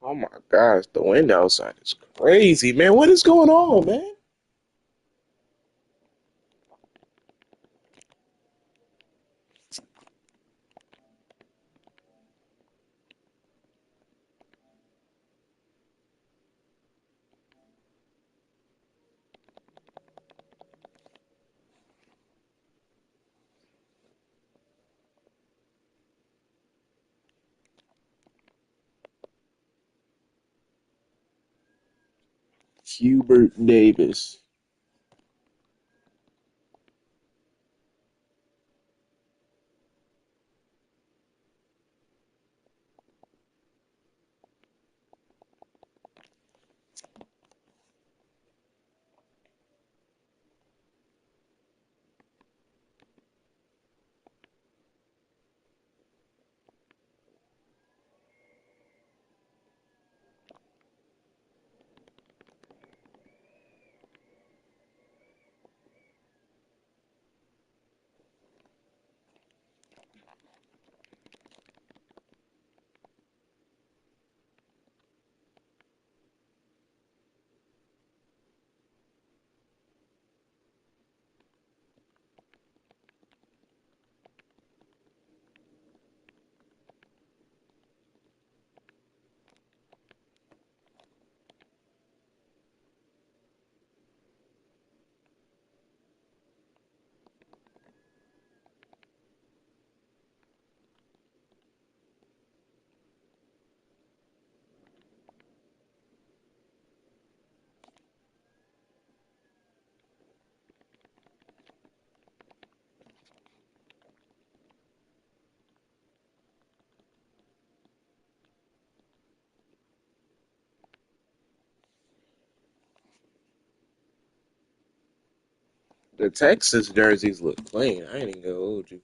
Oh my gosh, the wind outside is crazy, man. What is going on, man? Hubert Davis. The Texas jerseys look clean. I ain't even gonna hold you.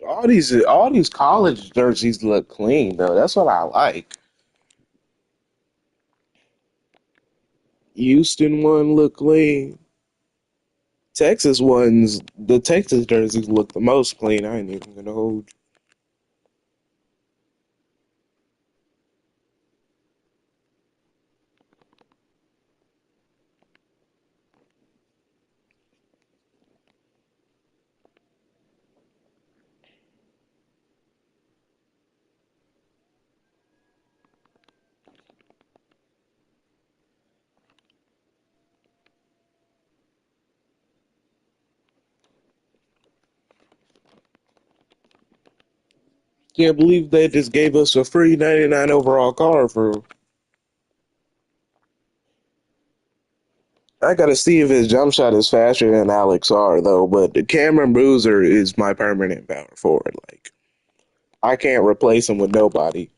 All these college jerseys look clean though. That's what I like. Houston one look clean. The Texas jerseys look the most clean. I ain't even gonna hold you. Can't believe they just gave us a free 99 overall car for. I gotta see if his jump shot is faster than Alex R though, but Cameron Bruiser is my permanent power forward. Like I can't replace him with nobody.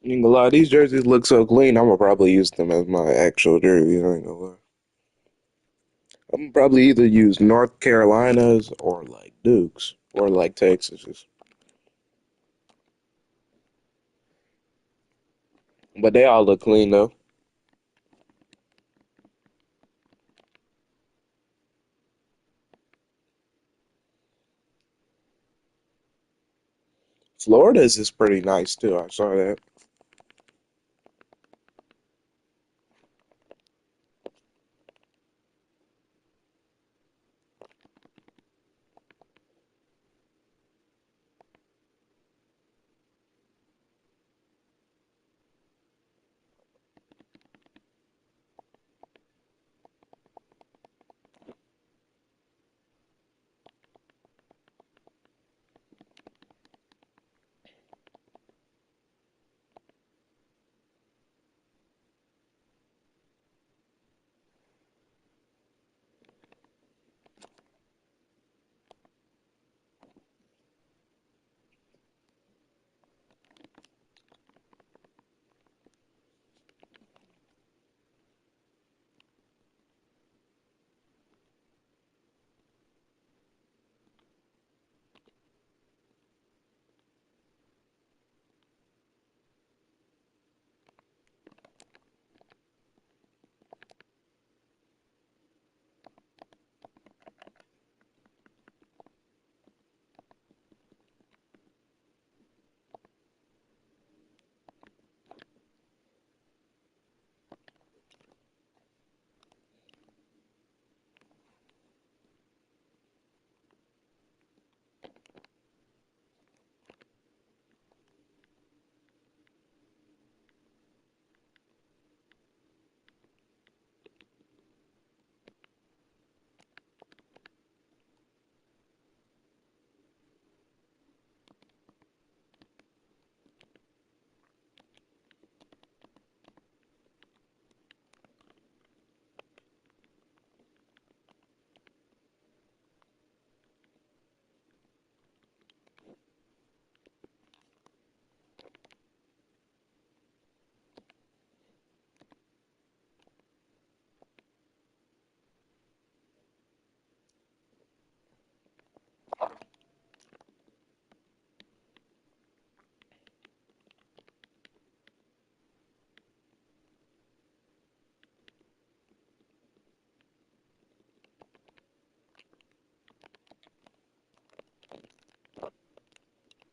Ain't gonna lie, these jerseys look so clean. I'm gonna probably use them as my actual jerseys. I ain't gonna lie. I'm gonna probably either use North Carolina's or like Duke's or like Texas's. But they all look clean though. Florida's is pretty nice too. I saw that.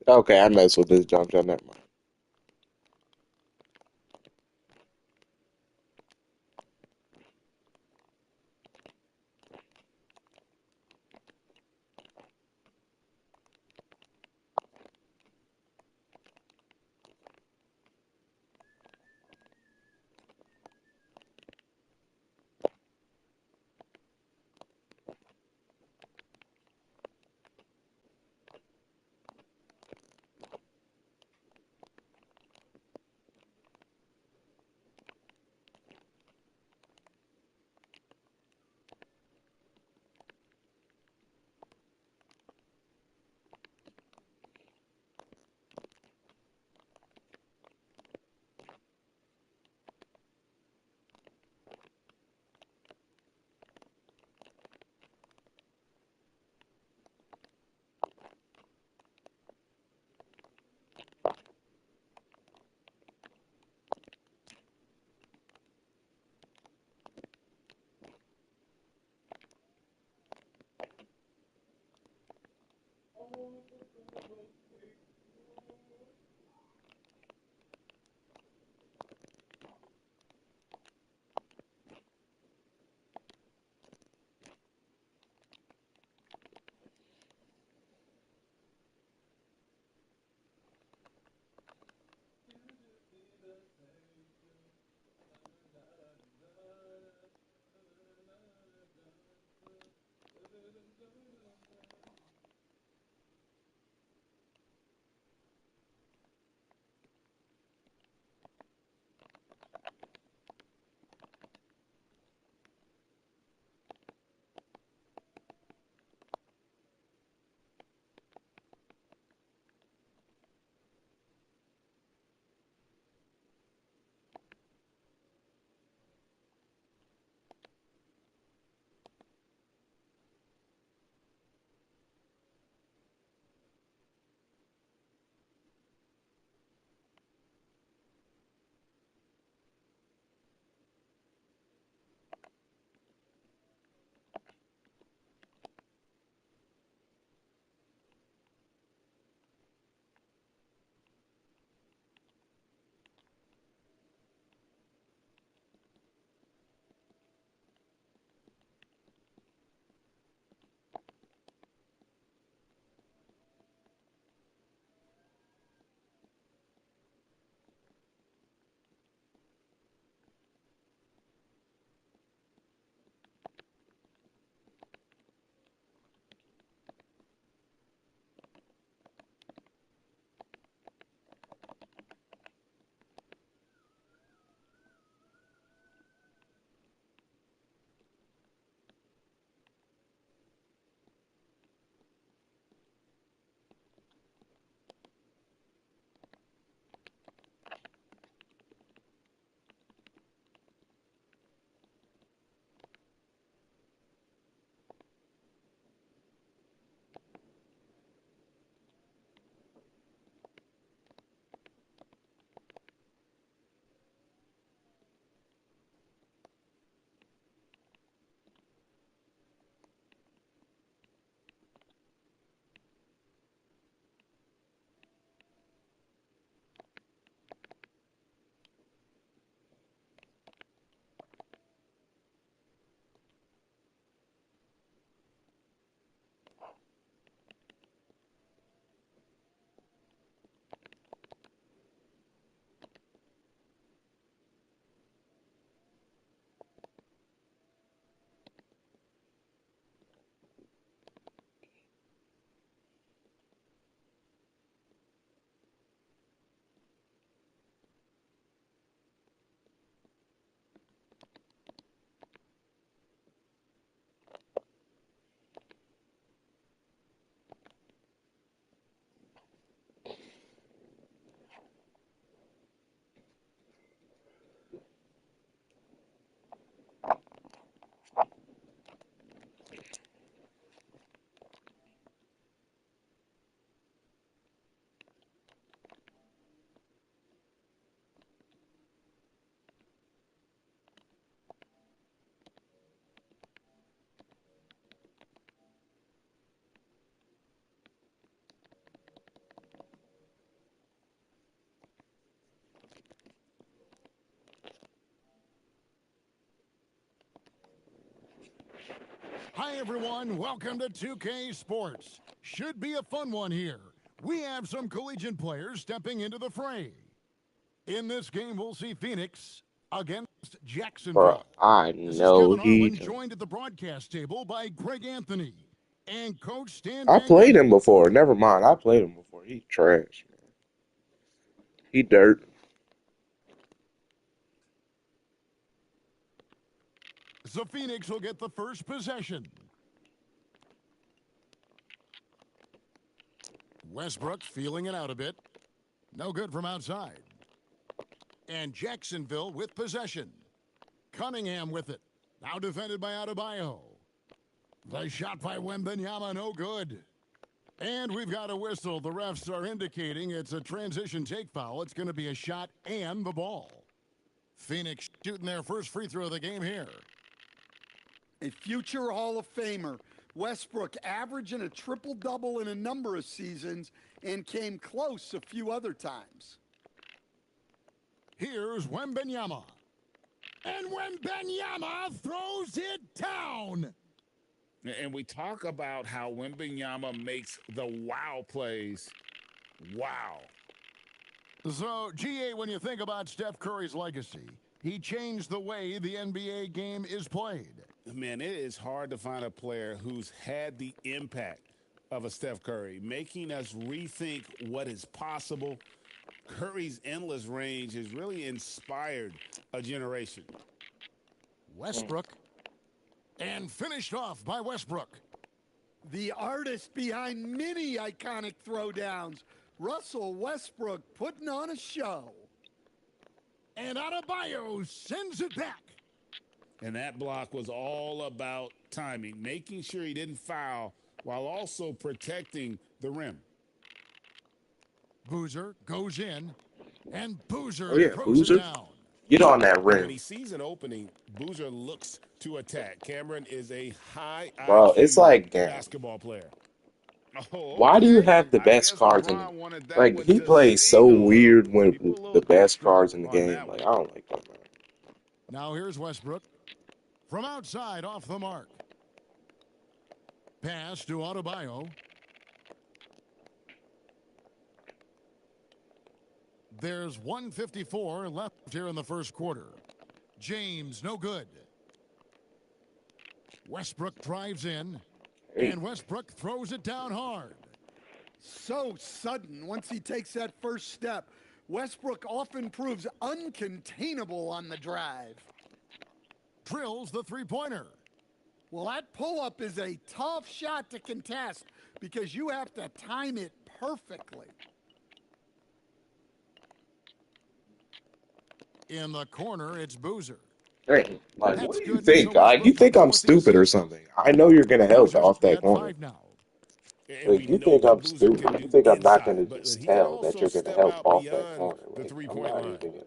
Okay, I mess with this jump shot. Never mind. Hi, everyone. Welcome to 2K Sports. Should be a fun one here. We have some collegiate players stepping into the fray. In this game, we'll see Phoenix against Bro, Jacksonville. I This is know Kevin he Harlan, can. joined at the broadcast table by Greg Anthony and Coach Stan I Van played him Gundy. before. Never mind. I played him before. He trash, man. He dirt. So Phoenix will get the first possession. Westbrook feeling it out a bit. No good from outside. And Jacksonville with possession. Cunningham with it. Now defended by Adebayo. The shot by Wembanyama, no good. And we've got a whistle. The refs are indicating it's a transition take foul. It's going to be a shot and the ball. Phoenix shooting their first free throw of the game here. A future Hall of Famer, Westbrook averaging a triple-double in a number of seasons and came close a few other times. Here's Wembanyama. And Wembanyama throws it down. And we talk about how Wembanyama makes the wow plays. Wow. So, GA, when you think about Steph Curry's legacy, he changed the way the NBA game is played. Man, it is hard to find a player who's had the impact of a Steph Curry, making us rethink what is possible. Curry's endless range has really inspired a generation. Westbrook. And finished off by Westbrook. The artist behind many iconic throwdowns, Russell Westbrook, putting on a show. And Adebayo sends it back. And that block was all about timing, making sure he didn't foul while also protecting the rim. Boozer goes in, and Boozer Oh yeah, throws it Boozer. down. Get on that When rim. he sees an opening, Boozer looks to attack. Cameron is a high Bro, it's IQ like, damn. basketball player. Oh, Why do you okay. have the I best guess cards in the LeBron wanted that like one he to plays so sting a little. weird when People a little the best extra cards in the on game. that Like one. I don't like that, man. Now here's Westbrook. From outside, off the mark. Pass to Adebayo. There's 1:54 left here in the first quarter. James, no good. Westbrook drives in, Hey, and Westbrook throws it down hard. So sudden once he takes that first step. Westbrook often proves uncontainable on the drive. Drills the three-pointer. Well, that pull-up is a tough shot to contest because you have to time it perfectly. In the corner, it's Boozer. hey, like what That's do you good. think? So Like you Westbrook think comes up I'm with the stupid or assist. something? I know you're gonna help Boozer's off that at corner. 5 now. And we Like you know think what I'm Boozer can stupid? You do think I'm not gonna inside, but just he can tell that also you're gonna step help out off that beyond corner? the Like I'm three-point not line. even gonna.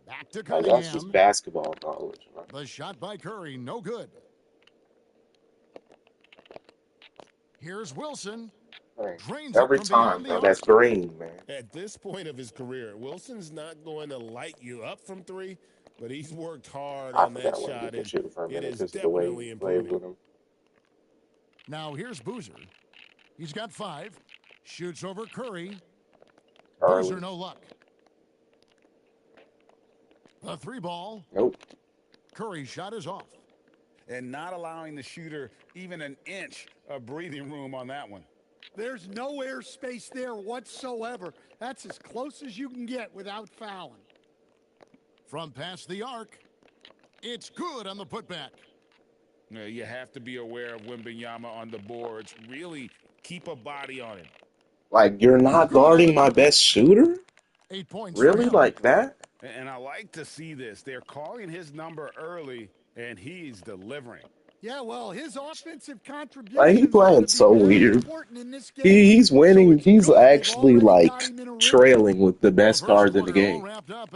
Back to Like that's just Cunningham. basketball knowledge, man. The shot by Curry, no good. Here's Wilson. Like, Drains it every from time, beyond the bro. That's arc. green, man. At this point of his career, Wilson's not going to light you up from three, but he's worked hard I on that forgot what he shot, can and shoot for a it minute is because of the way he definitely played improving. with him. Now here's Boozer. He's got 5. Shoots over Curry. Early. Boozer, no luck. The 3-ball. Nope. Curry's shot is off. And not allowing the shooter even an inch of breathing room on that one. There's no airspace there whatsoever. That's as close as you can get without fouling. From past the arc, it's good on the putback. You have to be aware of Wembanyama on the boards. Really keep a body on him. Like you're not Good on guarding the my putback. best shooter? 8 points for Really? him. Like that? And I like to see this. They're calling his number early, and he's delivering. Yeah, well, his offensive Like he contributions are playing going to be so very weird. important in this game. He's So winning. it's He's good they've actually already got like him in a rhythm. trailing with the The best first cards in the quarter all game. wrapped up.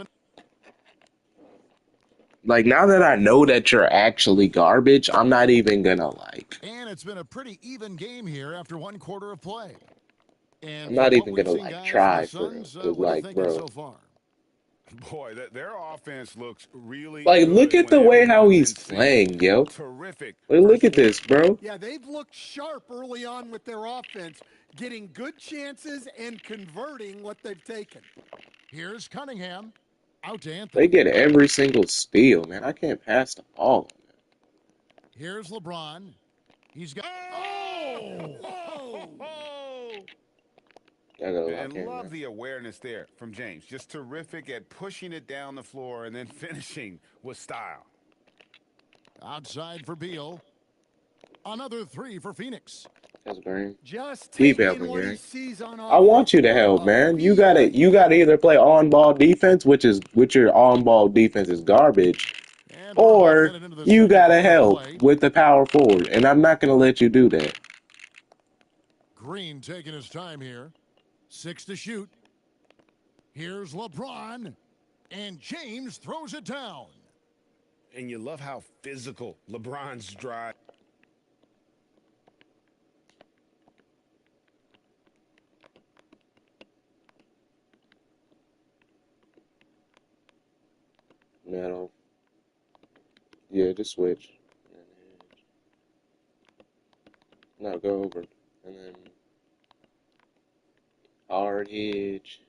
Like now that I know that you're actually garbage, I'm not even gonna like. And it's been a pretty even game here after 1 quarter of play. And I'm from not what even we've gonna seen, like guys, the try for real. Suns, Cause what are you like, thinking bro, so far? Boy, their offense looks really Like, look good at when the way how everyone's he's in sync. playing, yo. Terrific Like, look first at quarter. this, bro. Yeah, they've looked sharp early on with their offense, getting good chances and converting what they've taken. Here's Cunningham. Out to They Anthony. get every single steal, man. I can't pass the ball. Here's LeBron. He's got. Oh! Oh! Oh! I gotta lock And in, love man. the awareness there from James. Just terrific at pushing it down the floor and then finishing with style. Outside for Beal. Another three for Phoenix. That's Green. Just Keep taking helping, what he Green. sees on I want offense. you to What help, a man. You feel. gotta either play on ball defense, which your on ball defense is garbage, And we're about a or minute into the you second gotta quarter of help play. with the power forward. And I'm not gonna let you do that. Green taking his time here. 6 to shoot. Here's LeBron. And James throws it down. And you love how physical LeBron's drive. Metal. Yeah, just switch. No, go over. And then hard edge.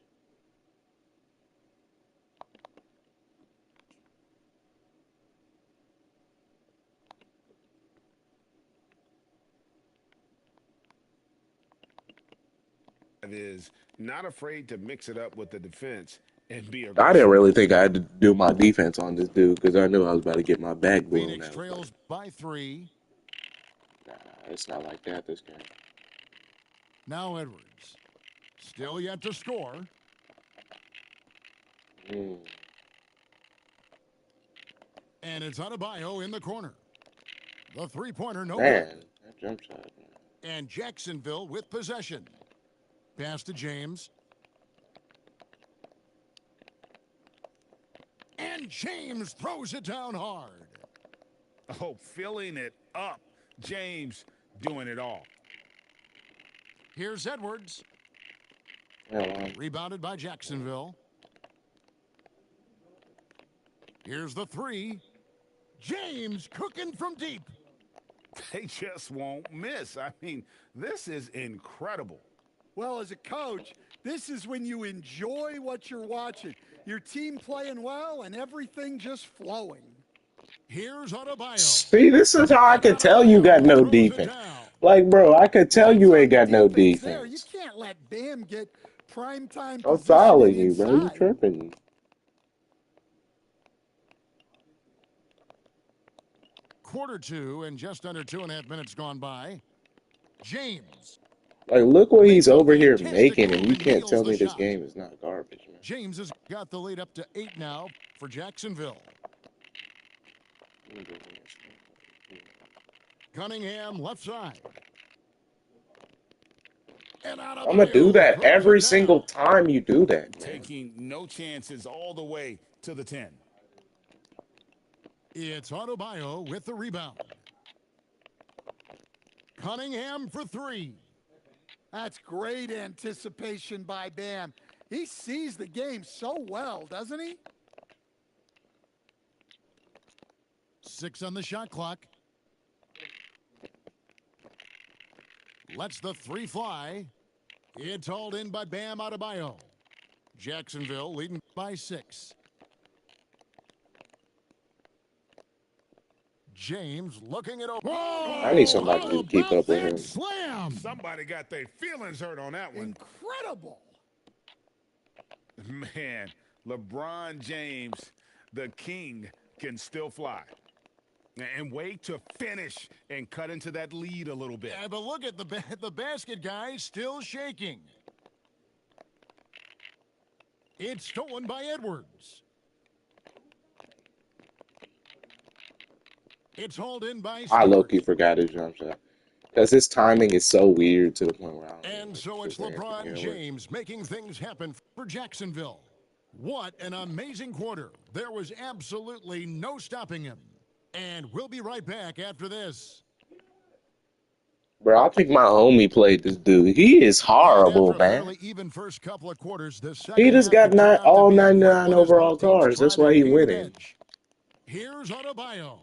Is not afraid to mix it up with the defense and be I didn't aggressive. really think I had to do my defense on this dude because I knew I was about to get my back blown Phoenix out. trails by 3. Nah, it's not like that this game. Now Edwards. Still yet to score. Mm. And it's Adebayo in the corner. The three-pointer, no Man, good. that jump shot, man. And Jacksonville with possession. Pass to James. And James throws it down hard. Oh, filling it up. James doing it all. Here's Edwards. Yeah, Rebounded by Jacksonville. Here's the three. James cooking from deep. They just won't miss. I mean, this is incredible. Well, as a coach, this is when you enjoy what you're watching. Your team playing well and everything just flowing. Here's Adebayo. See, this is how I could tell you got no Throws it defense. down. Like, bro, I could tell That's you on ain't the got no defense there. You defense. can't let Bam get primetime I'm fouling positioning you, bro. You inside. tripping. Quarter two and just under 2.5 minutes gone by. James. Like, look what he's Makes a over here fantastic making, and move you and can't nails tell the me this shot. game is not garbage, man. James has got the lead up to 8 now for Jacksonville. Cunningham left side. And I'm gonna do that every single time you do that, man. Taking no chances all the way to the 10. It's Adebayo with the rebound. Cunningham for three. That's great anticipation by Bam. He sees the game so well, doesn't he? 6 on the shot clock. Lets the three fly. It's hauled in by Bam Adebayo. Jacksonville leading by 6. James looking it over. I need somebody to keep up with him. Slam. Somebody got their feelings hurt on that one. Incredible. Man, LeBron James, the king, can still fly. And wait to finish and cut into that lead a little bit. Yeah, but look at the basket guy still shaking. It's stolen by Edwards. It's hauled in by Stewart. I low-key forgot his jump shot. Because his timing is so weird to the point where I don't And know, so like, it's sit there and LeBron forget James making things happen for Jacksonville. What an amazing quarter. There was absolutely no stopping him. And we'll be right back after this. Bro, I think my homie played this dude. He is And after horrible, a man. fairly even first couple of quarters, the He second just half got could turn not out to all be a quick 99 one as overall both teams cars. try That's to why he gain an winning. edge. Here's Adebayo.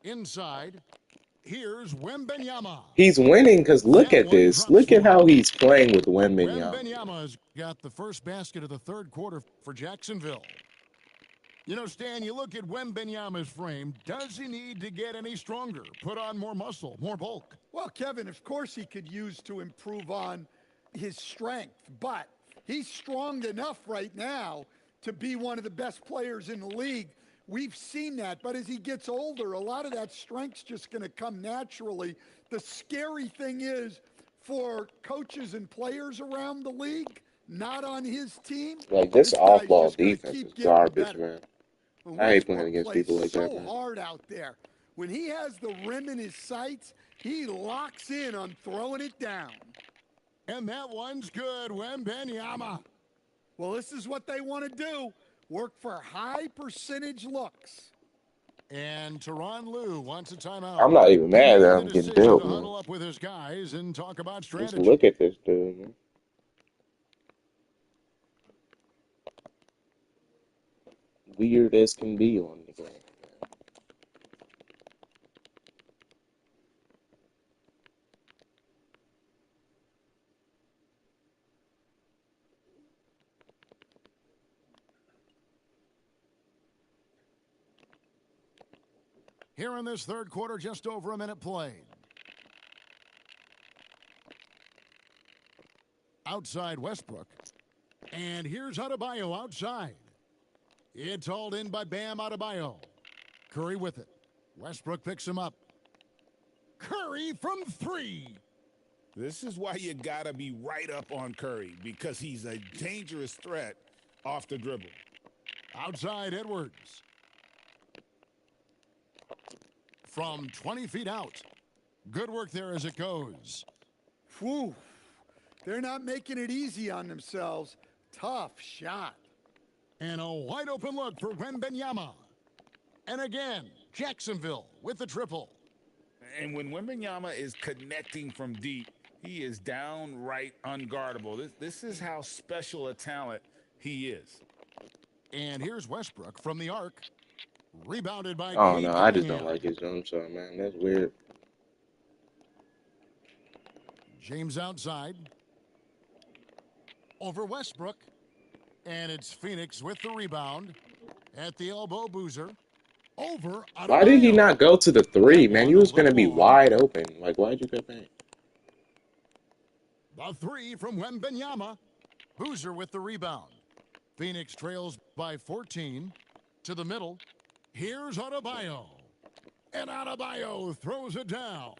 Inside. Here's Wembenyama. He's winning because look That at one this. drops Look at one. how he's playing with Wembanyama. Wembenyama's got the first basket of the third quarter for Jacksonville. You know, Stan, you look at Wembenyama's frame. Does he need to get any stronger? Put on more muscle, more bulk? Well, Kevin, of course he could use to improve on his strength, but he's strong enough right now to be one of the best players in the league. We've seen that, but as he gets older, a lot of that strength's just going to come naturally. The scary thing is for coaches and players around the league, not on his team, Like, this this guy's off-ball just going to defense is keep getting garbage, better. man. And I hate playing Westbrook against plays people like that, so man. hard out there. When he has the rim in his sights, he locks in on throwing it down. And that one's good, Wembenyama. Well, this is what they want to do. Work for high percentage looks. And Tyronn Lue wants a timeout. I'm not even He mad made that the I'm getting decision built, to man. huddle up with his guys and talk about Just strategy. look at this dude, man. Weird as can be on the ground. Here in this third quarter, just over a minute played. Outside Westbrook. And here's Adebayo outside. It's hauled in by Bam Adebayo. Curry with it. Westbrook picks him up. Curry from three. This is why you got to be right up on Curry, because he's a dangerous threat off the dribble. Outside Edwards. From 20 feet out. Good work there as it goes. Whew. They're not making it easy on themselves. Tough shot. And a wide open look for Wembenyama. And again, Jacksonville with the triple. And when Wembanyama is connecting from deep, he is downright unguardable. This is how special a talent he is. And here's Westbrook from the arc. Rebounded by I don't Cade know. I just don't Cunningham. like his jump shot, man. That's weird. James outside. Over Westbrook. And it's Phoenix with the rebound. At the elbow, Boozer. Over Adebayo. Why did he not go to the three, That man? one He a was going to little be long. wide open. Like, why'd you cut back? The three from Wembenyama. Boozer with the rebound. Phoenix trails by 14. To the middle. Here's Adebayo. And Adebayo throws it down.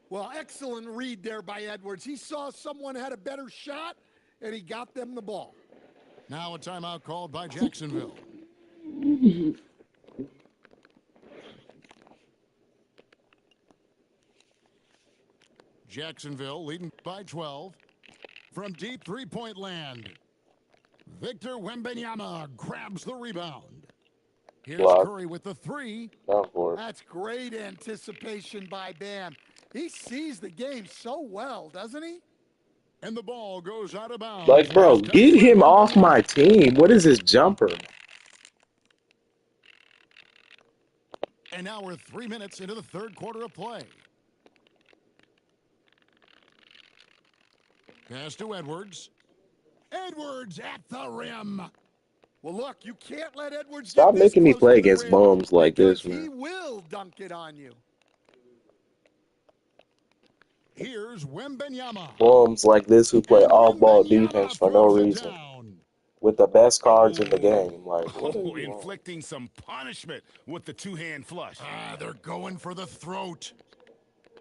Well, excellent read there by Edwards. He saw someone had a better shot, and he got them the ball. Now a timeout called by Jacksonville. Jacksonville leading by 12. From deep three-point land. Victor Wembanyama grabs the rebound. Here's Block. Curry with the three. Down for it. That's great anticipation by Bam. He sees the game so well, doesn't he? And the ball goes out of bounds. Like, bro, Last touch get by him off Wembanyama. my team. What is his jumper? And now we're 3 minutes into the third quarter of play. Pass to Edwards. Edwards at the rim. Well, look, you can't let Edwards Stop get this making me close play to the against rim bums like because this, he man. will dunk it on you. Here's Wembenyama. Bums like this who play And off-ball Wembanyama defense for no throws it reason. down. With the best cards in the game. Like, what are Oh, you on? inflicting some punishment with the two-hand flush. They're going for the throat.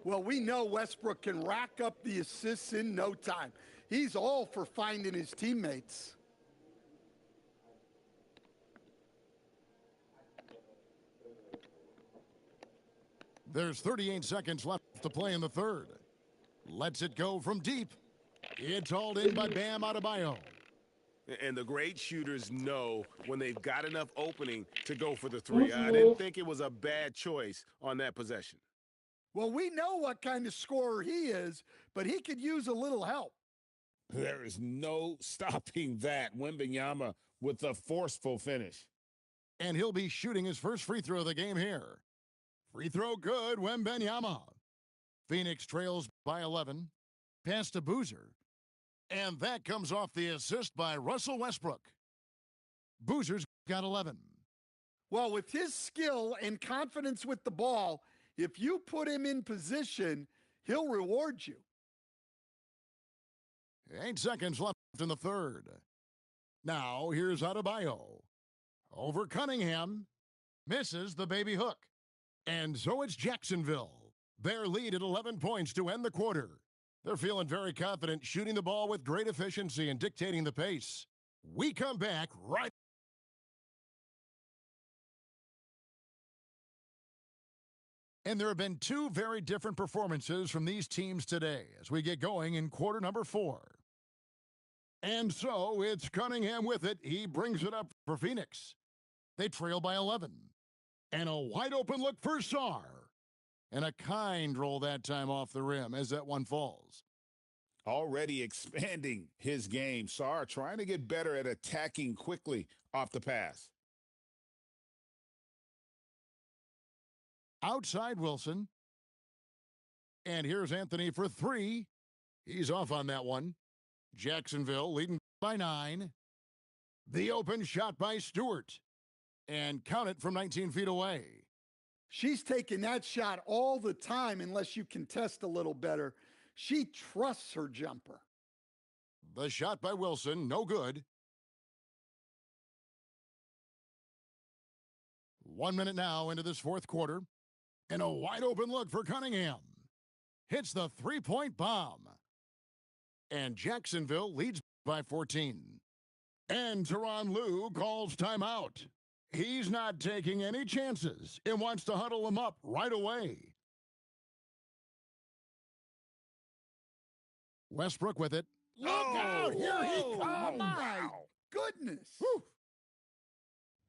Well, we know Westbrook can rack up the assists in no time. He's all for finding his teammates. There's 38 seconds left to play in the third. Lets it go from deep. It's hauled in by Bam Adebayo. And the great shooters know when they've got enough opening to go for the three. I didn't think it was a bad choice on that possession. Well, we know what kind of scorer he is, but he could use a little help. There is no stopping that. Wembanyama with a forceful finish. And he'll be shooting his first free throw of the game here. Free throw good, Wembanyama. Phoenix trails by 11. Pass to Boozer. And that comes off the assist by Russell Westbrook. Boozer's got 11. Well, with his skill and confidence with the ball, if you put him in position, he'll reward you. 8 seconds left in the third. Now, here's Adebayo. Over Cunningham. Misses the baby hook. And so it's Jacksonville. Their lead at 11 points to end the quarter. They're feeling very confident, shooting the ball with great efficiency and dictating the pace. We come back right. And there have been two very different performances from these teams today as we get going in quarter number 4. And so it's Cunningham with it. He brings it up for Phoenix. They trail by 11. And a wide open look for Sarr. And a kind roll that time off the rim as that one falls. Already expanding his game. Sarr trying to get better at attacking quickly off the pass. Outside Wilson. And here's Anthony for 3. He's off on that one. Jacksonville leading by 9. The open shot by Stewart. And count it from 19 feet away. She's taking that shot all the time unless you contest a little better. She trusts her jumper. The shot by Wilson, no good. 1 minute now into this fourth quarter. And a wide open look for Cunningham. Hits the three-point bomb. And Jacksonville leads by 14. And Tyronn Lue calls timeout. He's not taking any chances and wants to huddle them up right away. Westbrook with it. Look out! Here he comes! Oh, my goodness. Whew.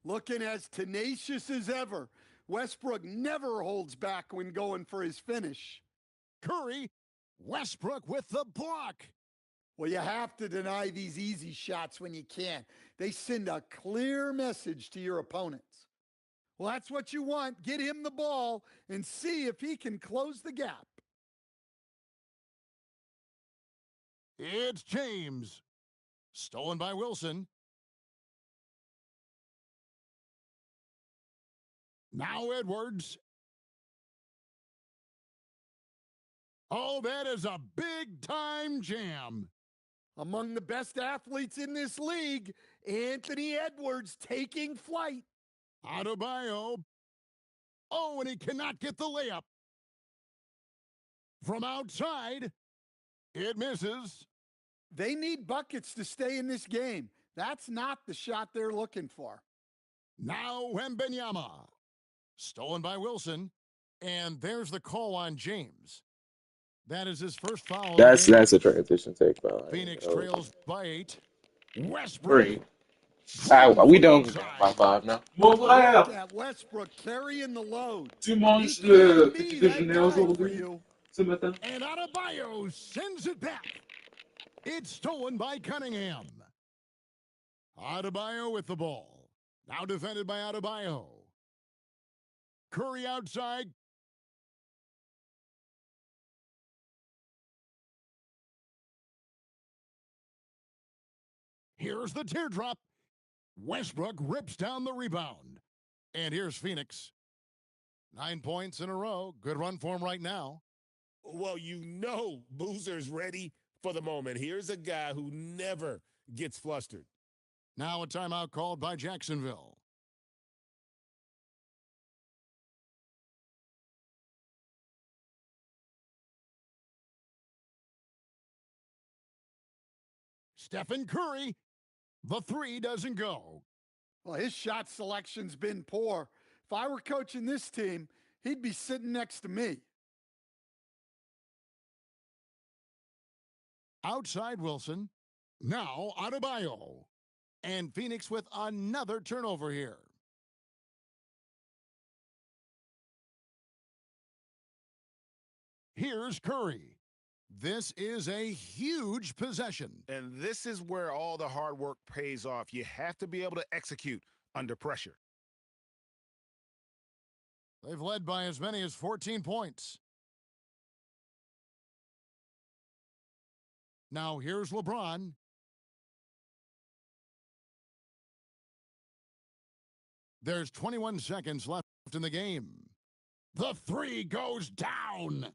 Looking as tenacious as ever. Westbrook never holds back when going for his finish. Curry, Westbrook with the block. Well, you have to deny these easy shots when you can. They send a clear message to your opponents. Well, that's what you want. Get him the ball and see if he can close the gap. It's James. Stolen by Wilson. Now Edwards. Oh, that is a big-time jam. Among the best athletes in this league, Anthony Edwards taking flight. Adebayo. Oh, and he cannot get the layup. From outside, it misses. They need buckets to stay in this game. That's not the shot they're looking for. Now Wembanyama. Stolen by Wilson. And there's the call on James. That is his first foul. That's a transition take, by Phoenix trails by 8. Westbrook. 3. We don't go by 5 now. Look at Westbrook carrying the load. And Adebayo sends it back. It's stolen by Cunningham. Adebayo with the ball. Now defended by Adebayo. Curry outside. Here's the teardrop. Westbrook rips down the rebound. And here's Phoenix. 9 points in a row. Good run for him right now. Well, you know Boozer's ready for the moment. Here's a guy who never gets flustered. Now a timeout called by Jacksonville. Stephen Curry. The 3 doesn't go. Well, his shot selection's been poor. If I were coaching this team, he'd be sitting next to me. Outside Wilson. Now Adebayo. And Phoenix with another turnover here. Here's Curry. This is a huge possession. And this is where all the hard work pays off. You have to be able to execute under pressure. They've led by as many as 14 points. Now here's LeBron. There's 21 seconds left in the game. The three goes down.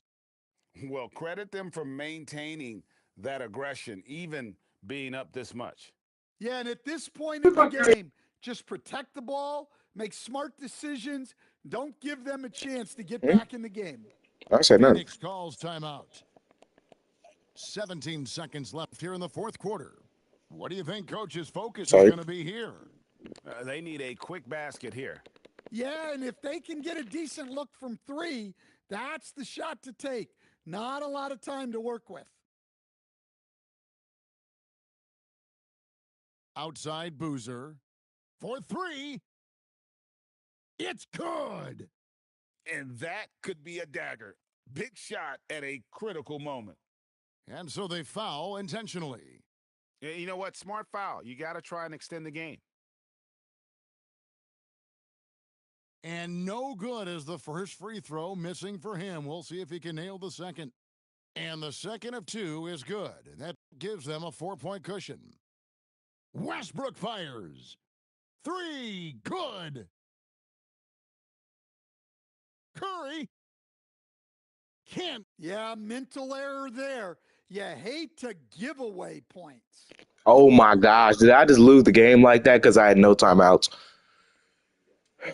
Well, credit them for maintaining that aggression, even being up this much. Yeah, and at this point in the game, just protect the ball, make smart decisions, don't give them a chance to get back in the game. I said nothing. Phoenix calls timeout. 17 seconds left here in the fourth quarter. What do you think Coach's focus is going to be here? They need a quick basket here. Yeah, and if they can get a decent look from three, that's the shot to take. Not a lot of time to work with. Outside Boozer for three. It's good. And that could be a dagger. Big shot at a critical moment. And so they foul intentionally. You know what? Smart foul. You got to try and extend the game. And no good as the first free throw missing for him. We'll see if he can nail the second. And the second of two is good. And that gives them a 4-point cushion. Westbrook fires. Three, good. Curry can't. Yeah, mental error there. You hate to give away points. Oh my gosh, did I just lose the game like that because I had no timeouts?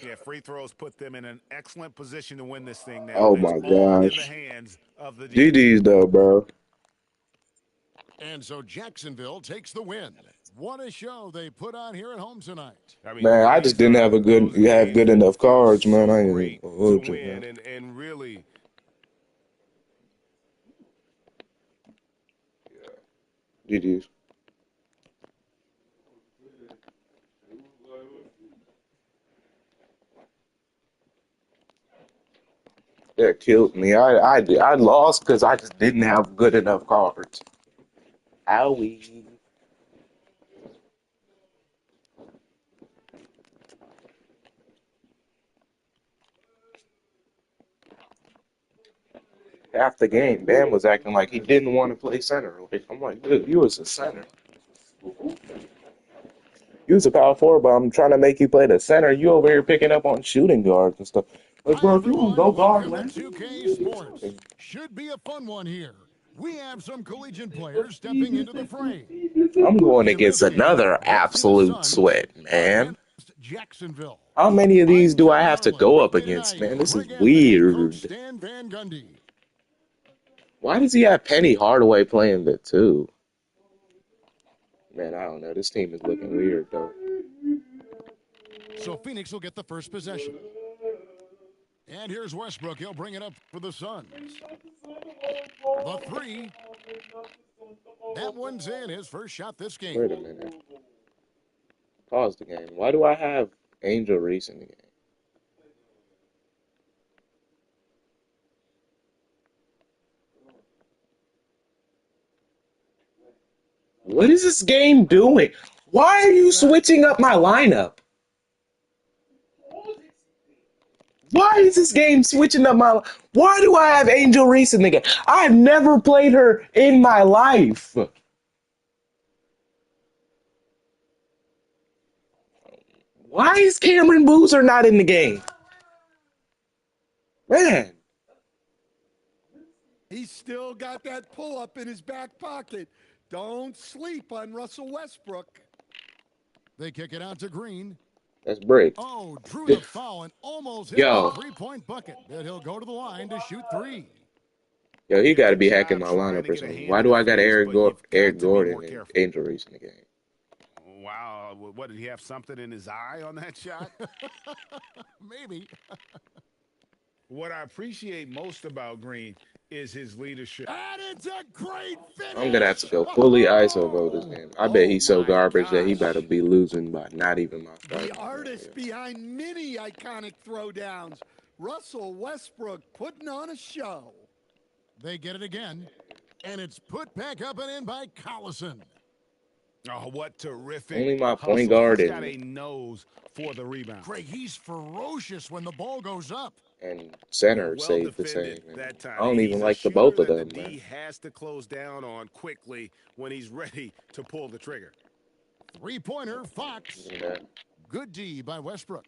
Yeah, free throws put them in an excellent position to win this thing now. Oh It's my all in the gosh. hands of the GG's though, bro. And so Jacksonville takes the win. What a show they put on here at home tonight. I mean, Man, I just didn't have good enough cards, man. I great ain't to gonna win and really. GG's. That killed me. I lost because I just didn't have good enough cards. Owie. Half the game, Bam was acting like he didn't want to play center. I'm like, dude, you was a center. You was a power forward, but I'm trying to make you play the center. You over here picking up on shooting guards and stuff. Like, Hi, bro, if you want to go guard, welcome man. to 2K Sports. Should be a fun one here. We have some collegiate players stepping into the fray. I'm going In against this game, another the absolute Suns sweat, are man. against Jacksonville. How many of these I'm do I John have to Harlan. go up With me against, tonight, man? This is Greg Anthony, Coach weird. Stan Van Gundy. Why does he have Penny Hardaway playing the two? Man, I don't know. This team is looking weird, though. So Phoenix will get the first possession. And here's Westbrook. He'll bring it up for the Suns. The three. That one's in. His first shot this game. Wait a minute. Pause the game. Why do I have Angel Reese in the game? What is this game doing? Why are you switching up my lineup? Why is this game switching up my... Why do I have Angel Reese in the game? I've never played her in my life. Why is Cameron Boozer not in the game? Man. He's still got that pull-up in his back pocket. Don't sleep on Russell Westbrook. They kick it out to Green. That's break. Oh, drew the foul and almost hit the three-point bucket. But he'll go to the line to shoot three. Yo, he got to be hacking my lineup or something. Why do I got Eric Gordon and Angel Reese in the game? Wow. What, did he have something in his eye on that shot? Maybe. What I appreciate most about Green is his leadership. And it's a great finish. I'm going to have to go fully ISO vote this game. I bet he's so garbage that he better be losing by not even my The artist behind many iconic throwdowns, Russell Westbrook, putting on a show. They get it again, and it's put back up and in by Collison. Oh, what terrific Only my point hustle. guard He's got and a nose for the rebound. Craig, he's ferocious when the ball goes up. center Well stayed the defended same. And that I time. don't even He's a like the shooter both of that the them, man. D has to close down on quickly when he's ready to pull the trigger. Three-pointer, Fox. Yeah. Good D by Westbrook.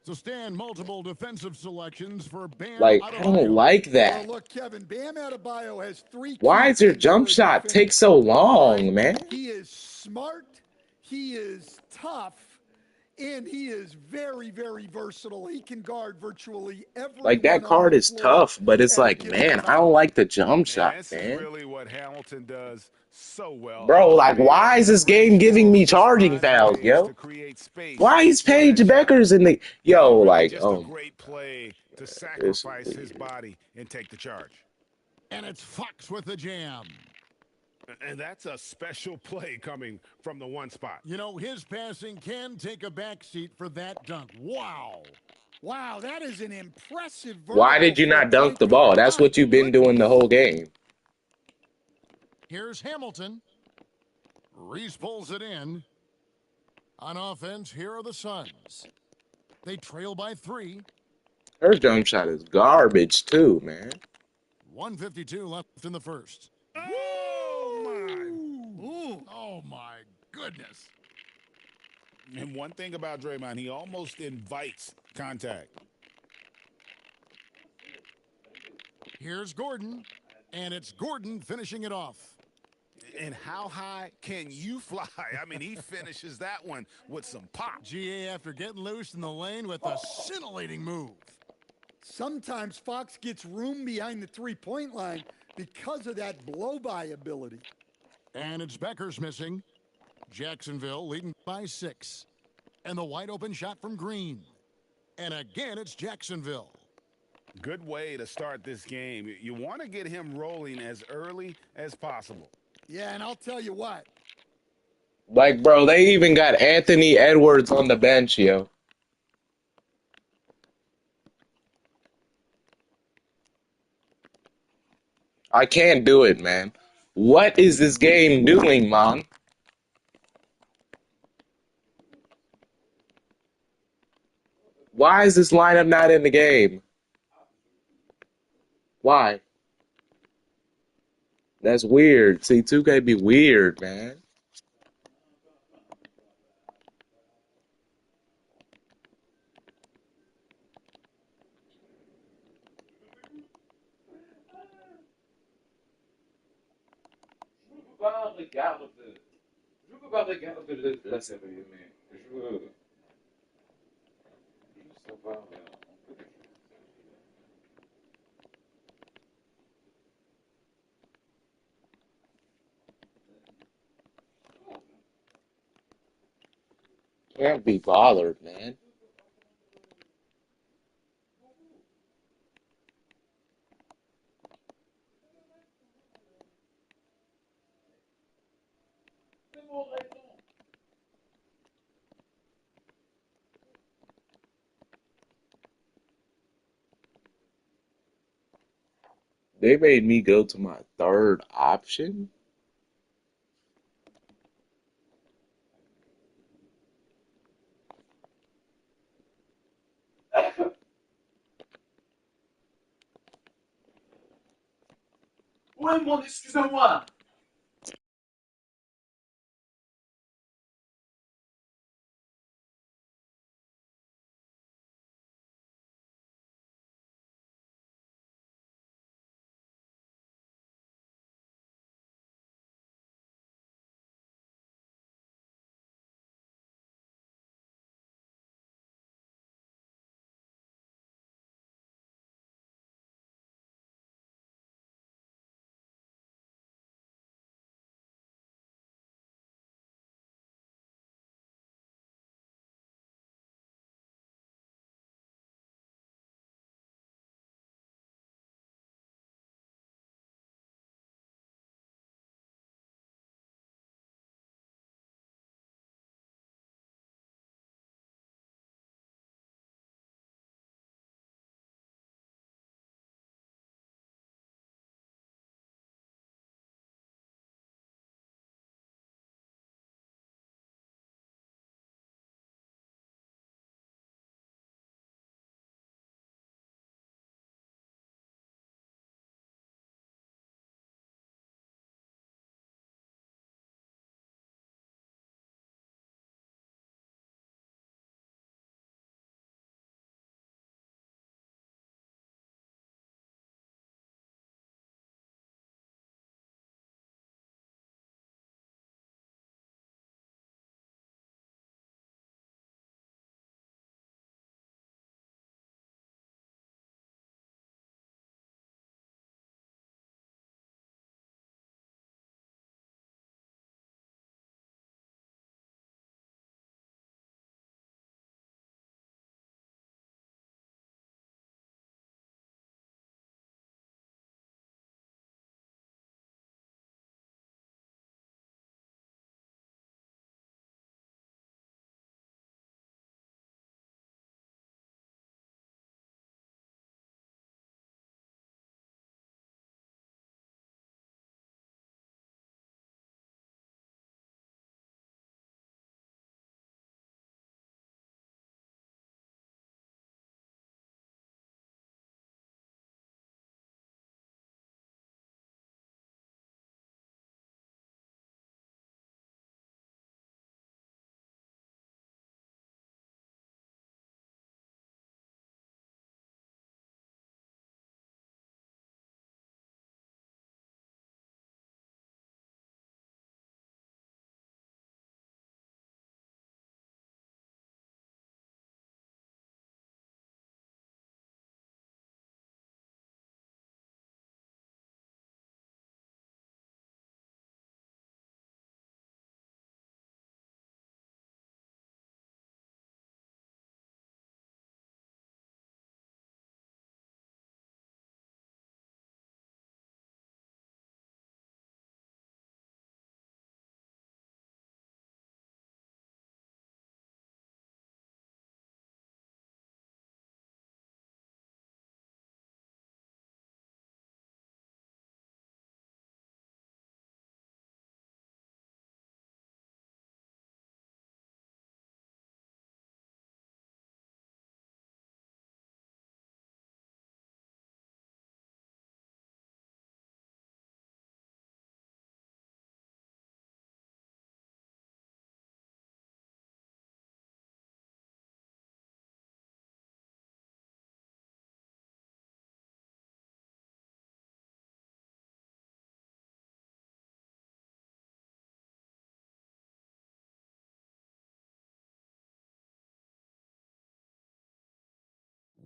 So stand multiple defensive selections for Bam Like, I don't Adebayo. like Well, that. look, Kevin, Bam Adebayo has three Why key does your things jump for a shot defender, take so long, right? man? He is smart, he is tough, and he is very, very versatile. He can guard virtually Like, that everyone on card the is floor tough, but it's at a like, given man, I time. don't like the jump And shot, this is man. really what Hamilton does so well. Bro, like, why is Making this game range giving me throws, charging finds fouls, ways yo? to create space Why is for that Paige shot. Beckers in the... Yo, Really like, just a oh, great play to it's sacrifice his weird. body and take the charge. And it's Fox with the jam. And that's a special play coming from the one spot. You know, his passing can take a backseat for that dunk. Wow. Wow, that is an impressive Why did vertical you for a not dunk point the ball? guard. That's My what you've been doing the goodness. whole game. Here's Hamilton. Reese pulls it in. On offense, here are the Suns. They trail by 3. Her jump shot is garbage, too, man. 1:52 left in the first. Oh, my. Ooh. Oh, my goodness. And one thing about Draymond, he almost invites contact. Here's Gordon, and it's Gordon finishing it off. And how high can you fly? I mean, he finishes that one with some pop. GA after getting loose in the lane with a scintillating move. Sometimes Fox gets room behind the three-point line because of that blow-by ability. And it's Becker's missing. Jacksonville leading by 6. And the wide open shot from Green. And again, it's Jacksonville. Good way to start this game. You want to get him rolling as early as possible. Yeah, and I'll tell you what. Like, bro, they even got Anthony Edwards on the bench, yo. I can't do it, man. What is this game doing, man? Why is this lineup not in the game? Why? That's weird. See, 2K be weird, man. Can't be bothered, man. They made me go to my third option.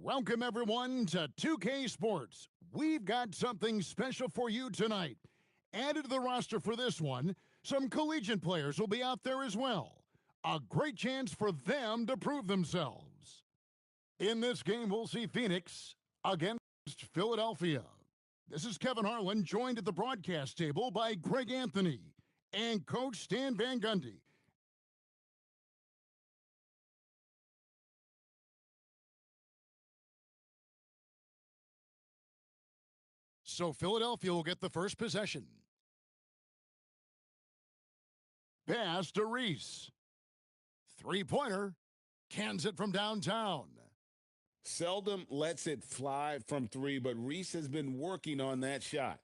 Welcome, everyone, to 2K Sports. We've got something special for you tonight. Added to the roster for this one, some collegiate players will be out there as well. A great chance for them to prove themselves. In this game, we'll see Phoenix against Philadelphia. This is Kevin Harlan, joined at the broadcast table by Greg Anthony and Coach Stan Van Gundy. So Philadelphia will get the first possession. Pass to Reese. Three-pointer. Cans it from downtown. Seldom lets it fly from three, but Reese has been working on that shot.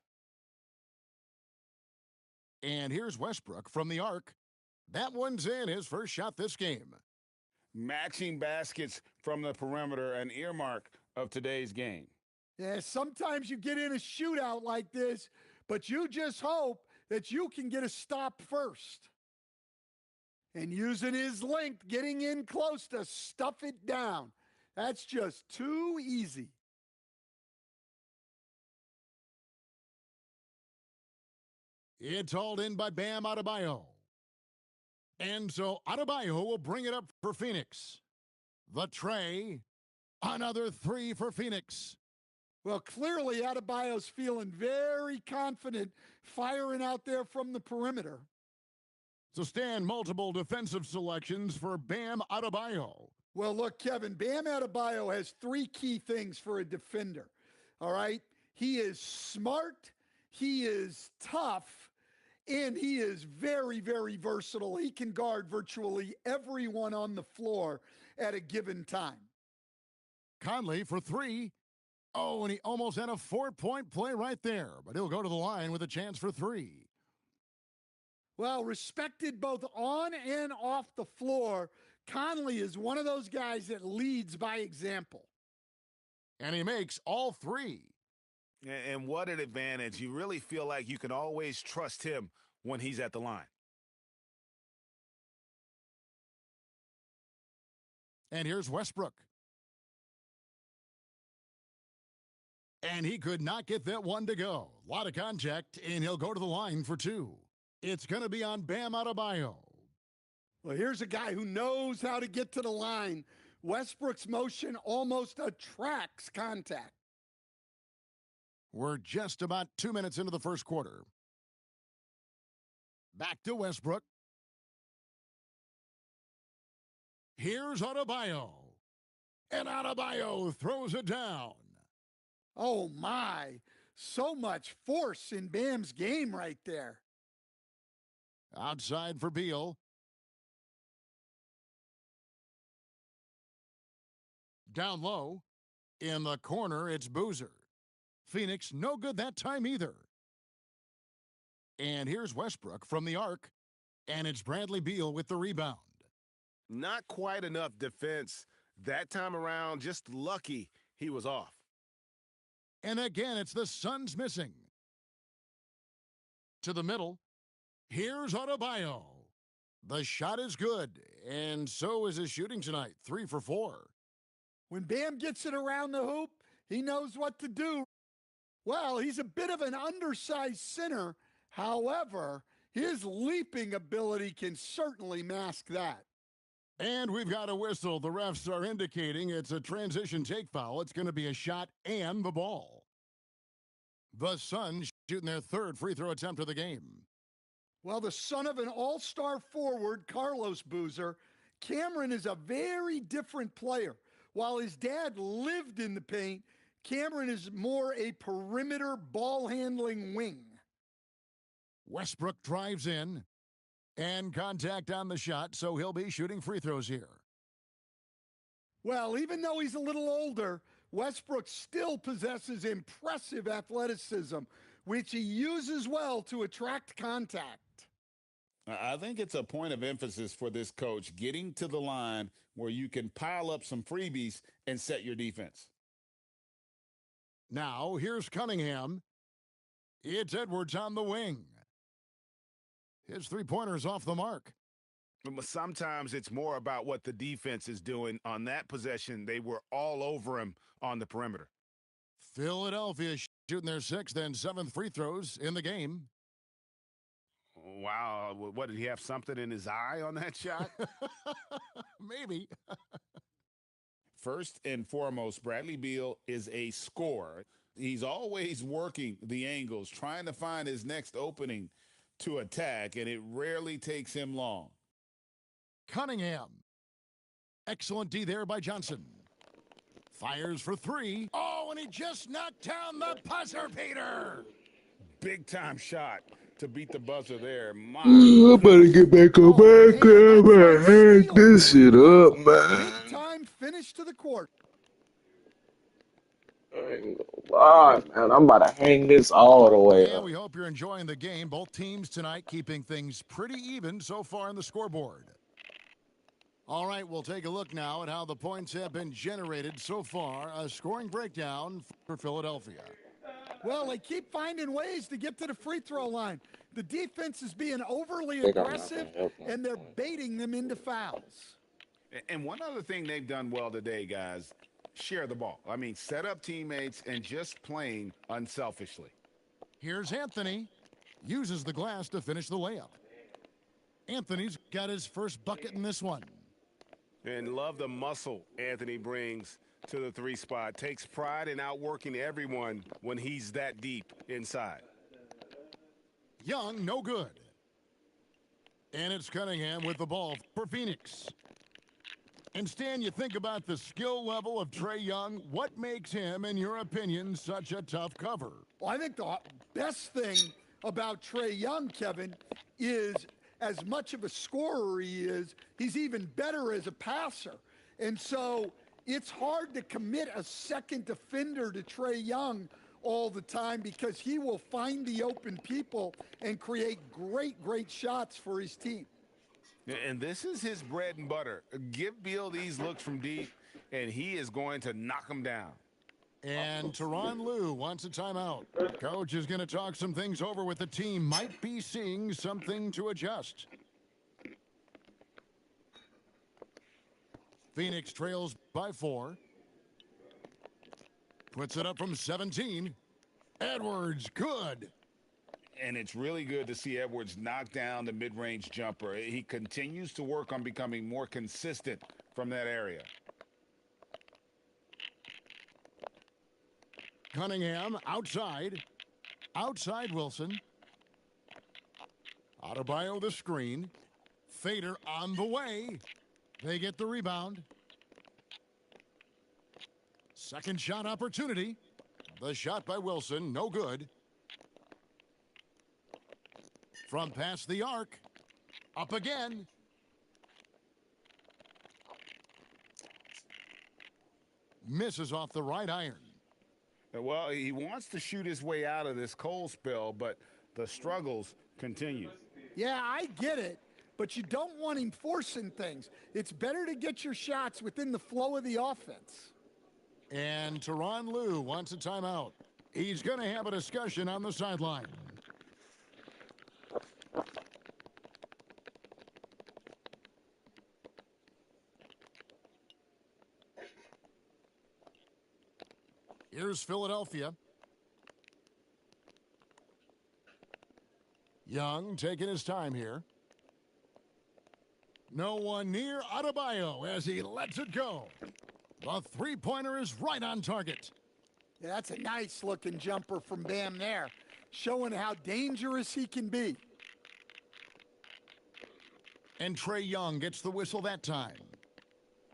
And here's Westbrook from the arc. That one's in, his first shot this game. Matching baskets from the perimeter, an earmark of today's game. Yeah, sometimes you get in a shootout like this, but you just hope that you can get a stop first. And using his length, getting in close to stuff it down. That's just too easy. It's hauled in by Bam Adebayo. And so Adebayo will bring it up for Phoenix. The tray. Another three for Phoenix. Well, clearly Adebayo's feeling very confident firing out there from the perimeter. So Stan, multiple defensive selections for Bam Adebayo. Well, look, Kevin, Bam Adebayo has three key things for a defender, all right? He is smart, he is tough, and he is very, very versatile. He can guard virtually everyone on the floor at a given time. Conley for three. Oh, and he almost had a 4-point play right there, but he'll go to the line with a chance for three. Well, respected both on and off the floor, Conley is one of those guys that leads by example. And he makes all three. And what an advantage. You really feel like you can always trust him when he's at the line. And here's Westbrook. And he could not get that one to go. A lot of contact, and he'll go to the line for two. It's going to be on Bam Adebayo. Well, here's a guy who knows how to get to the line. Westbrook's motion almost attracts contact. We're just about 2 minutes into the first quarter. Back to Westbrook. Here's Adebayo. And Adebayo throws it down. Oh, my. So much force in Bam's game right there. Outside for Beal. Down low. In the corner, it's Boozer. Phoenix, no good that time either. And here's Westbrook from the arc. And it's Bradley Beal with the rebound. Not quite enough defense that time around. Just lucky he was off. And again, it's the Suns missing. To the middle. Here's Adebayo. The shot is good, and so is his shooting tonight, 3 for 4. When Bam gets it around the hoop, he knows what to do. Well, he's a bit of an undersized center. However, his leaping ability can certainly mask that. And we've got a whistle. The refs are indicating it's a transition take foul. It's going to be a shot and the ball. The Suns shooting their third free throw attempt of the game. Well, the son of an all-star forward, Carlos Boozer, Cameron is a very different player. While his dad lived in the paint, Cameron is more a perimeter ball-handling wing. Westbrook drives in, and contact on the shot, so he'll be shooting free throws here. Well, even though he's a little older, Westbrook still possesses impressive athleticism, which he uses well to attract contact. I think it's a point of emphasis for this coach, getting to the line where you can pile up some freebies and set your defense. Now, here's Cunningham. It's Edwards on the wing. His three-pointer's off the mark. But sometimes it's more about what the defense is doing. On that possession, they were all over him on the perimeter. Philadelphia shooting their sixth and seventh free throws in the game. Wow, what, did he have something in his eye on that shot? Maybe. First and foremost, Bradley Beal is a scorer. He's always working the angles, trying to find his next opening to attack, and it rarely takes him long. Cunningham. Excellent D there by Johnson. Fires for three. Oh, and he just knocked down the buzzer beater. Big time shot to beat the buzzer there. My I better get back on back up and hang this shit up, man. Big time finish to the court. I ain't gonna lie, man. I'm about to hang this all the way And up. we hope you're enjoying the game. Both teams tonight keeping things pretty even so far on the scoreboard. All right, we'll take a look now at how the points have been generated so far. A scoring breakdown for Philadelphia. Well, they keep finding ways to get to the free throw line. The defense is being overly Think I'm not aggressive, gonna help my and they're point. baiting them into fouls. And one other thing they've done well today, guys, share the ball. I mean, set up teammates and just playing unselfishly. Here's Anthony. Uses the glass to finish the layup. Anthony's got his first bucket in this one. And love the muscle Anthony brings to the three spot. Takes pride in outworking everyone when he's that deep inside. Young, no good. And it's Cunningham with the ball for Phoenix. And Stan, you think about the skill level of Trae Young. What makes him, in your opinion, such a tough cover? Well, I think the best thing about Trae Young, Kevin, is as much of a scorer he is, he's even better as a passer. And so it's hard to commit a second defender to Trae Young all the time because he will find the open people and create great shots for his team. And this is his bread and butter. Give Beal these looks from deep, and he is going to knock them down. And Tyronn Lue wants a timeout. Coach is going to talk some things over with the team. Might be seeing something to adjust. Phoenix trails by 4. Puts it up from 17. Edwards, good. And it's really good to see Edwards knock down the mid-range jumper. He continues to work on becoming more consistent from that area. Cunningham outside. Outside Wilson. Adebayo the screen. Fader on the way. They get the rebound. Second shot opportunity. The shot by Wilson, no good. From past the arc. Up again. Misses off the right iron. Well, he wants to shoot his way out of this cold spell, but the struggles continue. Yeah, I get it, but you don't want him forcing things. It's better to get your shots within the flow of the offense. And Tyronn Lue wants a timeout. He's going to have a discussion on the sideline. Here's Philadelphia. Young taking his time here. No one near Adebayo as he lets it go. The three-pointer is right on target. Yeah, that's a nice-looking jumper from Bam there, showing how dangerous he can be. And Trae Young gets the whistle that time.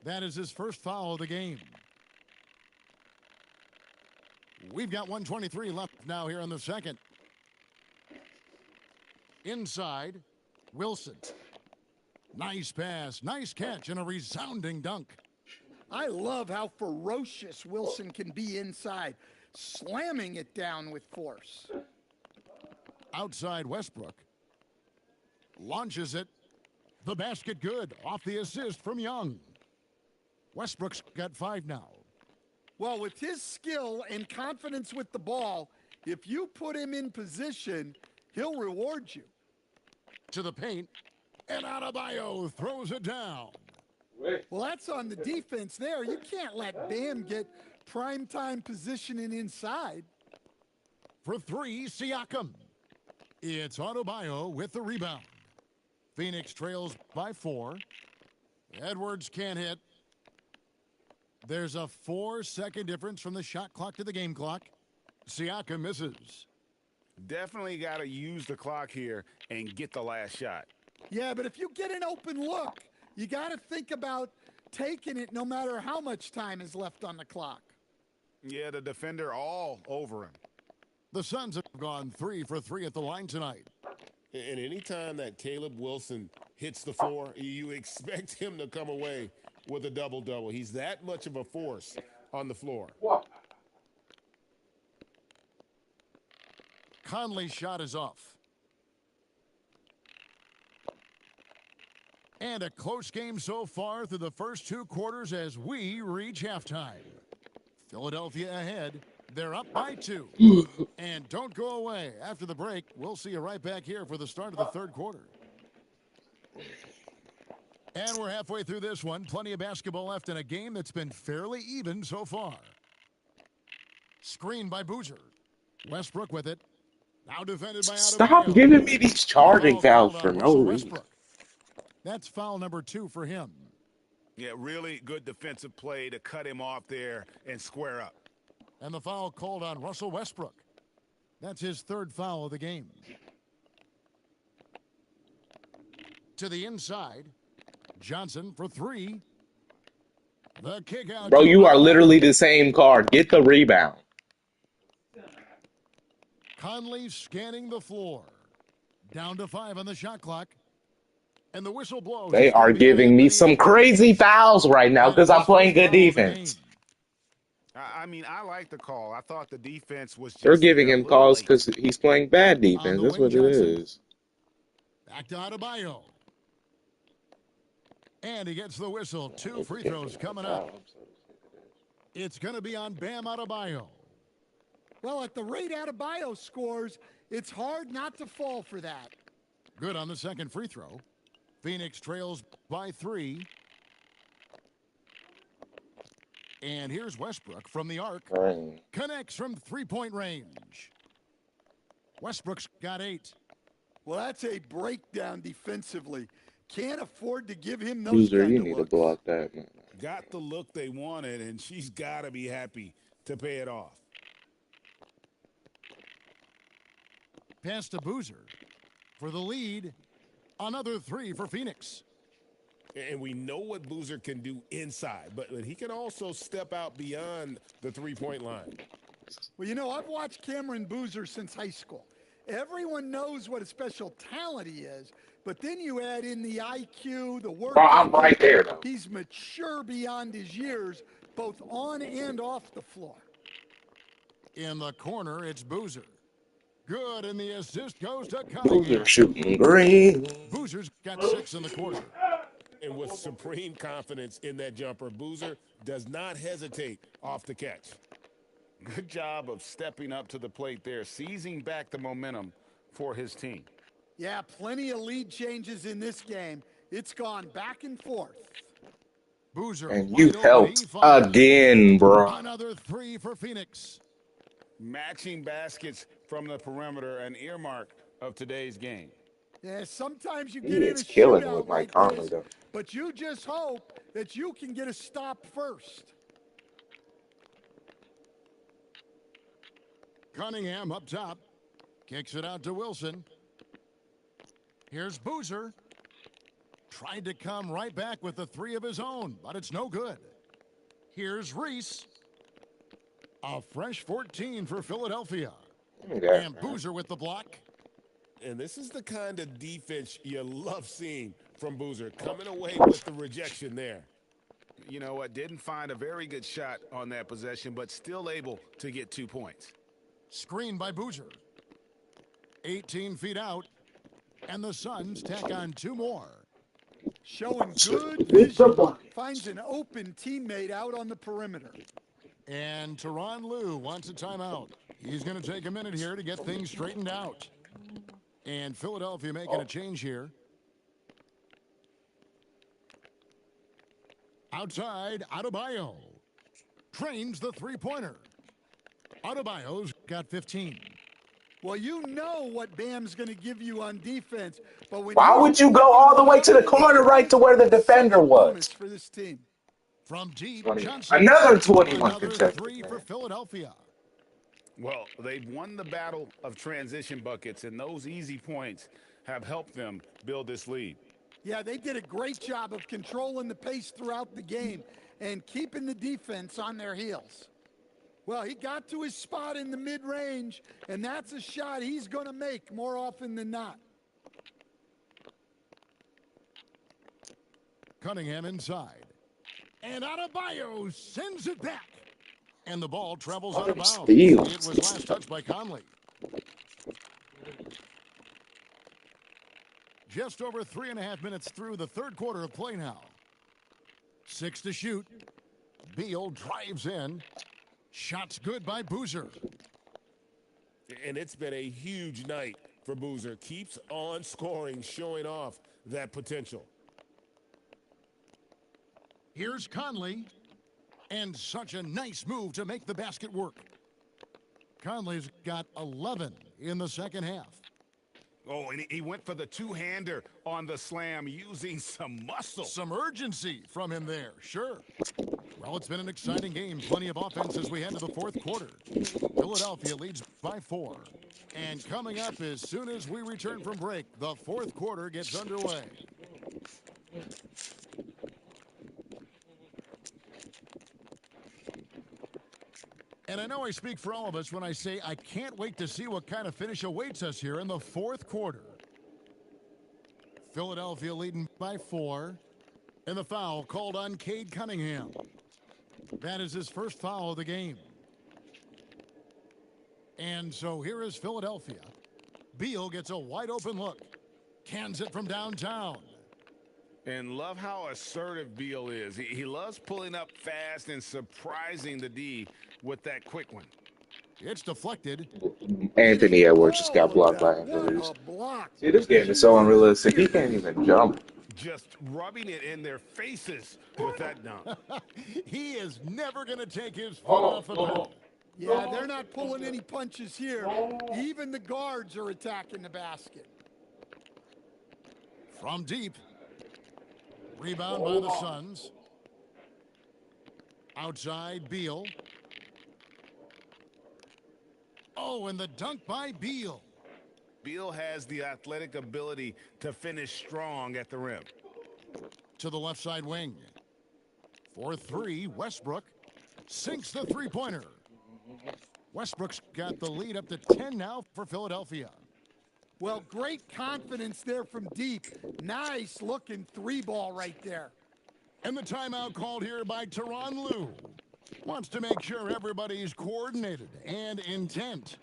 That is his first foul of the game. We've got 1:23 left now here in the second. Inside, Wilson. Nice pass, nice catch, and a resounding dunk. I love how ferocious Wilson can be inside, slamming it down with force. Outside Westbrook. Launches it. The basket good off the assist from Young. Westbrook's got 5 now. Well, with his skill and confidence with the ball, if you put him in position, he'll reward you. To the paint. And Adebayo throws it down. Well, that's on the defense there. You can't let Bam get primetime positioning inside. For three, Siakam. It's Adebayo with the rebound. Phoenix trails by 4. Edwards can't hit. There's a 4-second difference from the shot clock to the game clock. Siakam misses. Definitely got to use the clock here and get the last shot. Yeah, but if you get an open look, you got to think about taking it no matter how much time is left on the clock. Yeah, the defender all over him. The Suns have gone 3 for 3 at the line tonight. And anytime that Caleb Wilson hits the floor, you expect him to come away with a double-double. He's that much of a force on the floor. Conley's shot is off. And a close game so far through the first 2 quarters as we reach halftime. Philadelphia ahead. They're up by 2. And don't go away. After the break, we'll see you right back here for the start of the third quarter. And we're halfway through this one. Plenty of basketball left in a game that's been fairly even so far. Screen by Boozer. Westbrook with it. Now defended by Adebayo. Stop giving me these charging fouls for no reason. That's foul number 2 for him. Yeah, really good defensive play to cut him off there and square up. And the foul called on Russell Westbrook. That's his 3rd foul of the game. To the inside. Johnson for 3. The kick out. Bro, you are literally the same card. Get the rebound. Conley scanning the floor. Down to 5 on the shot clock. And the whistle blows. They are giving me some crazy fouls right now because I'm playing good defense. I mean, I like the call. I thought the defense was just They're giving him calls because he's playing bad defense. That's what it is. Back to Adebayo. And he gets the whistle. 2 free throws coming up. It's going to be on Bam Adebayo. Well, at the rate Adebayo scores, it's hard not to fall for that. Good on the second free throw. Phoenix trails by 3. And here's Westbrook from the arc. Connects from 3-point range. Westbrook's got 8. Well, that's a breakdown defensively. Can't afford to give him those Loser, kind you of need looks. to block that, man. Got the look they wanted, and she's got to be happy to pay it off. Pass to Boozer for the lead. Another 3 for Phoenix. And we know what Boozer can do inside, but he can also step out beyond the 3-point line. Well, you know, I've watched Cameron Boozer since high school. Everyone knows what a special talent he is, but then you add in the IQ, the work. Bro, I'm right there, though. He's mature beyond his years, both on and off the floor. In the corner, it's Boozer. Good, and the assist goes to Cunningham. Boozer shooting green. Boozer's got 6 in the quarter. And with supreme confidence in that jumper, Boozer does not hesitate off the catch. Good job of stepping up to the plate there, seizing back the momentum for his team. Yeah, plenty of lead changes in this game. It's gone back and forth. Boozer. And you helped again, bro. Another 3 for Phoenix. Matching baskets from the perimeter, an earmark of today's game. Yeah, sometimes you He get in a is killing shootout with Mike like Conley, this, though. but you just hope that you can get a stop first. Cunningham up top. Kicks it out to Wilson. Here's Boozer. Tried to come right back with the 3 of his own, but it's no good. Here's Reese. A fresh 14 for Philadelphia. And Boozer with the block. And this is the kind of defense you love seeing from Boozer, coming away with the rejection there. You know what? Didn't find a very good shot on that possession, but still able to get 2 points. Screen by Boozer. 18 feet out. And the Suns tack on 2 more. Showing good vision. Finds an open teammate out on the perimeter. And Tyronn Lue wants a timeout. He's going to take a minute here to get things straightened out. And Philadelphia making a change here. Outside, Adebayo trains the three-pointer. Adebayo's got 15. Well, you know what Bam's going to give you on defense, but when Why he's would you go all the way to the corner right to where the defender bonus was? for this team. From deep, 20, Johnson. another 21 Another consecutive, three for man. Philadelphia. Well, they've won the battle of transition buckets, and those easy points have helped them build this lead. Yeah, they did a great job of controlling the pace throughout the game and keeping the defense on their heels. Well, he got to his spot in the mid-range, and that's a shot he's going to make more often than not. Cunningham inside. And Adebayo sends it back. And the ball travels out of bounds. Steals. It was last touched by Conley. Just over 3.5 minutes through the third quarter of play now. 6 to shoot. Beal drives in. Shots good by Boozer. And it's been a huge night for Boozer. Keeps on scoring, showing off that potential. Here's Conley. And such a nice move to make the basket work. Conley's got 11 in the second half. Oh, and he went for the two-hander on the slam using some muscle. Some urgency from him there, sure. Well, it's been an exciting game. Plenty of offense as we head to the fourth quarter. Philadelphia leads by 4. And coming up as soon as we return from break, the fourth quarter gets underway. And I know I speak for all of us when I say I can't wait to see what kind of finish awaits us here in the fourth quarter. Philadelphia leading by 4. And the foul called on Cade Cunningham. That is his first foul of the game. And so here is Philadelphia. Beal gets a wide open look. Cans it from downtown. And love how assertive Beal is. He loves pulling up fast and surprising the D with that quick one. It's deflected. Anthony Edwards just got blocked by Andrews. See, this game is so unrealistic. He can't even jump. Just rubbing it in their faces with that dunk. He is never going to take his foot off the pedal. Yeah, they're not pulling any punches here. Even the guards are attacking the basket. From deep. Rebound by the Suns. Outside, Beal. Oh, and the dunk by Beal. Beal has the athletic ability to finish strong at the rim. To the left side wing. For 3, Westbrook sinks the three-pointer. Westbrook's got the lead up to 10 now for Philadelphia. Well, great confidence there from deep. Nice looking 3-ball right there. And the timeout called here by Tyronn Lue. Wants to make sure everybody's coordinated and intent.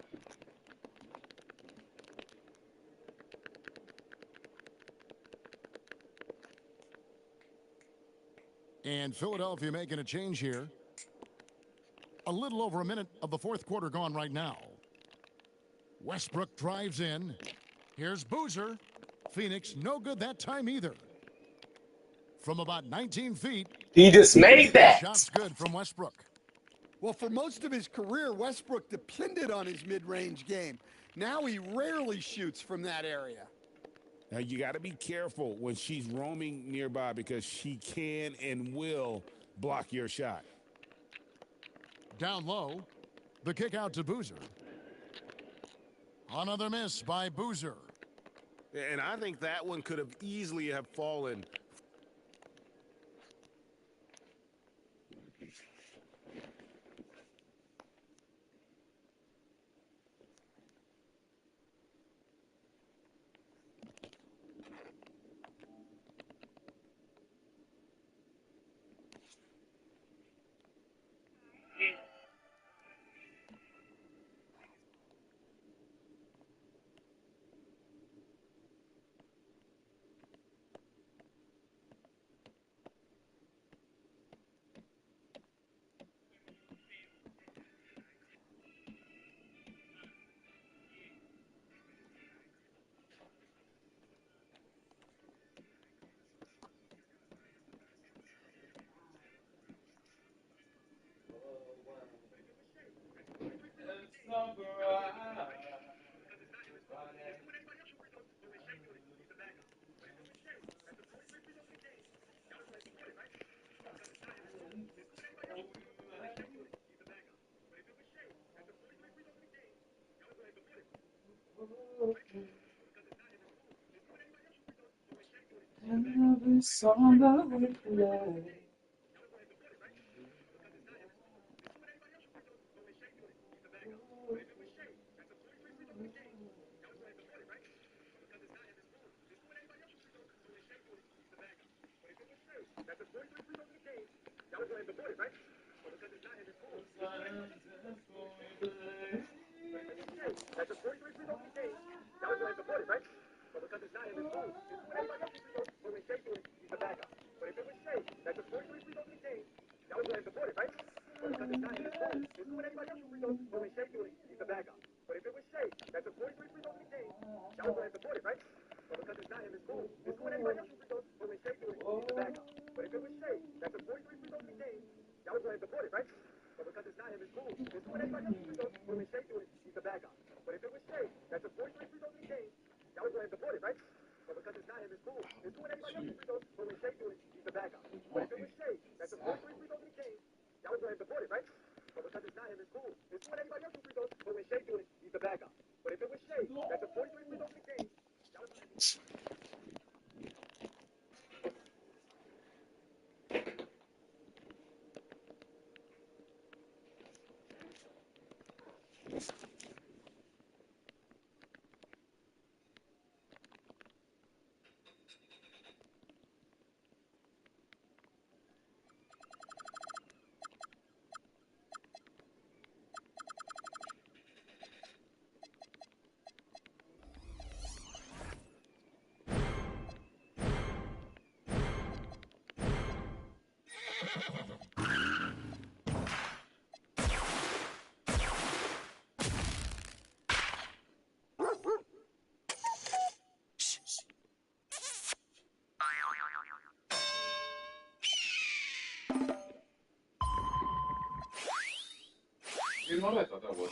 And Philadelphia making a change here. A little over a minute of the fourth quarter gone right now. Westbrook drives in. Here's Boozer. Phoenix no good that time either. From about 19 feet. He just made that. Shot's good from Westbrook. Well, for most of his career, Westbrook depended on his mid-range game. Now he rarely shoots from that area. Now, you got to be careful when she's roaming nearby because she can and will block your shot. Down low. The kick out to Boozer. Another miss by Boozer. And I think that one could have easily have fallen. Every song that we play. You know what I thought that was.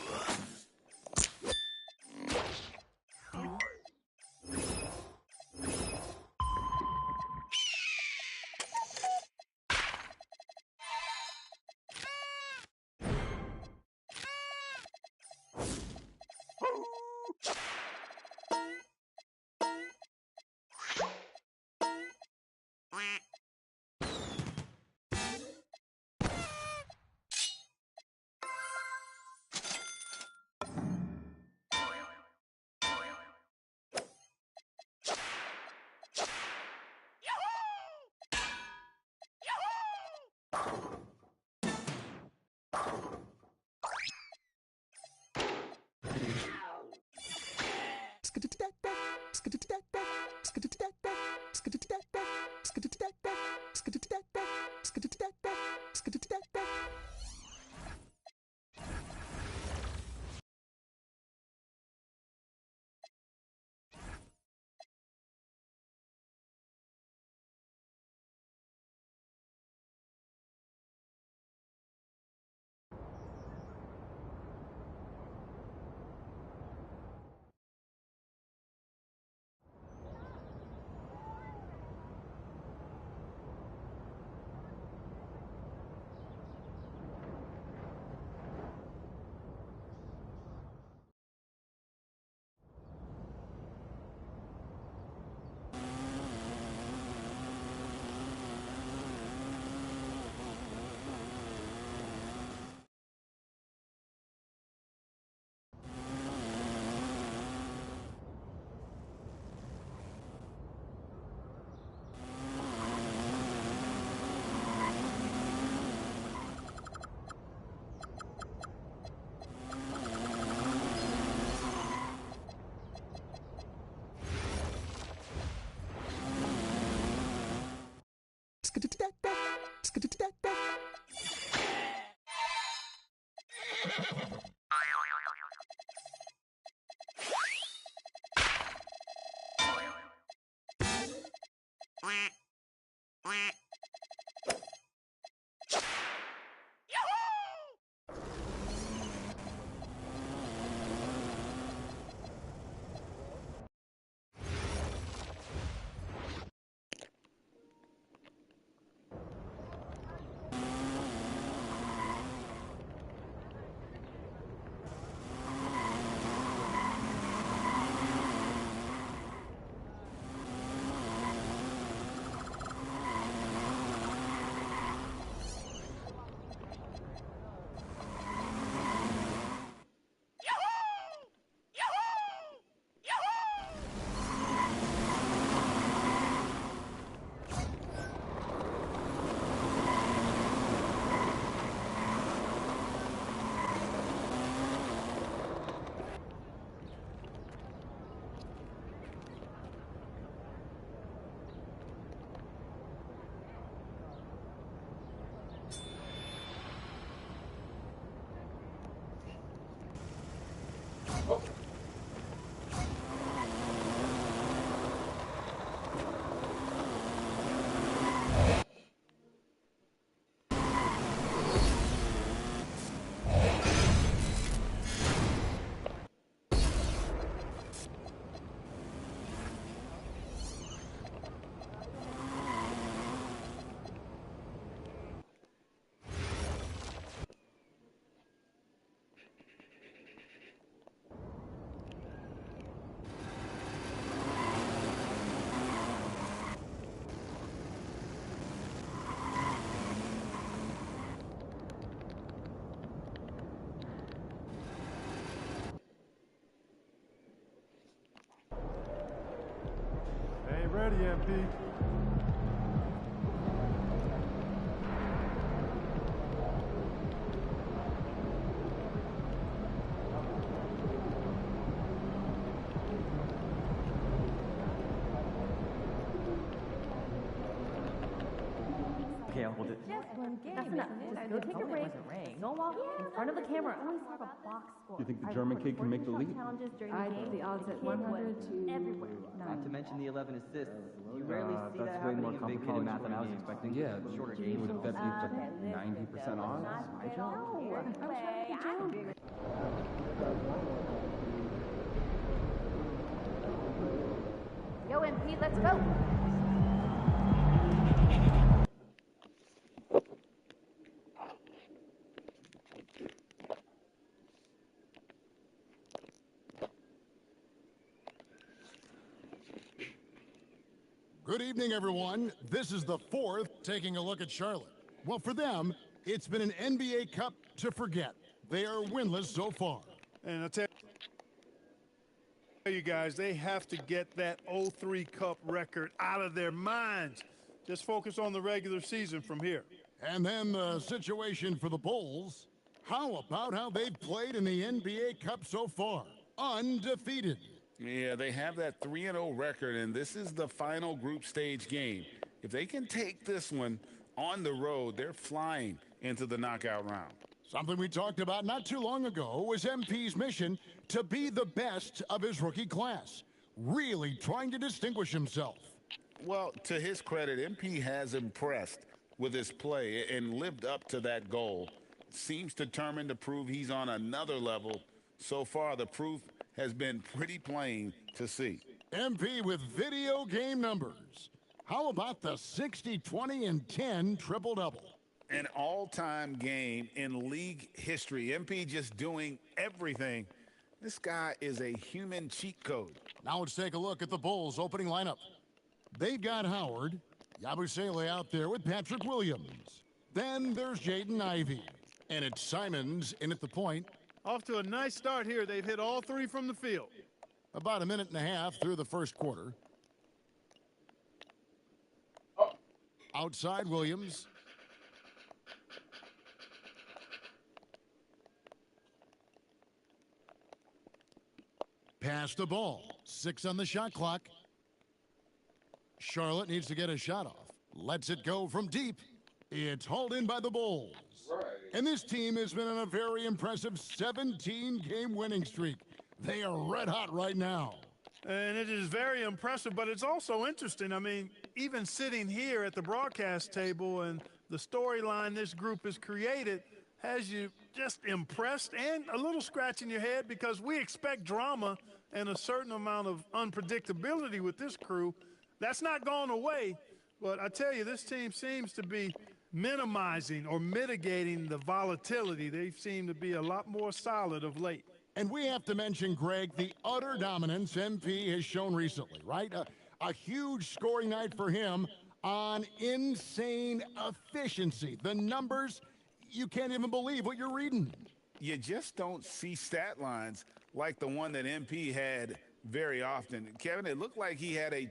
ready, MP. Okay, I'll hold it. Just one game. That's enough. Just go take a break. Go walk in front of the camera. Always have a box score. You think the German kid can make the league? Challenges during I the put game. the odds at 100 to Everywhere. Not to mention the 11 assists. You rarely see That's that way happening more in big complicated college math than I was games. expecting. Yeah, Shorter you games. would bet me for 90% odds. My job. Yo, MP, let's go. Good evening, everyone. This is the fourth taking a look at Charlotte. Well, for them, it's been an NBA Cup to forget. They are winless so far. And I'll tell you guys, they have to get that 0-3 Cup record out of their minds. Just focus on the regular season from here. And then the situation for the Bulls. How about how they've played in the NBA Cup so far? Undefeated. Yeah, they have that 3-0 record, and this is the final group stage game. If they can take this one on the road, they're flying into the knockout round. Something we talked about not too long ago was MP's mission to be the best of his rookie class, really trying to distinguish himself. Well, to his credit, MP has impressed with his play and lived up to that goal. Seems determined to prove he's on another level. So far, the proof has been pretty plain to see. MP with video game numbers. How about the 60, 20, and 10 triple-double? An all-time game in league history. MP just doing everything. This guy is a human cheat code. Now let's take a look at the Bulls' opening lineup. They've got Howard, Yabusele out there with Patrick Williams. Then there's Jaden Ivey. And it's Simons in at the point. Off to a nice start here. They've hit all three from the field. About a minute and a half through the first quarter. Outside Williams. Pass the ball. 6 on the shot clock. Charlotte needs to get a shot off. Lets it go from deep. It's hauled in by the Bulls. And this team has been on a very impressive 17-game winning streak. They are red hot right now. And it is very impressive, but it's also interesting. I mean, even sitting here at the broadcast table and the storyline this group has created has you just impressed and a little scratch in your head, because we expect drama and a certain amount of unpredictability with this crew. That's not gone away, but I tell you, this team seems to be minimizing or mitigating the volatility. They seem to be a lot more solid of late. And we have to mention, Greg, the utter dominance MP has shown recently, right? A huge scoring night for him on insane efficiency. The numbers, you can't even believe what you're reading. You just don't see stat lines like the one that MP had very often. Kevin, it looked like he had a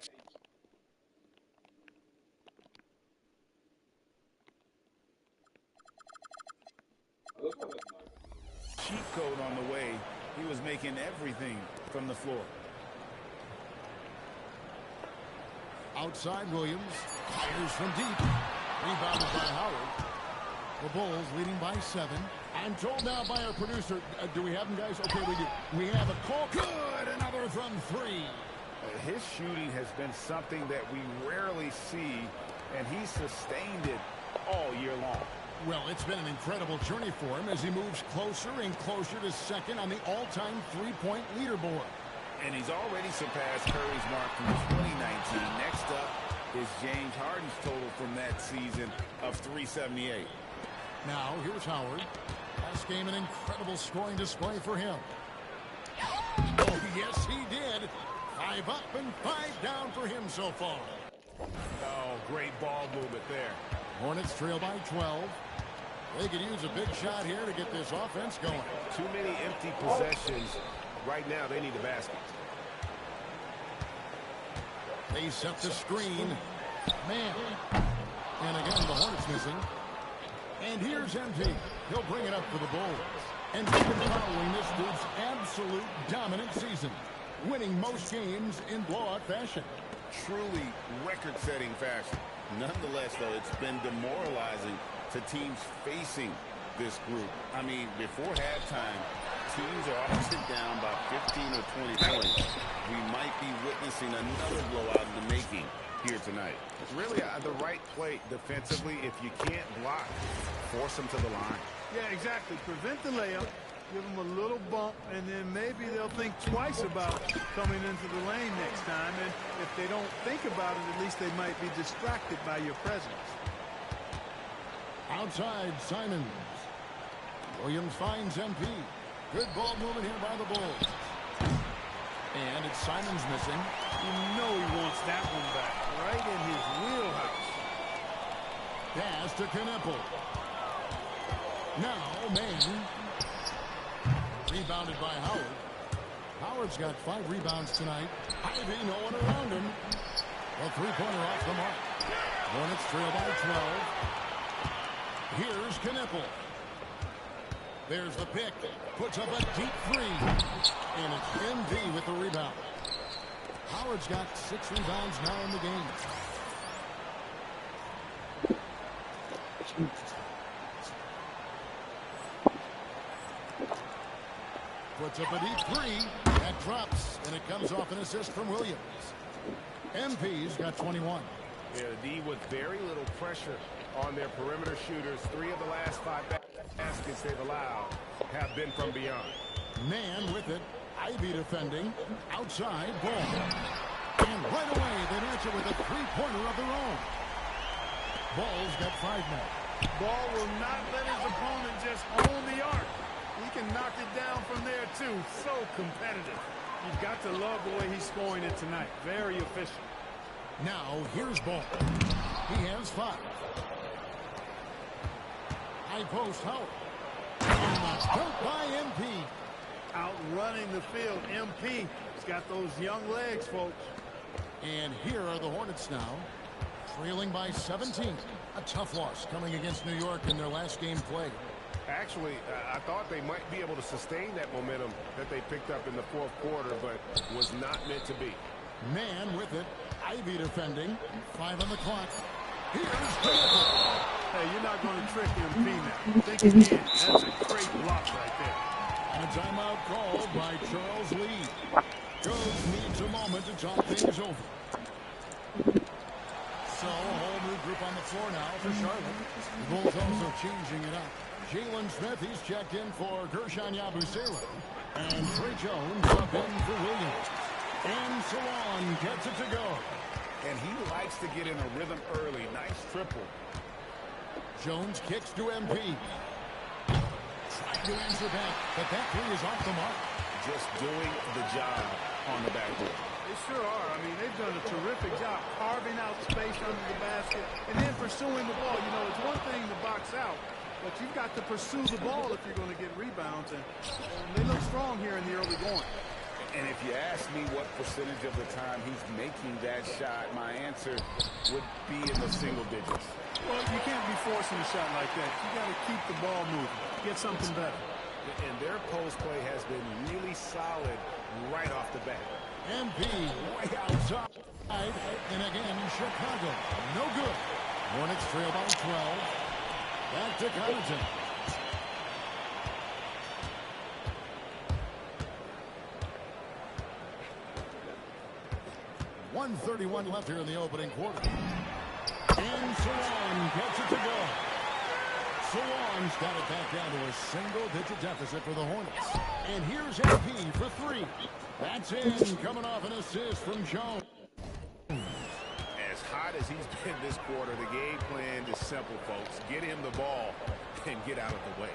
cheat code on the way. He was making everything from the floor. Outside Williams, fires from deep. Rebounded by Howard. The Bulls leading by 7. I'm told now by our producer, do we have them, guys? Okay, we do. We have a call. Good, another from 3. His shooting has been something that we rarely see, and he sustained it all year long. Well, it's been an incredible journey for him as he moves closer and closer to second on the all-time three-point leaderboard. And he's already surpassed Curry's mark from 2019. Next up is James Harden's total from that season of 378. Now, here's Howard. Last game, an incredible scoring display for him. Oh, yes, he did. 5 up and 5 down for him so far. Oh, great ball movement there. Hornets trail by 12. They could use a big shot here to get this offense going. Too many empty possessions. Right now, they need a basket. They set the screen. Man. And again, the Hornets missing. And here's MP. He'll bring it up for the Bulls. And they've been following this dude's absolute dominant season, winning most games in blowout fashion. Truly record-setting fashion. Nonetheless, though, it's been demoralizing to teams facing this group. I mean, before halftime, teams are often down by 15 or 20 points. We might be witnessing another blowout in the making here tonight. It's really the right play defensively. If you can't block, force them to the line. Yeah, exactly. Prevent the layup, give them a little bump, and then maybe they'll think twice about coming into the lane next time. And if they don't think about it, at least they might be distracted by your presence. Outside, Simons. Williams finds MP. Good ball movement here by the Bulls. And it's Simons missing. You know he wants that one back, right in his wheelhouse. Pass to Kneppel. Now, Maine. Rebounded by Howard. Howard's got 5 rebounds tonight. Ivy, no one around him. A three-pointer off the mark. Hornets trail by 12. Here's Kneppel. There's the pick. Puts up a deep 3. And it's MV with the rebound. Howard's got 6 rebounds now in the game. Puts up a deep 3. That drops, and it comes off an assist from Williams. MP's got 21. Yeah, the D with very little pressure on their perimeter shooters. 3 of the last 5 baskets they've allowed have been from beyond. Man with it. Ivy defending. Outside, ball. And right away, they answer with a three-pointer of their own. Ball's got 5 now. Ball will not let his opponent just own the arc. He can knock it down from there, too. So competitive. You've got to love the way he's scoring it tonight. Very efficient. Now, here's Ball. He has 5. High post, Howard. And that's dunk by MP. Outrunning the field, MP. He's got those young legs, folks. And here are the Hornets now, trailing by 17. A tough loss coming against New York in their last game played. Actually, I thought they might be able to sustain that momentum that they picked up in the 4th quarter, but was not meant to be. Man with it. Ivy defending. 5 on the clock. Here's Kneppel. Hey, you're not going to trick MP now. Think again. That's a great block right there. And a timeout called by Charles Lee. Coach needs a moment to talk things over. So, a whole new group on the floor now for Charlotte. The Bulls also changing it up. Jalen Smith, he's checked in for Gershon Yabusele. And Trey Jones up in for Williams. And Salon gets it to go. And he likes to get in a rhythm early. Nice triple. Jones kicks to MP. Trying to answer back, but that 3 is off the mark. Just doing the job on the backboard. They sure are. I mean, they've done a terrific job carving out space under the basket and then pursuing the ball. You know, it's one thing to box out, but you've got to pursue the ball if you're going to get rebounds. And they look strong here in the early going. And if you ask me what percentage of the time he's making that shot, my answer would be in the single digits. Well, you can't be forcing a shot like that. You got to keep the ball moving, get something better. And their post play has been really solid right off the bat. MP way outside. And again, Chicago. No good. Hornets trail by 12. Back to Connaughton. .131 left here in the opening quarter. And Salon gets it to go. Salon's got it back down to a single-digit deficit for the Hornets. And here's MP for 3. That's in, coming off an assist from Jones. As hot as he's been this quarter, the game plan is simple, folks. Get him the ball and get out of the way.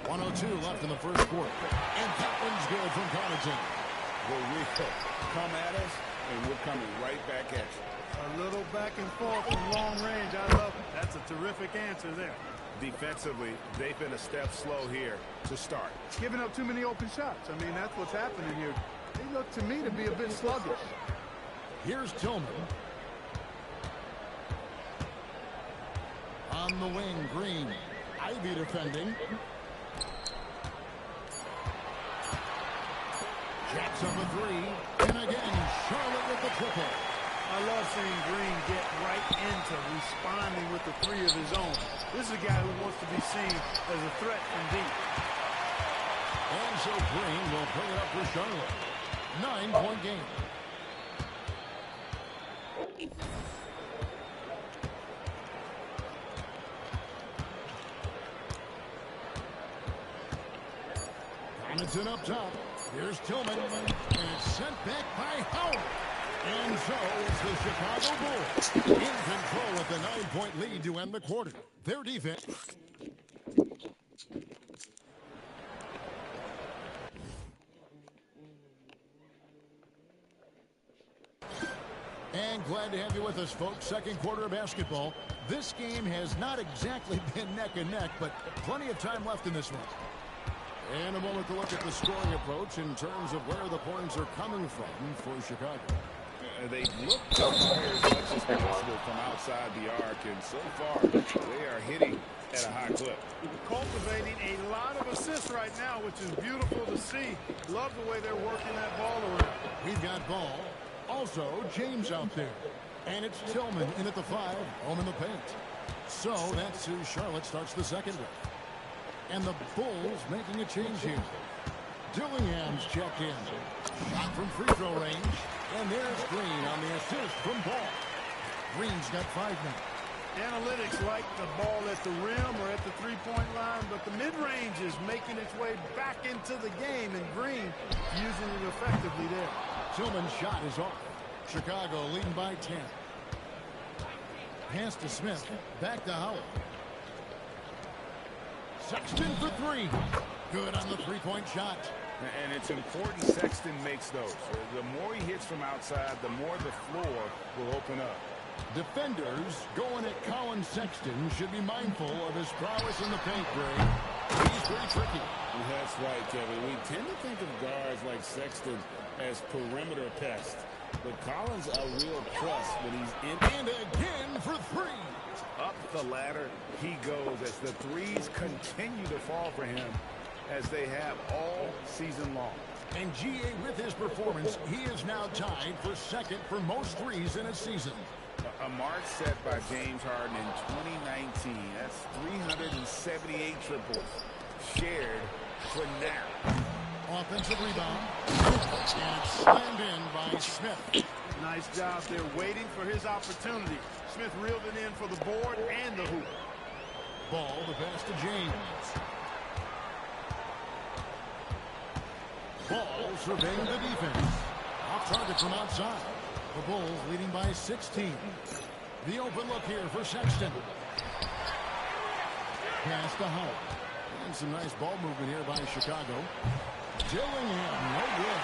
1:02 left in the first quarter. And that one's good from Connaughton. Well, we come at us, and we're coming right back at you. A little back and forth from long range. I love it. That's a terrific Terrific answer there. Defensively, they've been a step slow here to start. Giving up too many open shots. I mean, that's what's happening here. They look to me to be a bit sluggish. Here's Tillman. On the wing, Green. Ivy defending. Jacks up a three. And again, Charlotte with the triple. I love seeing Green get right into responding with the three of his own. This is a guy who wants to be seen as a threat from deep. And so Green will bring it up for Charlotte. 9-point game. Connaughton up top. Here's Tillman. And it's sent back by Howard. And so it's the Chicago Bulls in control with the 9-point lead to end the quarter. Their defense. And glad to have you with us, folks. Second quarter of basketball. This game has not exactly been neck and neck, but plenty of time left in this one. And a moment to look at the scoring approach in terms of where the points are coming from for Chicago. They look to fire as much as possible from outside the arc, and so far they are hitting at a high clip. Cultivating a lot of assists right now, which is beautiful to see. Love the way they're working that ball around. We've got Ball. Also, James out there. And it's Tillman in at the 5, home in the paint. So that's who Charlotte starts the second with. And the Bulls making a change here. Dillingham's checked in. Shot from free throw range. And there's Green on the assist from Ball. Green's got 5 now. Analytics like the ball at the rim or at the three-point line, but the mid-range is making its way back into the game, and Green using it effectively there. Tillman's shot is off. Chicago leading by 10. Pass to Smith. Back to Howard. Sexton for 3. Good on the three-point shot. And it's important Sexton makes those. The more he hits from outside, the more the floor will open up. Defenders going at Colin Sexton should be mindful of his prowess in the paint, Greg. He's pretty tricky. That's right, Kevin. We tend to think of guards like Sexton as perimeter pests. But Collins a real plus when he's in. And again for 3. Up the ladder he goes as the threes continue to fall for him, as they have all season long. And GA, with his performance, he is now tied for second for most threes in a season. A mark set by James Harden in 2019. That's 378 triples shared for now. Offensive rebound. And slammed in by Smith. Nice job there waiting for his opportunity. Smith reeled it in for the board and the hoop. Ball, the pass to James. Ball surveying the defense. Off target from outside. The Bulls leading by 16. The open look here for Sexton. Pass to Howard. And some nice ball movement here by Chicago. Dillingham, no good.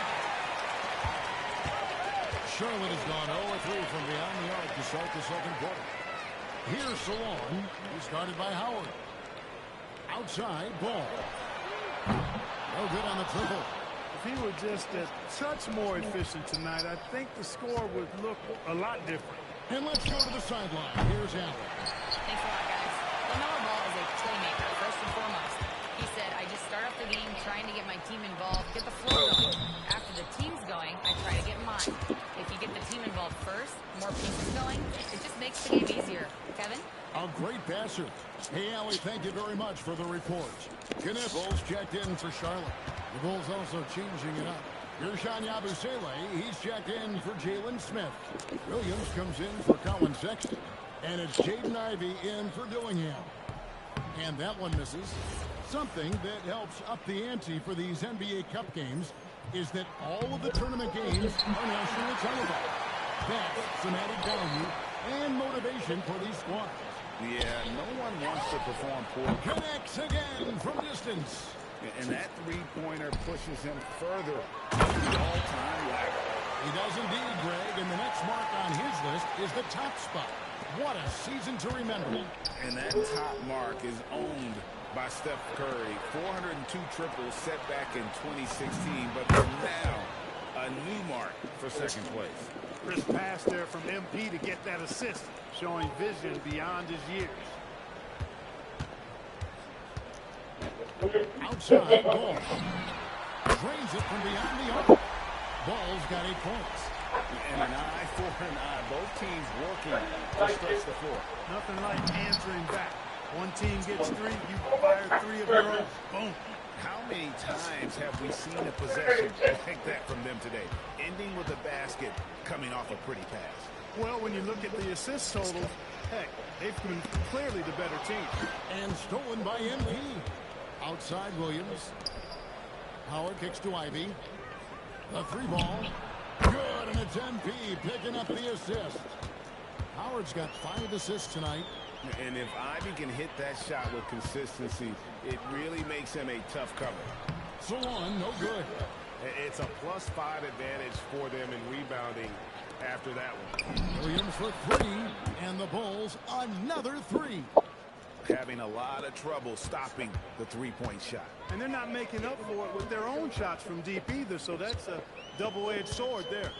Charlotte has gone 0-3 from beyond the arc to start the second quarter. Here's Salon. He started by Howard. Outside, Ball. No good on the triple. If he were just a touch more efficient tonight, I think the score would look a lot different. And let's go to the sideline. Here's Allen. Thanks a lot, guys. LaMelo Ball is a playmaker, first and foremost. He said, I just start off the game trying to get my team involved, get the flow going. After the team's going, I try to get mine. If you get the team involved first, more pieces going, it just makes the game easier. Kevin? A great passer. Hey, Allie, thank you very much for the report. Knipples checked in for Charlotte. The Bulls also changing it up. Gershon Yabusele, he's checked in for Jalen Smith. Williams comes in for Colin Sexton. And it's Jaden Ivey in for Dillingham. And that one misses. Something that helps up the ante for these NBA Cup games is that all of the tournament games are nationally televised. That's some added value and motivation for these squads. Yeah, no one wants to perform poorly. Connects again from distance. And that three-pointer pushes him further to the all-time ladder. He does indeed, Greg, and the next mark on his list is the top spot. What a season to remember. And that top mark is owned by Steph Curry. 402 triples set back in 2016, but now a new mark for second place. Crisp pass there from MP to get that assist, showing vision beyond his years. Outside, Ball. Drains it from beyond the arc. Ball's got 8 points. And an eye for an eye. Both teams working to stretch the floor. Nothing like answering back. One team gets 3, you fire 3 of your own. Boom. How many times have we seen a possession like that from them today? Ending with a basket, coming off a pretty pass. Well, when you look at the assist totals, heck, they've been clearly the better team. And stolen by MP. Outside Williams. Howard kicks to Ivy. The 3 ball. Good, and it's MP picking up the assist. Howard's got 5 assists tonight. And if Ivy can hit that shot with consistency, it really makes him a tough cover. Salon, no good. It's a +5 advantage for them in rebounding after that one. Williams for 3, and the Bulls another 3. Having a lot of trouble stopping the 3-point shot. And they're not making up for it with their own shots from deep either, so that's a double-edged sword there.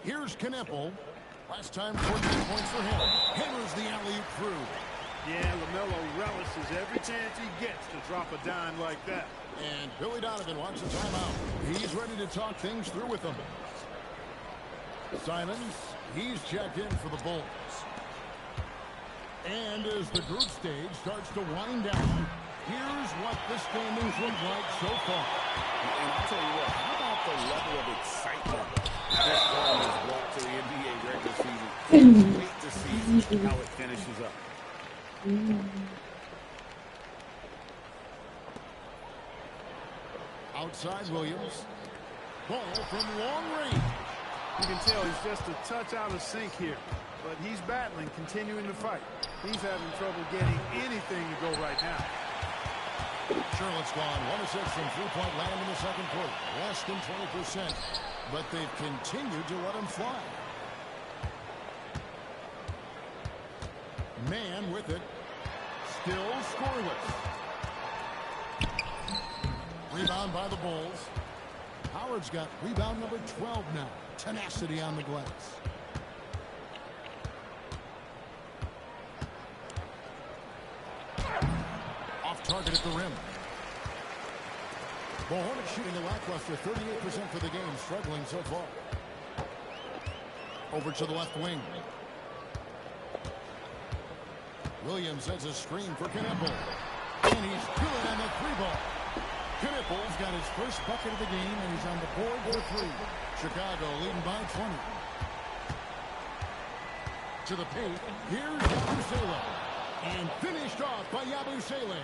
Here's Kneppel. Last time 14 points for him. Hammers the alley-oop through. Yeah, LaMelo relishes every chance he gets to drop a dime like that. And Billy Donovan wants a timeout. He's ready to talk things through with them. Simons, he's checked in for the Bulls. And as the group stage starts to wind down, here's what the standings look like so far. And I'll tell you what, how about the level of excitement this game has brought to the NBA regular season? Can't wait to see how it finishes up. Outside Williams. Ball from long range. You can tell he's just a touch out of sync here, but he's battling, continuing to fight. He's having trouble getting anything to go right now. Charlotte's gone 1 of 6 from three-point land in the second quarter. Less than 20%, but they've continued to let him fly. Man with it. Still scoreless. Rebound by the Bulls. Howard's got rebound number 12 now. Tenacity on the glass. Off target at the rim. The Hornets shooting a lackluster 38% for the game, struggling so far. Over to the left wing. Williams has a screen for Kneppel. And he's good on the 3-ball. Kneppel's got his first bucket of the game, and he's on the board for 3. Chicago leading by 20. To the paint, here's Yabusele. And finished off by Yabusele.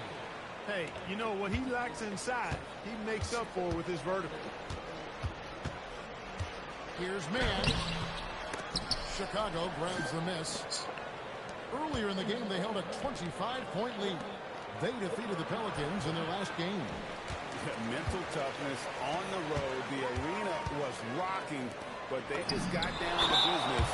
Hey, you know what he lacks inside, he makes up for with his vertical. Here's Man. Chicago grabs the miss. Earlier in the game, they held a 25-point lead. They defeated the Pelicans in their last game. Mental toughness on the road. The arena was rocking, but they just got down to business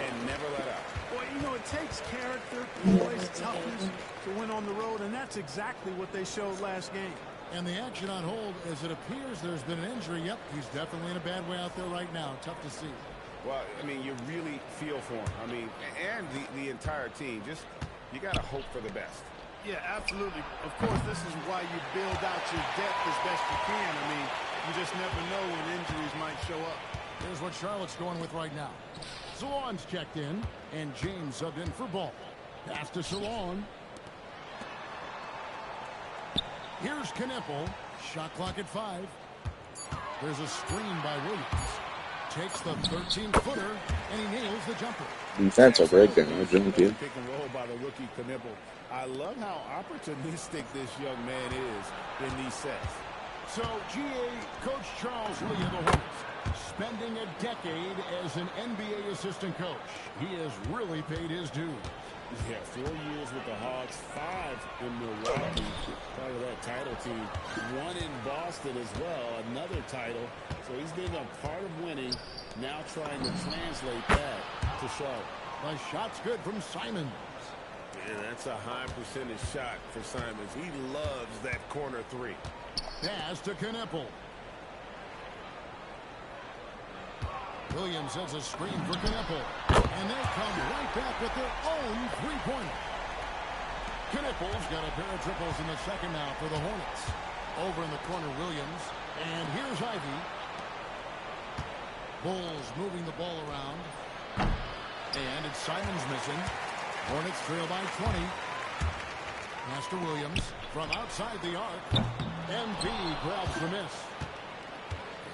and never let up. Well, you know, it takes character, poise, toughness to win on the road, and that's exactly what they showed last game. And the action on hold, as it appears there's been an injury. Yep, he's definitely in a bad way out there right now. Tough to see. Well, I mean, you really feel for him. I mean, and the entire team. Just, you got to hope for the best. Yeah, absolutely. Of course, this is why you build out your depth as best you can. I mean, you just never know when injuries might show up. Here's what Charlotte's going with right now. Salon's checked in, and James subbed in for Ball. Pass to Salon. Here's Kneppel. Shot clock at 5. There's a screen by Williams. Takes the 13-footer, and he nails the jumper. That's a breakdown, Jimmy. Pick and roll by the rookie Kneppel. I love how opportunistic this young man is in these sets. So, GA Coach Charles Lee of the Hornets, spending a decade as an NBA assistant coach. He has really paid his dues. Yeah, 4 years with the Hawks, 5 in Milwaukee, part of that title team. 1 in Boston as well, another title. So he's been a part of winning, now trying to translate that to Charlotte. The shot's good from Simons. And that's a high percentage shot for Simons. He loves that corner 3. Pass to Knipple. Williams sends a screen for Knipple. And they come right back with their own three-pointer. Knipple's got a pair of triples in the second now for the Hornets. Over in the corner, Williams. And here's Ivy. Bulls moving the ball around. And it's Simons missing. Hornets trail by 20. Pass to Williams from outside the arc. MP grabs the miss.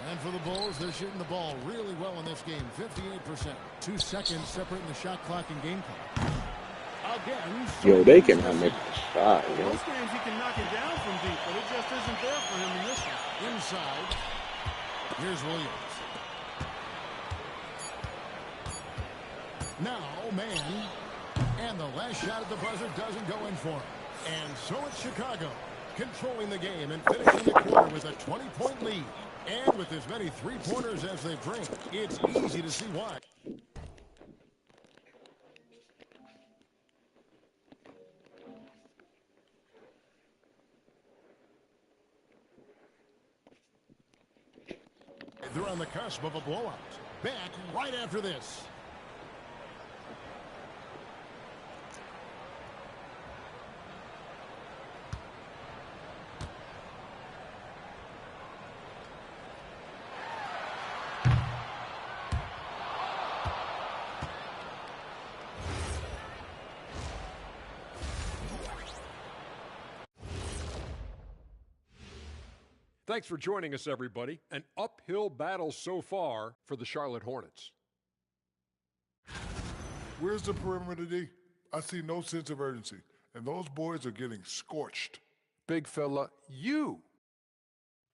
And for the Bulls, they're shooting the ball really well in this game, 58%. 2 seconds separating the shot clock and game clock. Again, Yo, they cannot make a shot, yo. Most games he can knock it down from deep, but it just isn't there for him in this one. Inside. Here's Williams. Now, man. And the last shot at the buzzer doesn't go in for him. And so it's Chicago controlling the game and finishing the quarter with a 20-point lead. And with as many three-pointers as they bring, it's easy to see why. They're on the cusp of a blowout. Back right after this. Thanks for joining us, everybody. An uphill battle so far for the Charlotte Hornets. Where's the perimeter D? I see no sense of urgency, and those boys are getting scorched. Big fella, you.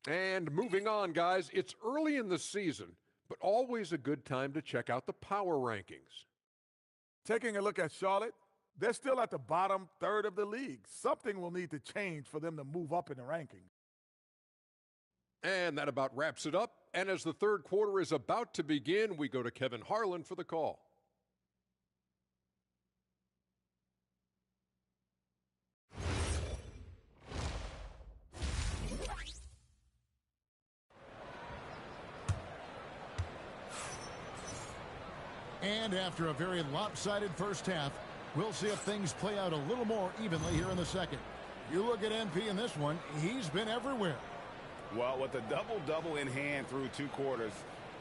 And moving on, guys, it's early in the season, but always a good time to check out the power rankings. Taking a look at Charlotte, they're still at the bottom third of the league. Something will need to change for them to move up in the rankings. And that about wraps it up. And as the third quarter is about to begin, we go to Kevin Harlan for the call. And after a very lopsided first half, we'll see if things play out a little more evenly here in the second. You look at MP in this one, he's been everywhere. Well, with a double-double in hand through 2 quarters,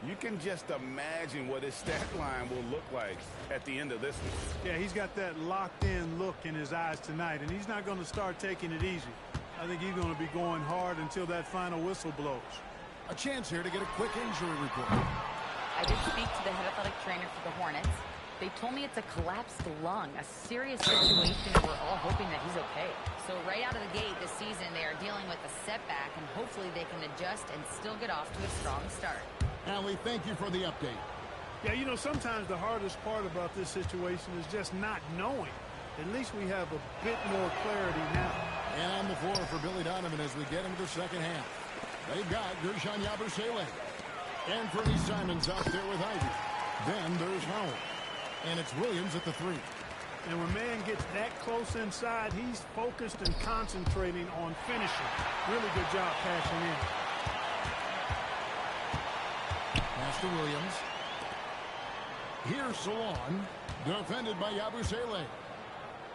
you can just imagine what his stat line will look like at the end of this one. Yeah, he's got that locked-in look in his eyes tonight, and he's not going to start taking it easy. I think he's going to be going hard until that final whistle blows. A chance here to get a quick injury report. I did speak to the head athletic trainer for the Hornets. They told me it's a collapsed lung, a serious situation, and we're all hoping that he's okay. So right out of the gate this season, they are dealing with a setback, and hopefully they can adjust and still get off to a strong start. Allie, thank you for the update. Yeah, you know, sometimes the hardest part about this situation is just not knowing. At least we have a bit more clarity now. And on the floor for Billy Donovan as we get into the second half. They've got Guerschon Yabusele. And Fernie Simons out there with Ivy. Then there's Howard. And it's Williams at the 3. And when man gets that close inside, he's focused and concentrating on finishing. Really good job passing in. Pass to Williams. Here's Salon, defended by Yabusele.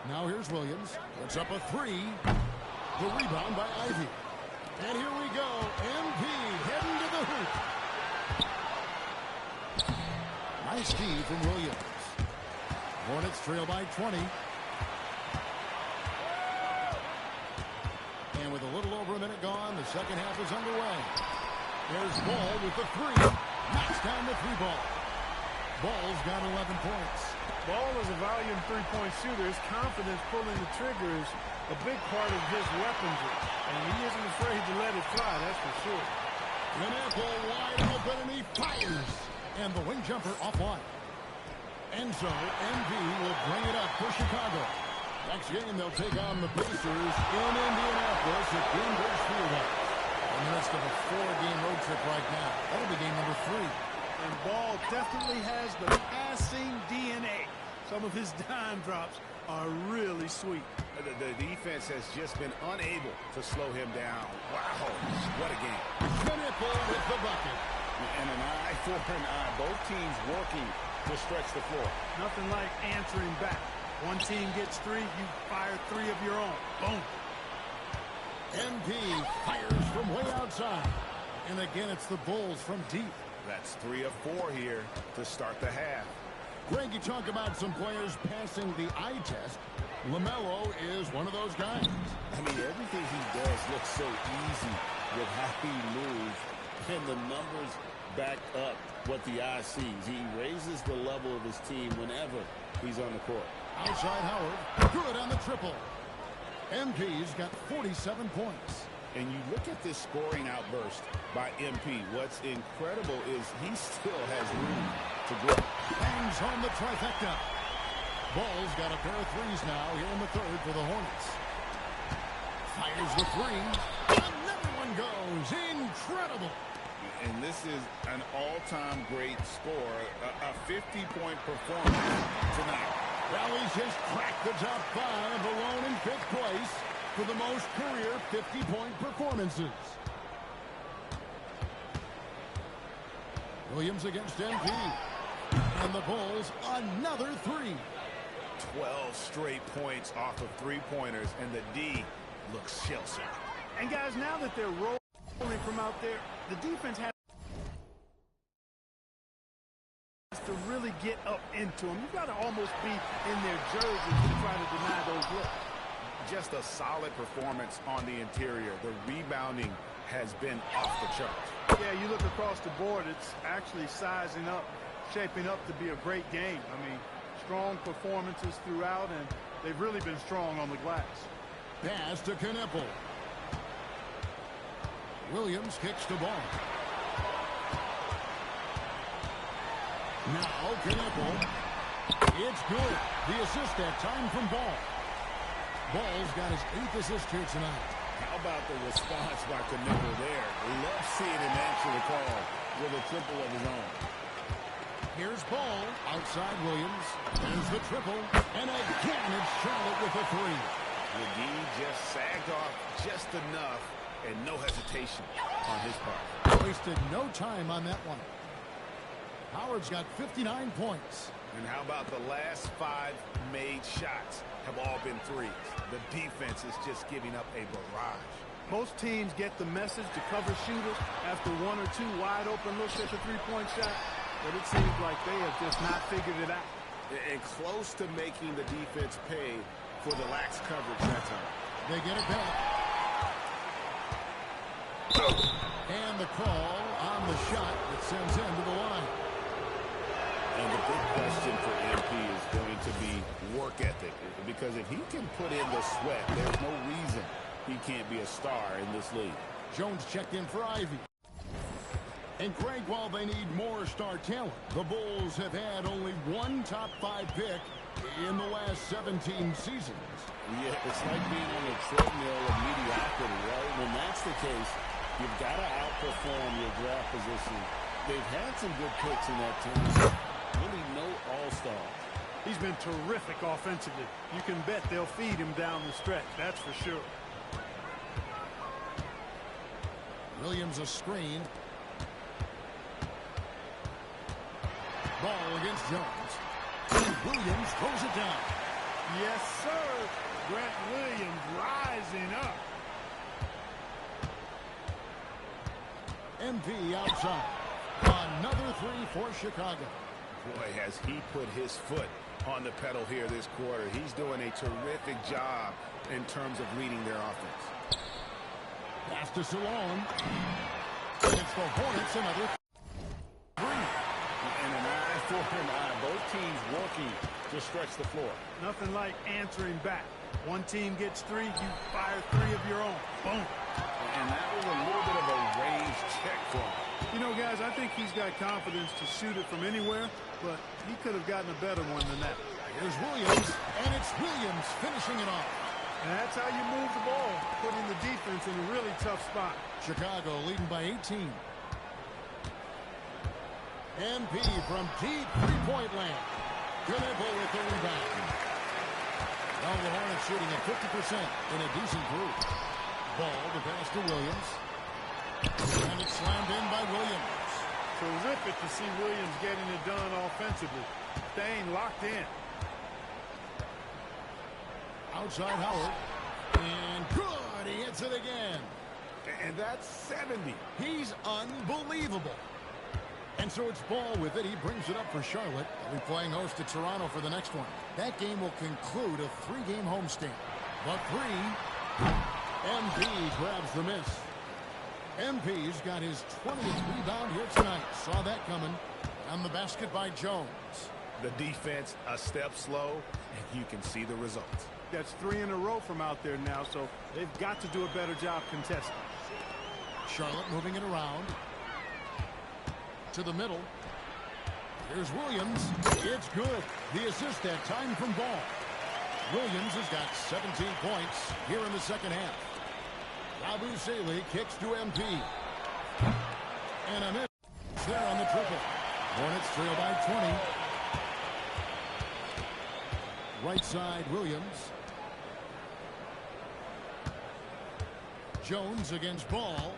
Now here's Williams. Puts up a 3. The rebound by Ivy. And here we go. MP heading to the hoop. Nice D from Williams. Hornets trail by 20. And with a little over a minute gone, the second half is underway. There's Ball with the 3. Knocks down the 3 ball. Ball's got 11 points. Ball is a volume three-point shooter. His confidence pulling the trigger is a big part of his weaponry. And he isn't afraid to let it fly, that's for sure. Knipple wide open and he fires. And the wing jumper offline. And so MV will bring it up for Chicago. Next game, they'll take on the Pacers in Indianapolis at Greenbridge Fieldhouse. In the midst of a 4-game road trip right now. That'll be game number 3. And Ball definitely has the passing DNA. Some of his dime drops are really sweet. The defense has just been unable to slow him down. Wow, what a game. Knipple with the bucket. And an eye for an eye. Both teams working to stretch the floor. Nothing like answering back. One team gets 3, you fire 3 of your own. Boom. MP fires from way outside. And again, it's the Bulls from deep. That's 3 of 4 here to start the half. Greg, you talk about some players passing the eye test. LaMelo is one of those guys. I mean, everything he does looks so easy with how he moves. And the numbers back up what the eye sees. He raises the level of his team whenever he's on the court. Outside Howard. Good on the triple. MP's got 47 points. And you look at this scoring outburst by MP. What's incredible is he still has room to grow. Bangs home the trifecta. Bulls got a pair of threes now here in the third for the Hornets. Fires the 3. Another one goes. Incredible. And this is an all-time great score, a 50-point performance tonight. Valley's just cracked the top 5, alone in 5th place for the most career 50-point performances. Williams against MP. And the Bulls, another 3. 12 straight points off of 3-pointers, and the D looks shell-shocked. And guys, now that they're rolling from out there, the defense has to really get up into them. You've got to almost be in their jerseys to try to deny those looks. Just a solid performance on the interior. The rebounding has been off the charts. Yeah, you look across the board, it's actually sizing up, shaping up to be a great game. I mean, strong performances throughout, and they've really been strong on the glass. Pass to Knipple. Williams kicks the ball. Now Knipple. It's good. The assist that time from Ball. Ball's got his 8th assist here tonight. How about the response by Knipple there? Love seeing him answer the call with a triple of his own. Here's Ball. Outside Williams. There's the triple. And again, it's Charlotte with a 3. McGee just sagged off just enough, and no hesitation on his part. Wasted no time on that one. Howard's got 59 points. And how about the last 5 made shots have all been 3s? The defense is just giving up a barrage. Most teams get the message to cover shooters after 1 or 2 wide open looks at the 3-point shot, but it seems like they have just not figured it out. And close to making the defense pay for the lax coverage that time. They get it back. And the call on the shot that sends him to the line. And the big question for MP is going to be work ethic. Because if he can put in the sweat, there's no reason he can't be a star in this league. Jones checked in for Ivy. And Greg, while they need more star talent, the Bulls have had only 1 top 5 pick in the last 17 seasons. Yeah, it's like being on the treadmill of mediocrity, right? When that's the case, you've got to outperform your draft position. They've had some good picks in that time. Really no all-stars. He's been terrific offensively. You can bet they'll feed him down the stretch, that's for sure. Williams a screen. Ball against Jones. And Williams throws it down. Yes, sir. Grant Williams rising up. MP outside. Another 3 for Chicago. Boy, has he put his foot on the pedal here this quarter. He's doing a terrific job in terms of leading their offense. Pass to Salone. And it's the Hornets another 3. And an eye for an eye. Both teams working to stretch the floor. Nothing like answering back. One team gets 3, you fire 3 of your own. Boom. And that was a little bit of a range check for him. You know, guys, I think he's got confidence to shoot it from anywhere, but he could have gotten a better one than that. Here's Williams, and it's Williams finishing it off. And that's how you move the ball, putting the defense in a really tough spot. Chicago leading by 18. MP from deep three-point land. Knipple with the rebound. Now the Hornets shooting at 50% in a decent group. Ball to pass to Williams. And it's slammed in by Williams. Terrific to see Williams getting it done offensively. Staying locked in. Outside Howard. And good. He hits it again. And that's 70. He's unbelievable. And so it's Ball with it. He brings it up for Charlotte. They'll be playing host to Toronto for the next one. That game will conclude a 3-game homestand. But 3, MP grabs the miss. MP's got his 20th rebound here tonight. Saw that coming. On the basket by Jones. The defense a step slow, and you can see the results. That's 3 in a row from out there now, so they've got to do a better job contesting. Charlotte moving it around. To the middle. Here's Williams. It's good. The assist that time from Ball. Williams has got 17 points here in the second half. Abu Saleh kicks to MP. And a miss there on the triple. Hornets trail by 20. Right side, Williams. Jones against Ball.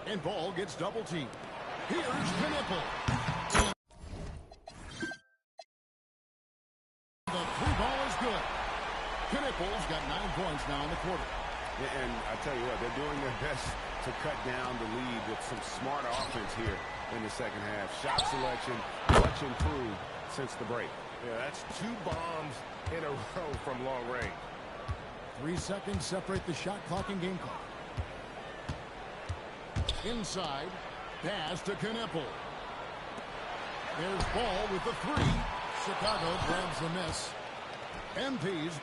And Ball gets double teamed. Here's Knipple. The 3-ball is good. Knipple's got 9 points now in the quarter. And I tell you what, they're doing their best to cut down the lead with some smart offense here in the second half. Shot selection much improved since the break. Yeah, that's 2 bombs in a row from long range. 3 seconds separate the shot clock and game clock. Inside. Pass to Knipple. There's Ball with the 3. Chicago grabs the miss. MP's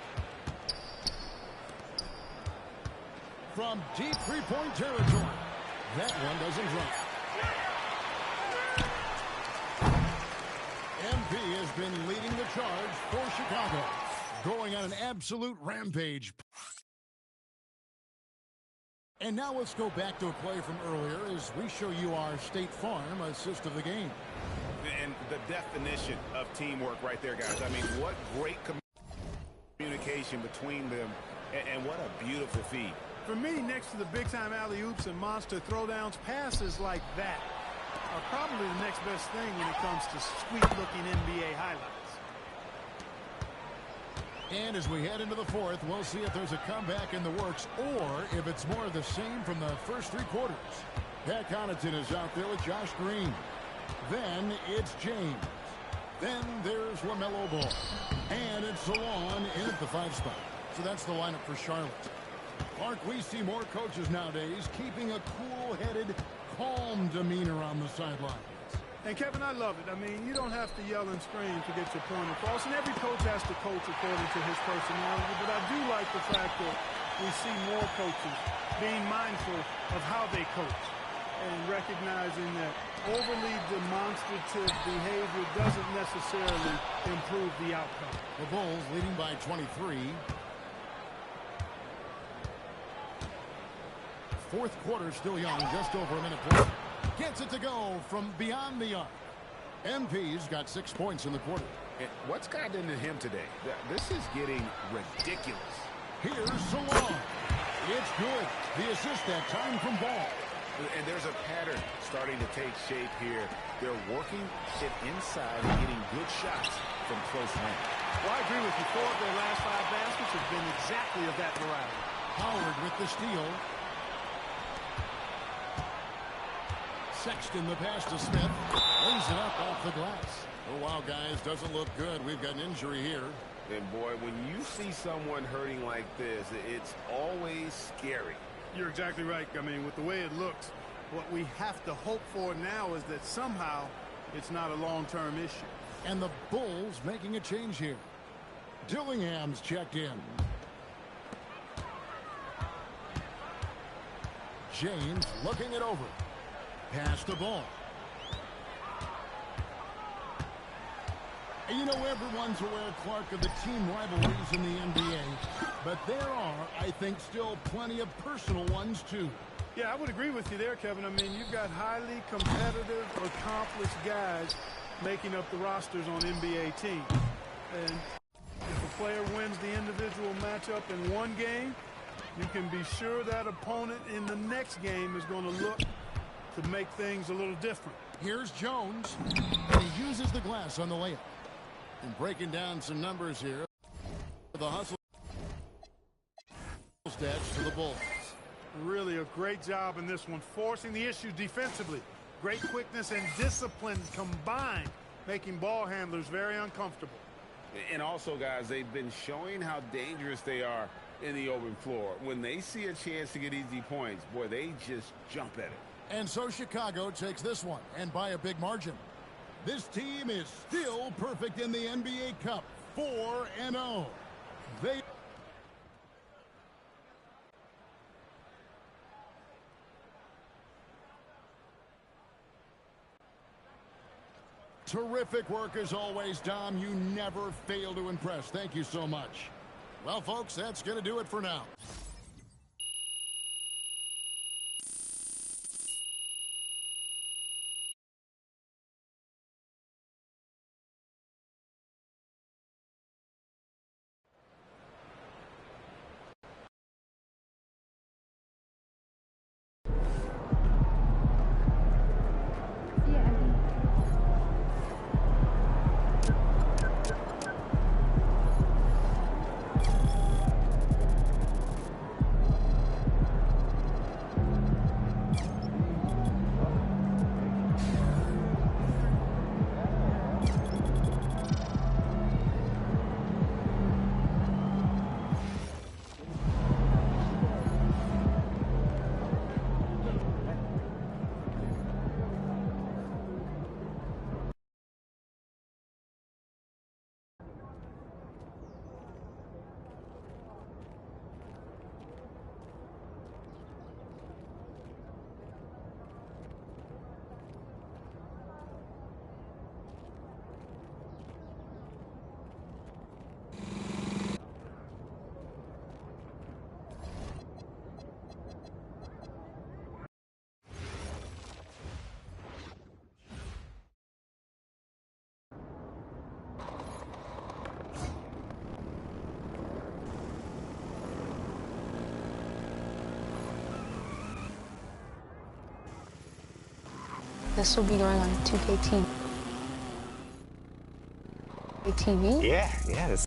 from deep three-point territory. That one doesn't drop. MP has been leading the charge for Chicago, going on an absolute rampage. And now let's go back to a play from earlier as we show you our State Farm assist of the game. And the definition of teamwork right there, guys. I mean, what great communication between them, and what a beautiful feed. For me, next to the big-time alley-oops and monster throwdowns, passes like that are probably the next best thing when it comes to sweet-looking NBA highlights. And as we head into the fourth, we'll see if there's a comeback in the works or if it's more of the same from the first 3 quarters. Pat Connaughton is out there with Josh Green. Then it's James. Then there's LaMelo Ball. And it's Salon in at the 5 spot. So that's the lineup for Charlotte. Clark, we see more coaches nowadays keeping a cool-headed, calm demeanor on the sidelines. And, Kevin, I love it. I mean, you don't have to yell and scream to get your point across, and every coach has to coach according to his personality. But I do like the fact that we see more coaches being mindful of how they coach and recognizing that overly demonstrative behavior doesn't necessarily improve the outcome. The Bulls leading by 23. Fourth quarter still young, just over a minute played. Gets it to go from beyond the arc. MP's got 6 points in the quarter. And what's gotten into him today? This is getting ridiculous. Here's Salon. It's good. The assist that time from Ball. And there's a pattern starting to take shape here. They're working it inside and getting good shots from close range. Well, I agree with you. 4 of their last 5 baskets have been exactly of that variety. Howard with the steal. Sexton the pass to Smith. Lays it up off the glass. Oh, wow, guys. Doesn't look good. We've got an injury here. And, boy, when you see someone hurting like this, it's always scary. You're exactly right. I mean, with the way it looks, what we have to hope for now is that somehow it's not a long-term issue. And the Bulls making a change here. Dillingham's checked in. James looking it over. Pass the ball. And you know, everyone's aware, Clark, of the team rivalries in the NBA, but there are, I think, still plenty of personal ones, too. Yeah, I would agree with you there, Kevin. I mean, you've got highly competitive, accomplished guys making up the rosters on NBA teams. And if a player wins the individual matchup in one game, you can be sure that opponent in the next game is going to look to make things a little different. Here's Jones, and he uses the glass on the layup. And breaking down some numbers here, the hustle stats for the Bulls. Really a great job in this one, forcing the issue defensively. Great quickness and discipline combined, making ball handlers very uncomfortable. And also, guys, they've been showing how dangerous they are in the open floor. When they see a chance to get easy points, boy, they just jump at it. And so Chicago takes this one, and by a big margin. This team is still perfect in the NBA Cup, 4-0. They terrific work as always, Dom. You never fail to impress. Thank you so much. Well, folks, that's going to do it for now. This will be going on 2K TV. Yeah, this.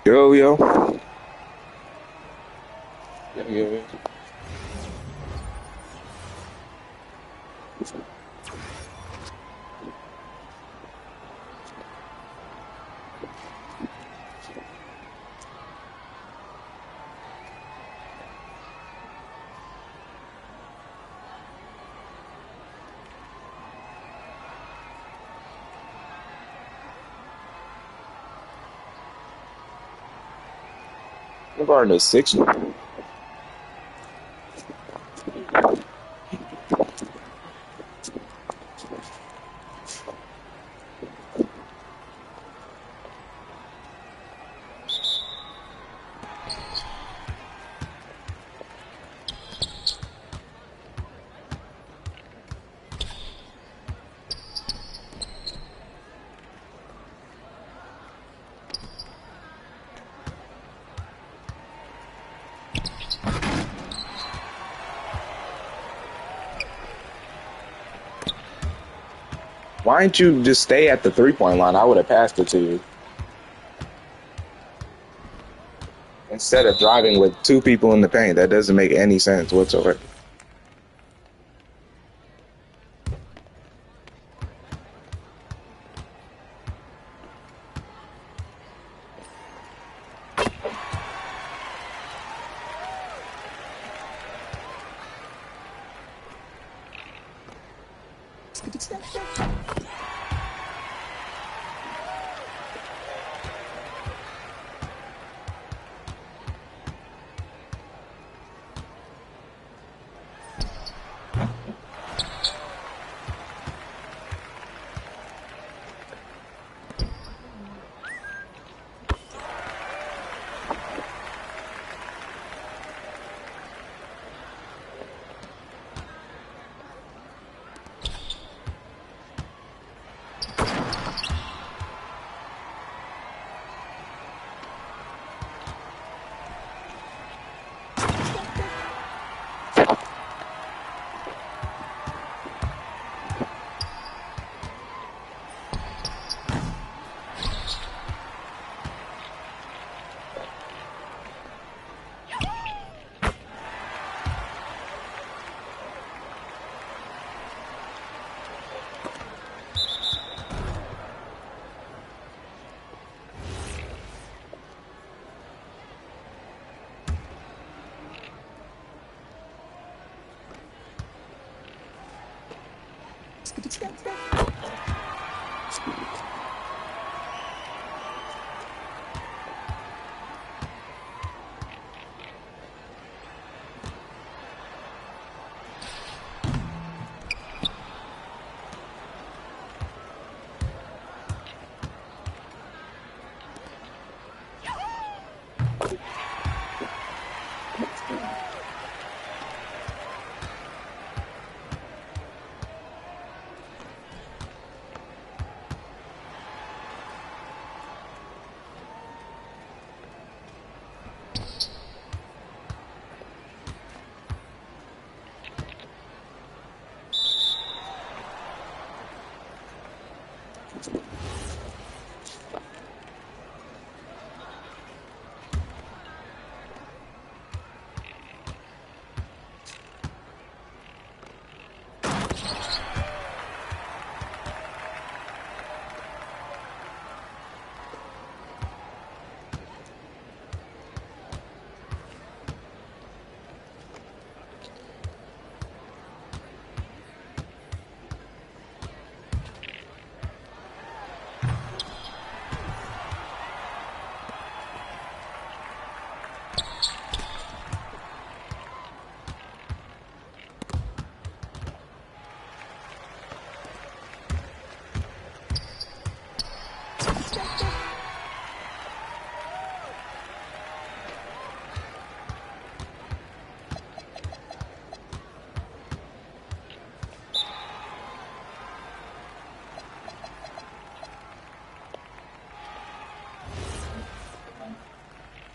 Yo. Yeah. I'm guarding a 6-year-old. Why didn't you just stay at the 3-point line? I would have passed it to you. Instead of driving with 2 people in the paint. That doesn't make any sense whatsoever.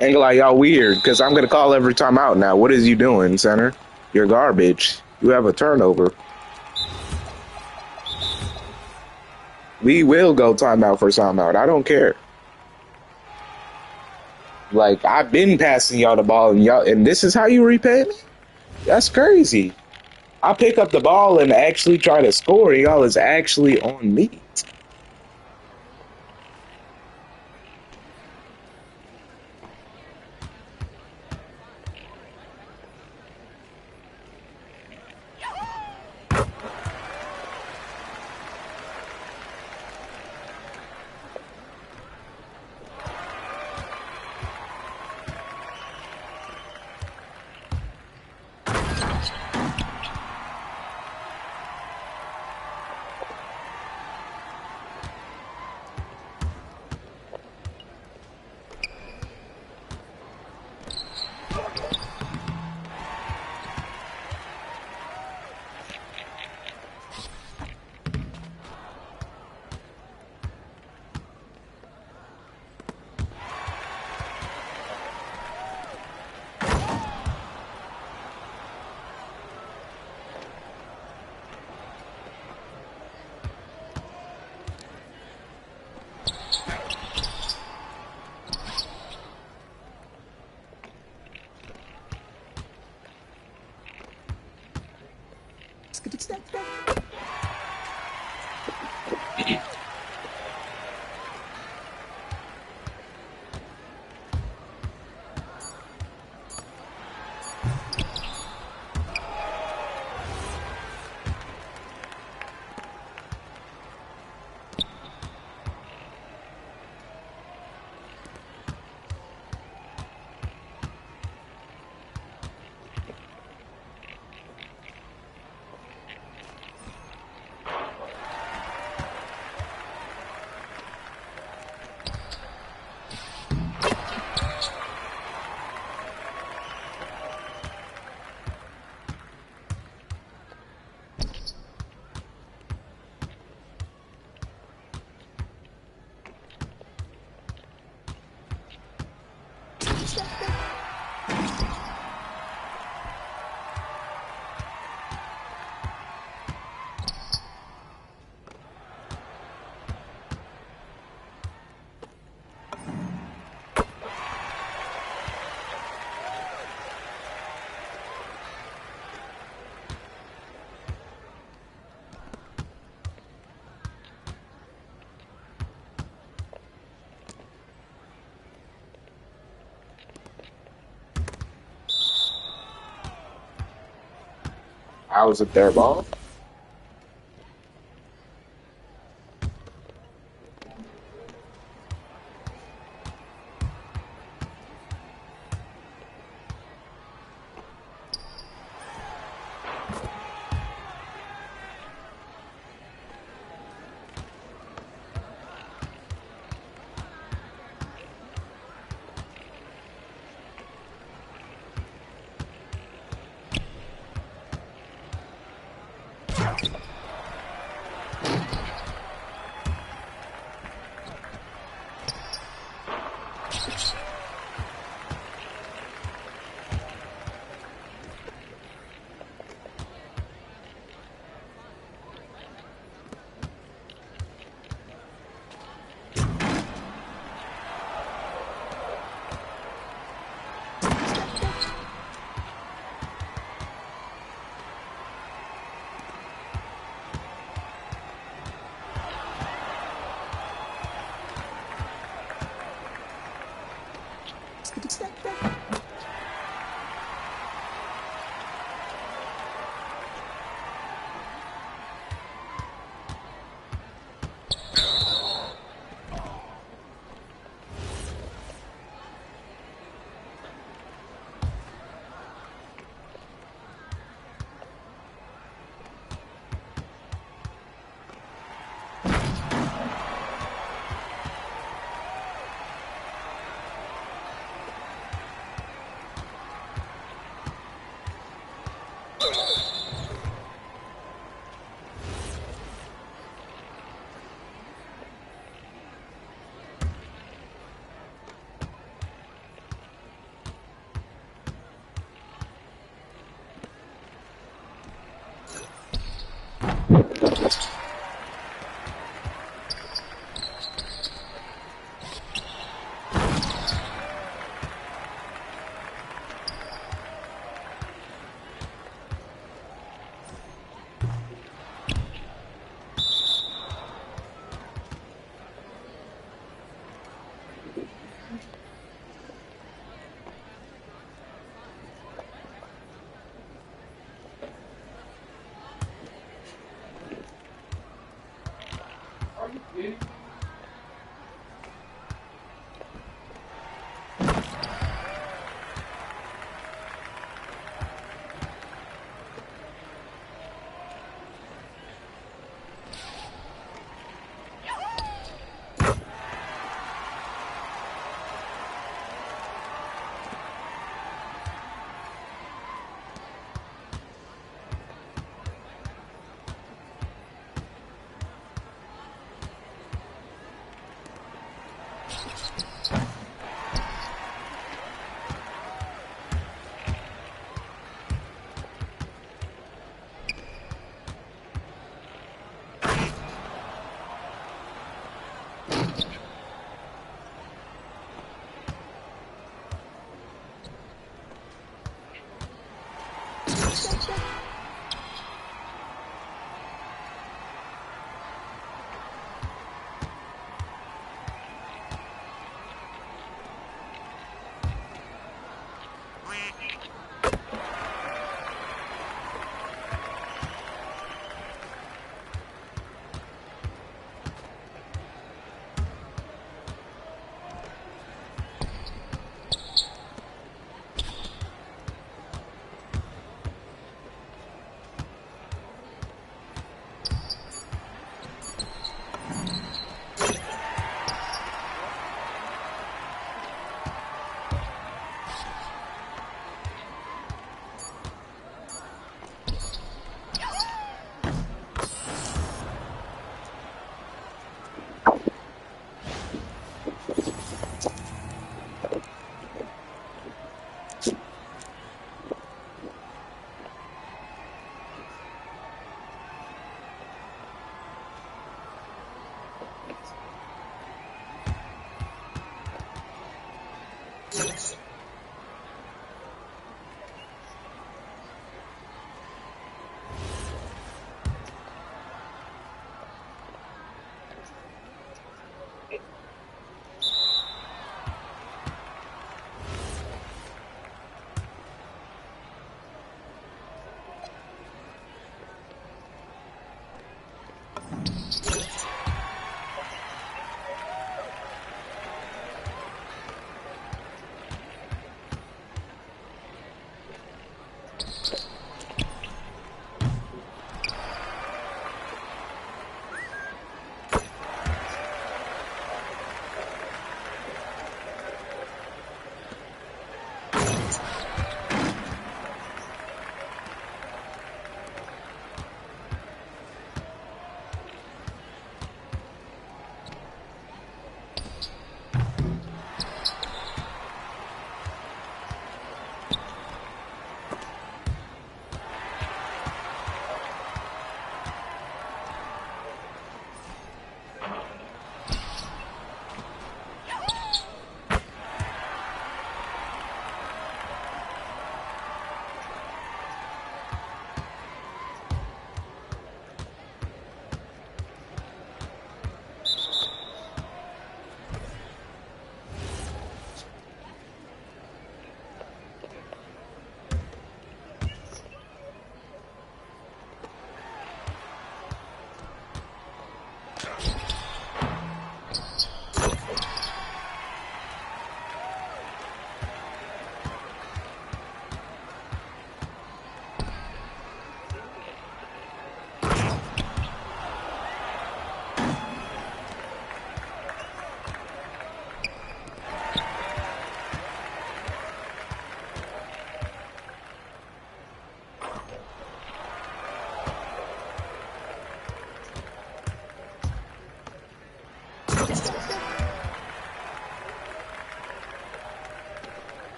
Ain't like y'all weird, because I'm going to call every time out now. What is you doing, center? You're garbage. You have a turnover. We will go timeout for timeout. I don't care. Like, I've been passing y'all the ball, and this is how you repay me? That's crazy. I pick up the ball and actually try to score, and y'all is actually on me. How is it their ball?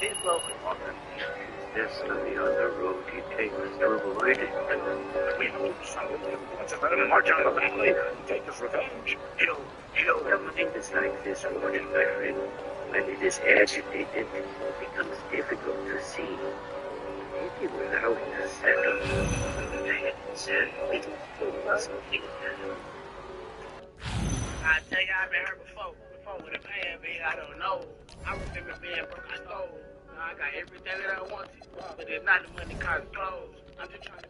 Seems lovely on them. This and the other road you take is to avoid it. We know some of them. Let's let him march on the back later and take his revenge. Everything is like this, Warden, my friend. When it is agitated, it becomes difficult to see. If you allow it to settle, I tell you, I've been hurt before I don't know. I remember being broke, I stole. Now I got everything that I wanted, but it's not the money, cars, clothes. I'm just trying to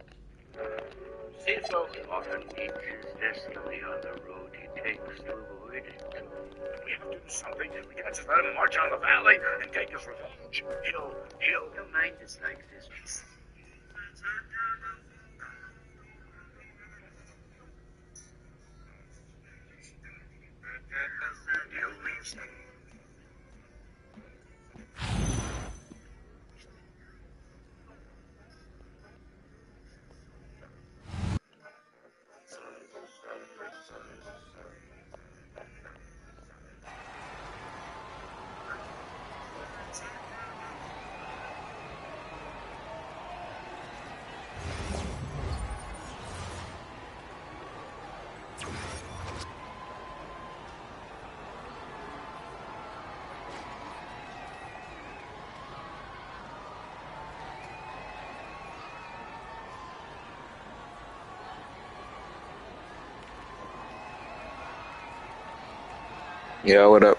see so often meets his destiny on the road he takes to avoid it. We have to do something. We can't just let him march on the valley and take his revenge. He'll. The mind is like this. Yeah, what up?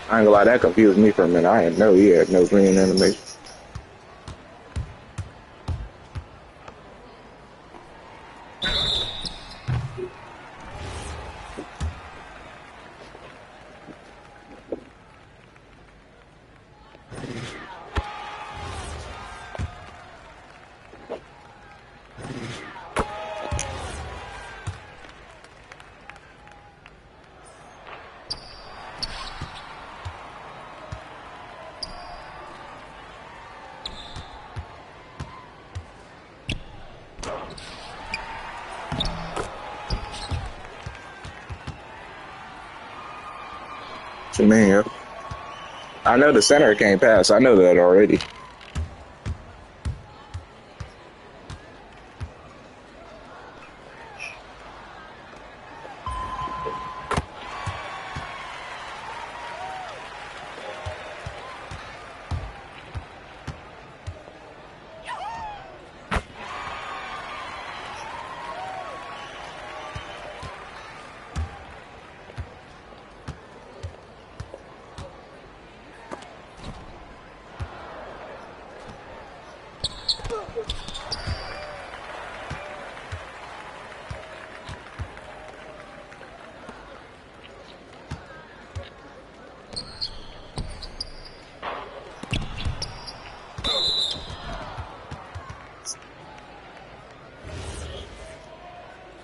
I ain't gonna lie, that confused me for a minute. I didn't know he had no green animation. What you mean, yo? I know the center can't pass. I know that already.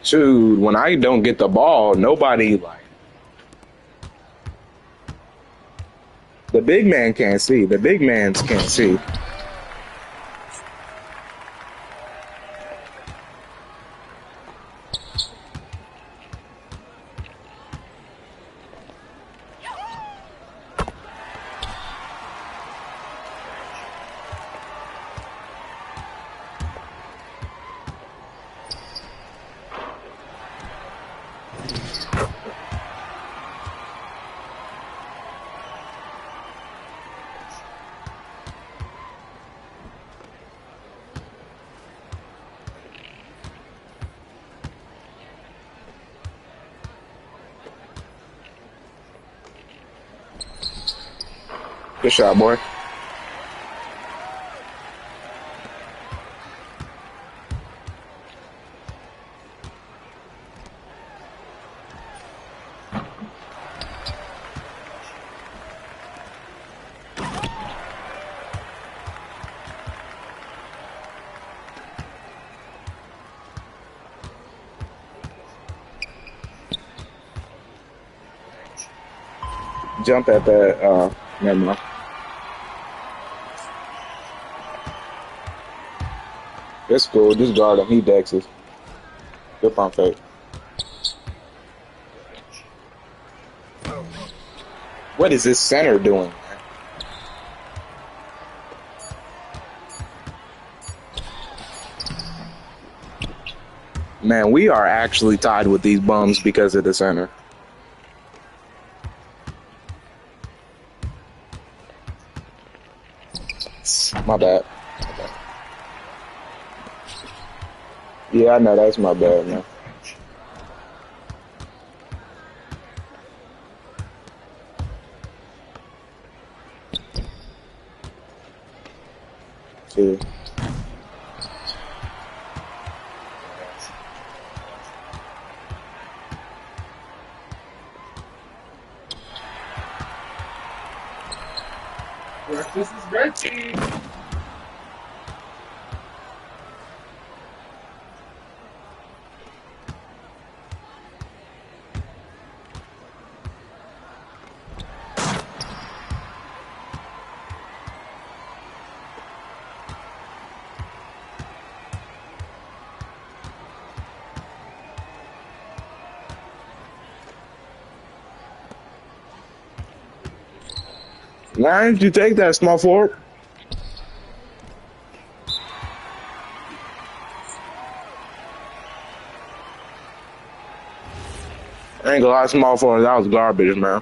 Dude, when I don't get the ball, nobody like. The big man can't see. The big mans can't see. Good shot, boy. Jump at that, never mind. It's cool, just guard him, he dexes. Good pump fake. What is this center doing? Man, we are actually tied with these bums because of the center. My bad. Yeah, I know, that's my bad, man. See. Breakfast is ready. Why didn't you take that, small forward? I ain't gonna lie, small forward, that was garbage, man.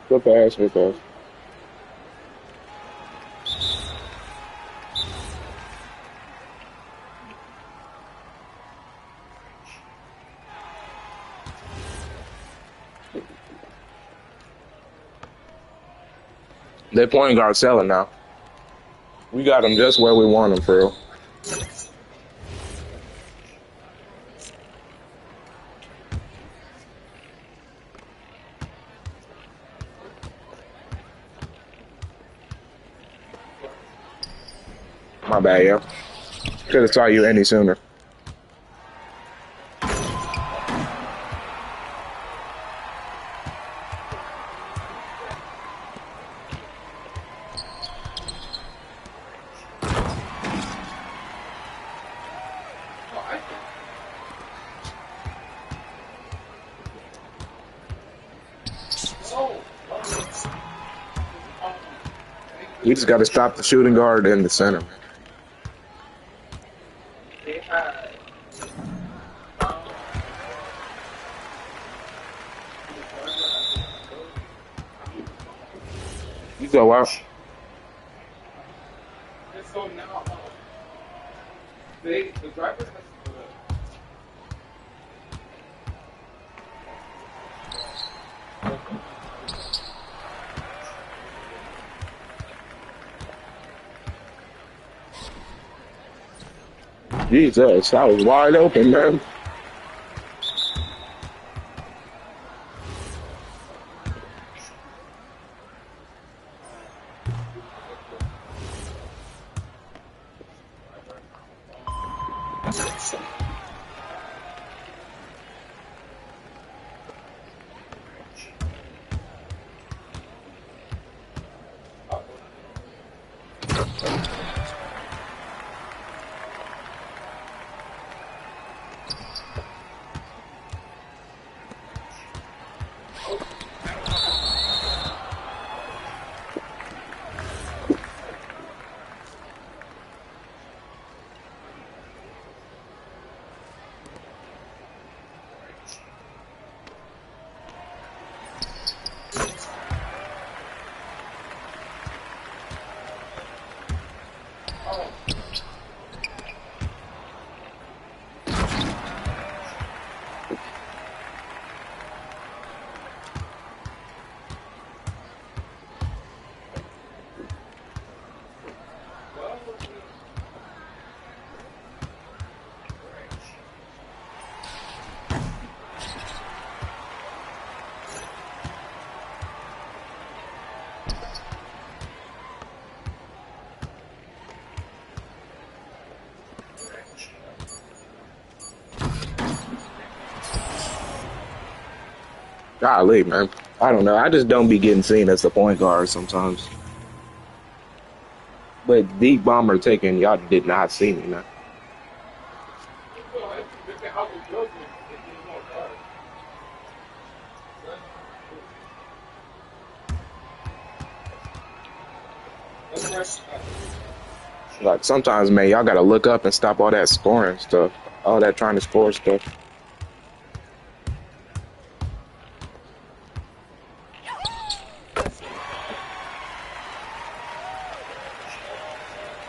Good pass, good pass. Their point guard selling now. We got him just where we want him, for real. My bad, yo. Could have saw you any sooner. We just got to stop the shooting guard in the center, man. You go out. So now, the driver has Jesus, I was wide open, man. Golly, man. I don't know. I just don't be getting seen as the point guard sometimes. But deep bomber taking, y'all did not see me, man. Like sometimes, man, y'all gotta look up and stop all that scoring stuff, all that trying to score stuff.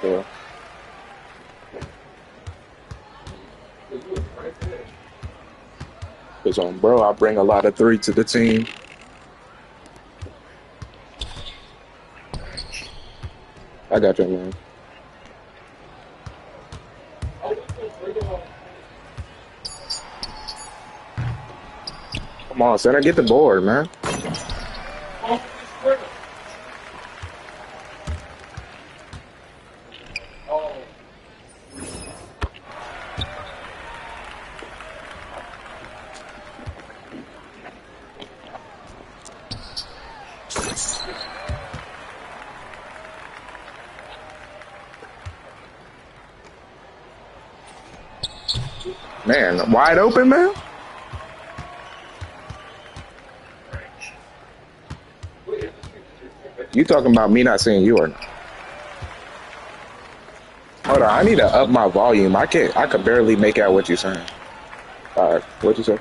Yeah. Cause bro, I bring a lot of three to the team. I got you, man. Come on, center, get the board, man. Man, wide open, man. You talking about me not seeing you or not? Hold on, I need to up my volume. I could barely make out what you're saying. All right, what'd you say?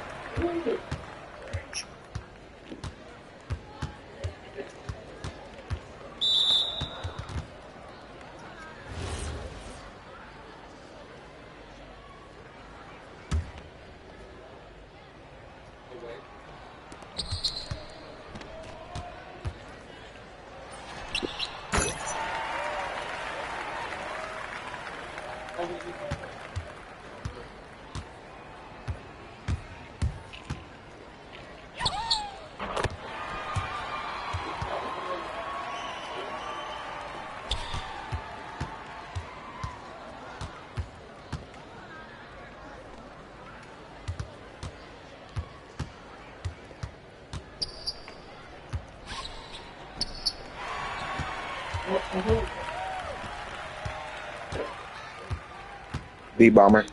B bomber.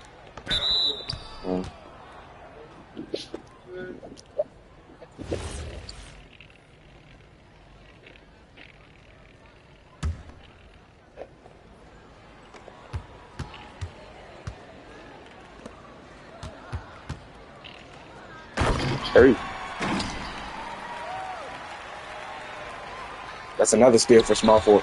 Hurry. That's another steal for small forward.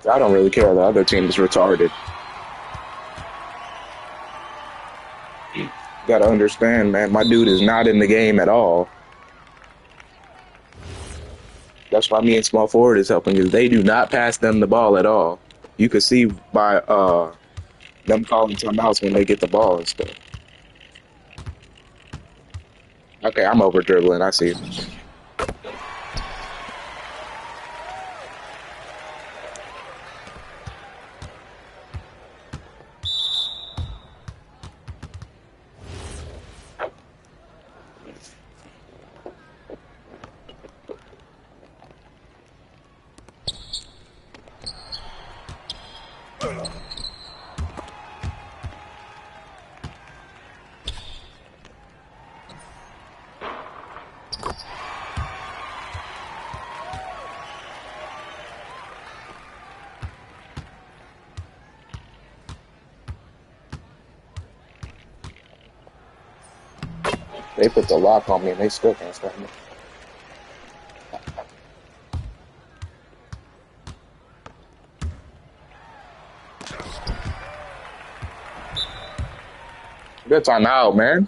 I don't really care. The other team is retarded. You gotta understand, man. My dude is not in the game at all. That's why me and small forward is helping, because they do not pass them the ball at all. You can see by them calling timeouts when they get the ball and stuff. Okay, I'm over dribbling. I see it. They put the lock on me and they still can't stop me. Good time out, man.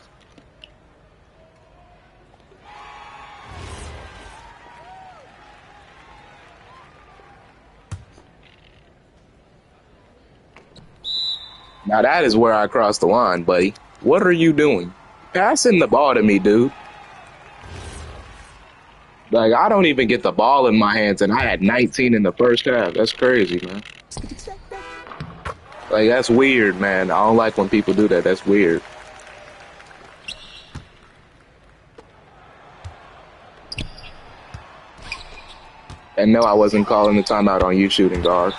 Now that is where I crossed the line, buddy. What are you doing? Passing the ball to me, dude. Like, I don't even get the ball in my hands, and I had 19 in the first half. That's crazy, man. Like, that's weird, man. I don't like when people do that. That's weird. And no, I wasn't calling the timeout on you shooting guard.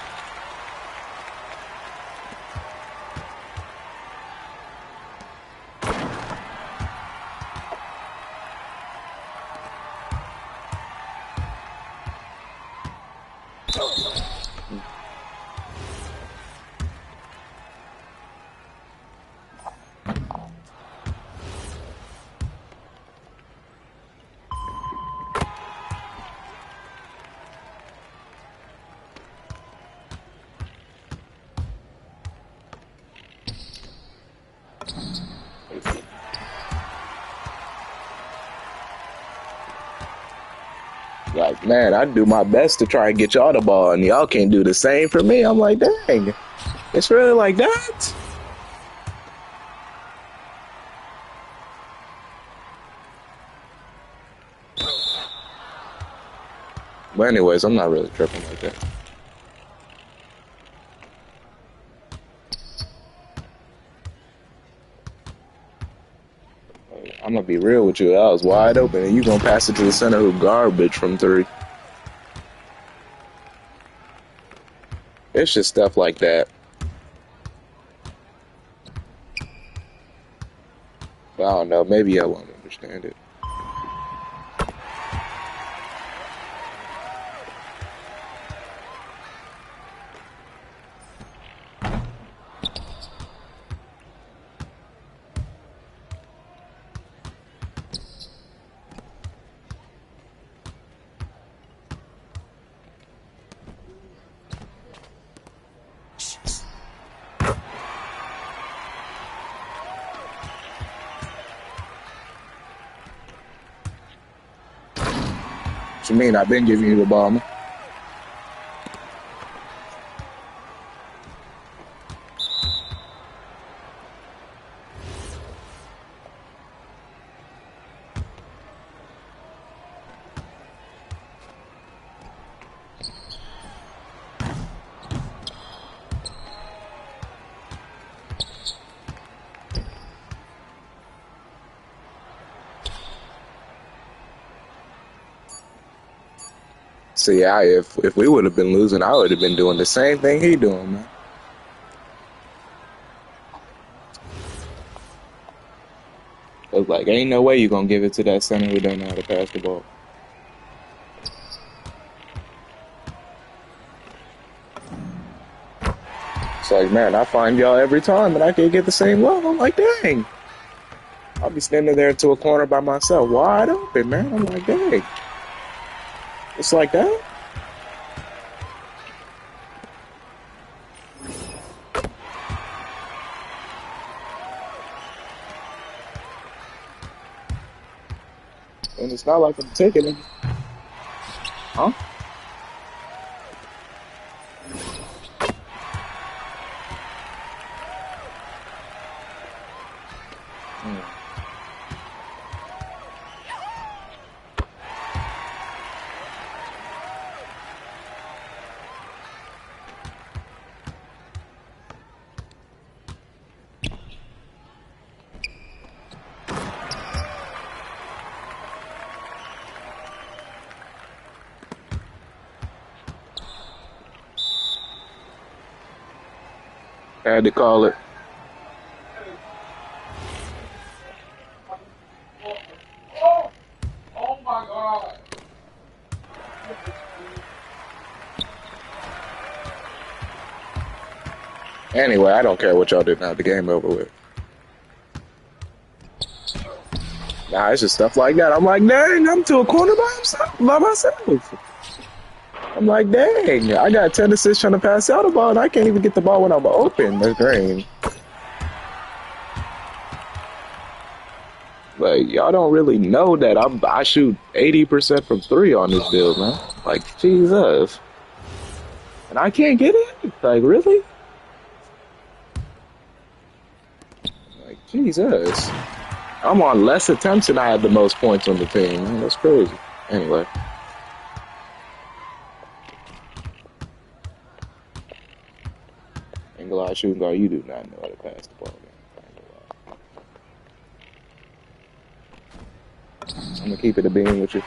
Like, man, I do my best to try and get y'all the ball, and y'all can't do the same for me. I'm like, dang, it's really like that? But anyways, I'm not really tripping like that. I'm gonna be real with you. That was wide open, and you gonna pass it to the center who garbage from 3. It's just stuff like that. I don't know. Maybe I won't understand it. What you mean? I've been giving you the ball, man. See, if we would have been losing, I would have been doing the same thing he doing, man. It's like, ain't no way you gonna give it to that center who don't know how to pass the ball. It's like, man, I find y'all every time, but I can't get the same love. I'm like, dang. I'll be standing there into a corner by myself, wide open, man. I'm like, dang. It's like that? And it's not like I'm taking it. Huh? I had to call it. Oh my God. Anyway, I don't care what y'all do now. The game over with. Nah, it's just stuff like that. I'm like, dang, I'm to a corner by myself. I'm like, dang, I got 10 assists trying to pass out the ball, and I can't even get the ball when I'm open. That's green. Like, y'all don't really know that I shoot 80% from 3 on this build, man. Like, Jesus. And I can't get it? Like, really? Like, Jesus. I'm on less attempts and I had the most points on the team, man. That's crazy. Anyway. Ain't gonna lie, shooting guard, you do not know how to pass the ball, man. I'm gonna keep it a beam with you.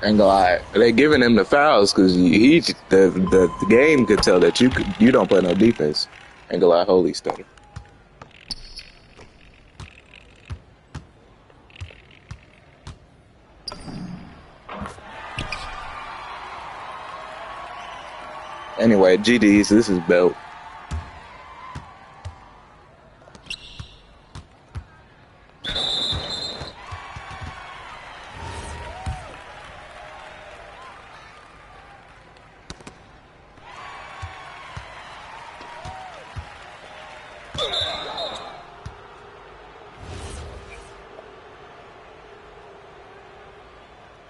Ain't gonna lie, they giving him the fouls because the game could tell that you don't play no defense. Ain't gonna lie, holy stutter. Anyway, GDs, this is belt.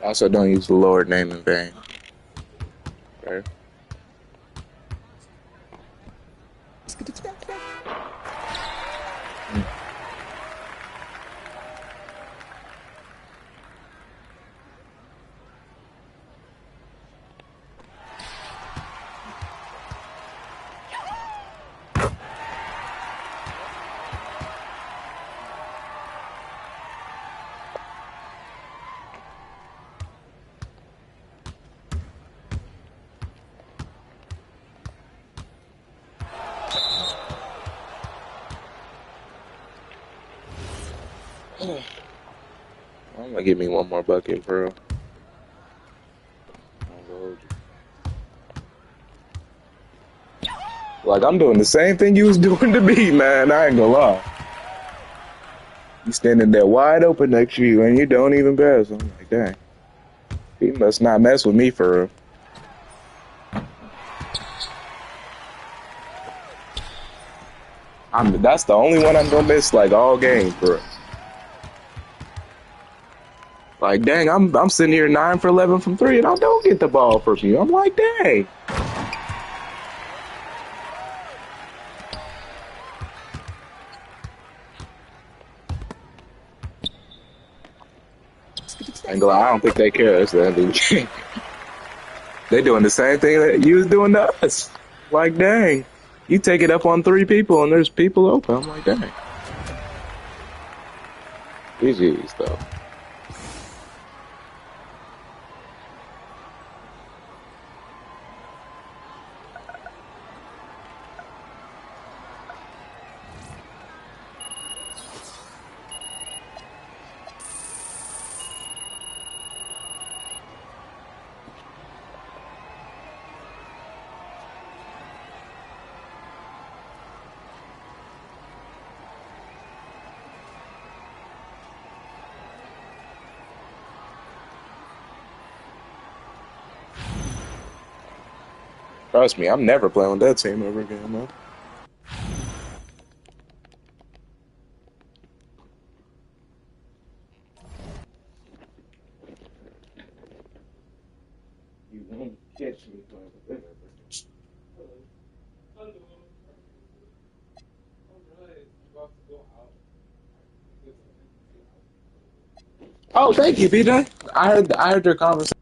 Also, don't use the Lord name in vain. Okay. I'm gonna give me one more bucket, bro. Like, I'm doing the same thing you was doing to me, man. I ain't gonna lie. You standing there wide open next to you, and you don't even pass. I'm like, dang. He must not mess with me for real. That's the only one I'm gonna miss, like, all game, bro. Like, dang, I'm sitting here 9 for 11 from 3, and I don't get the ball from you. I'm like, dang. I don't think they care. That's the end of the game. They doing the same thing that you was doing to us. Like, dang. You take it up on 3 people, and there's people open. I'm like, dang. GG's, though. Trust me, I'm never playing with that team ever again, man. You won't catch me playing with them ever again. Oh, thank you, BJ. I heard your conversation.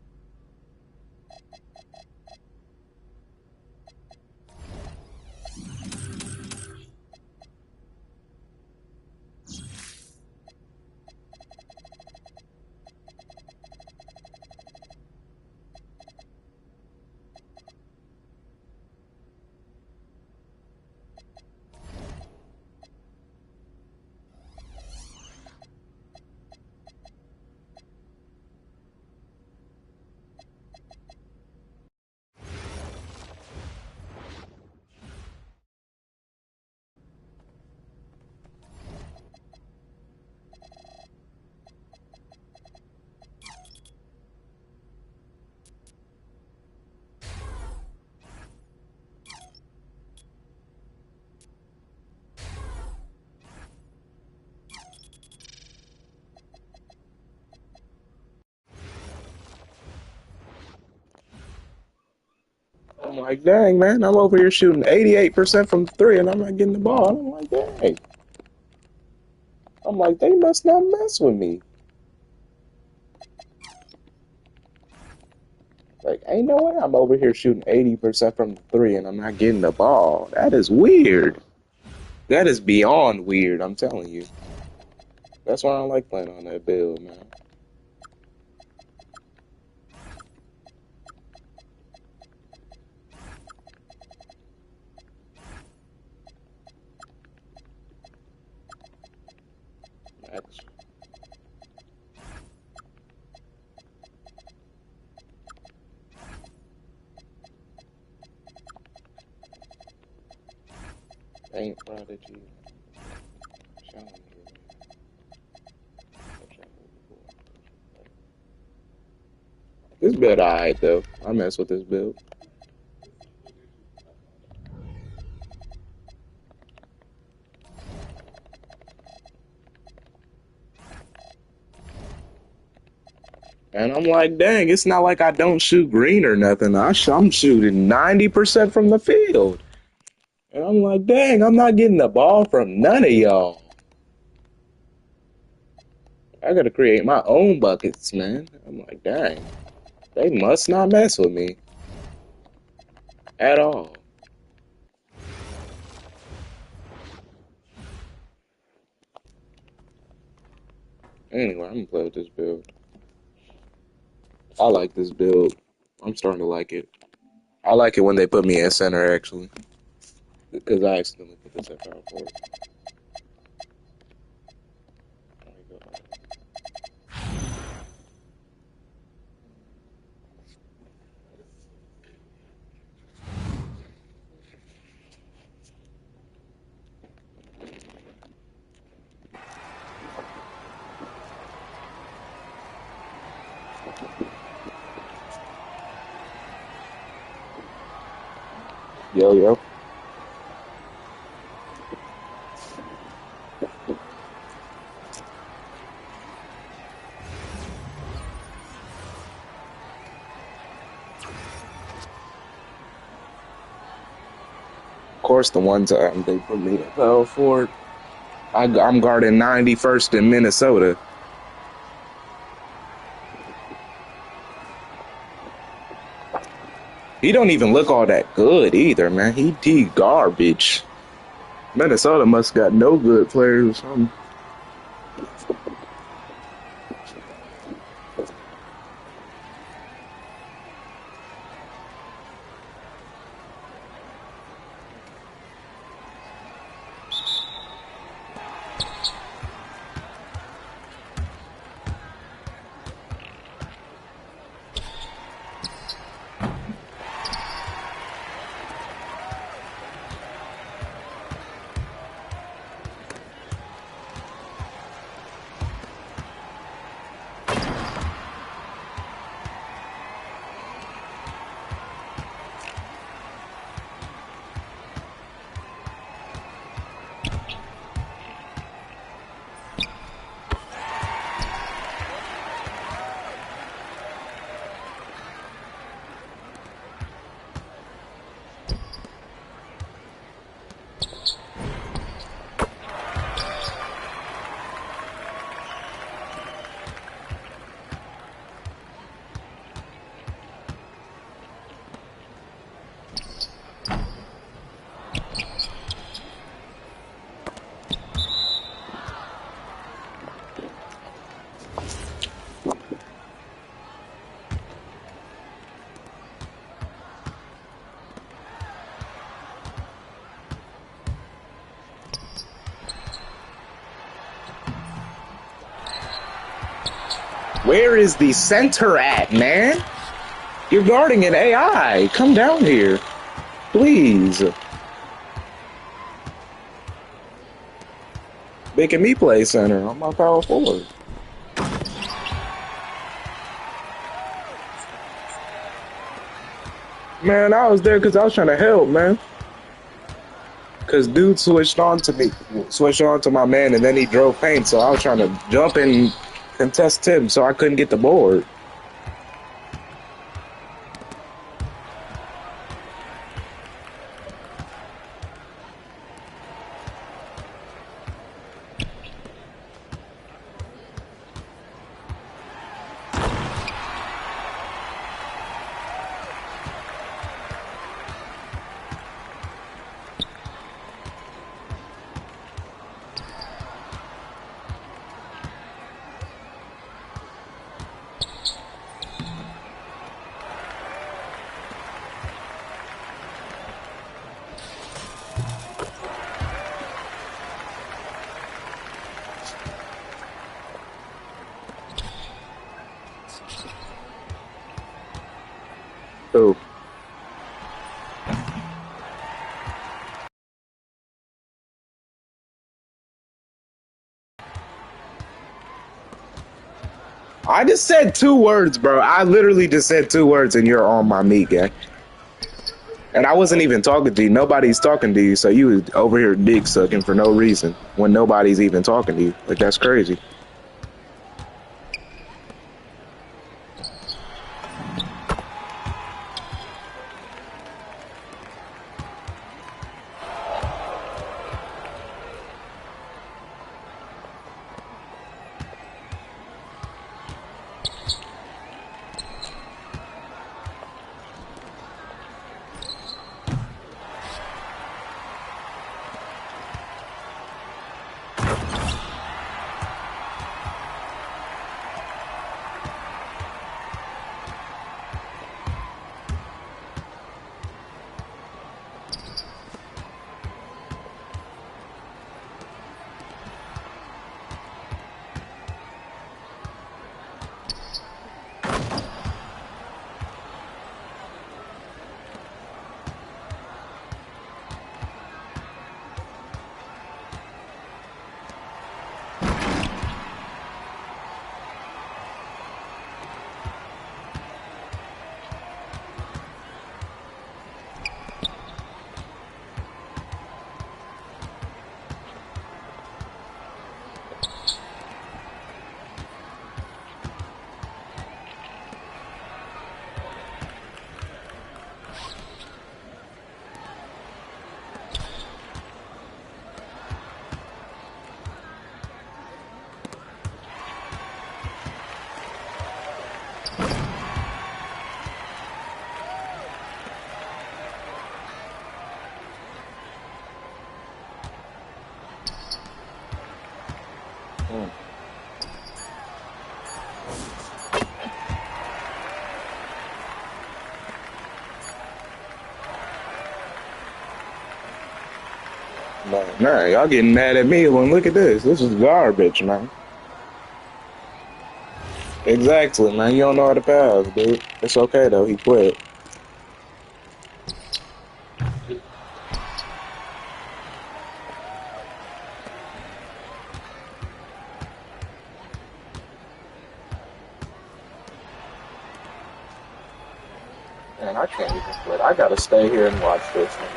I'm like, dang, man, I'm over here shooting 88% from 3, and I'm not getting the ball. I'm like, dang. I'm like, they must not mess with me. Like, ain't no way I'm over here shooting 80% from 3, and I'm not getting the ball. That is weird. That is beyond weird, I'm telling you. That's why I don't like playing on that build, man. That's... Paint Prodigy. This build alright though. I mess with this build. And I'm like, dang, it's not like I don't shoot green or nothing. I'm shooting 90% from the field. And I'm like, dang, I'm not getting the ball from none of y'all. I gotta create my own buckets, man. I'm like, dang, they must not mess with me at all. Anyway, I'm gonna play with this build. I like this build. I'm starting to like it. I like it when they put me at center, actually. Because I accidentally put this at power forward. Yo, yo. Of course, the one time they put me at power forward, I'm guarding 91st in Minnesota. He don't even look all that good either, man. He garbage. Minnesota must got no good players or something. Where is the center at, man? You're guarding an AI. Come down here, please. Making me play center on my power forward. Man, I was there because I was trying to help, man. Because dude switched on to my man, and then he drove paint, so I was trying to jump and contest him, so I couldn't get the board. Oh. I just said 2 words, bro. I literally just said 2 words and you're on my meat, guy. And I wasn't even talking to you. Nobody's talking to you, so you was over here dick sucking for no reason when nobody's even talking to you. Like, that's crazy. But, man, y'all getting mad at me when look at this. This is garbage, man. Exactly, man. You don't know how to pass, dude. It's okay, though. He quit. Man, I can't even quit. I gotta stay here and watch this, man.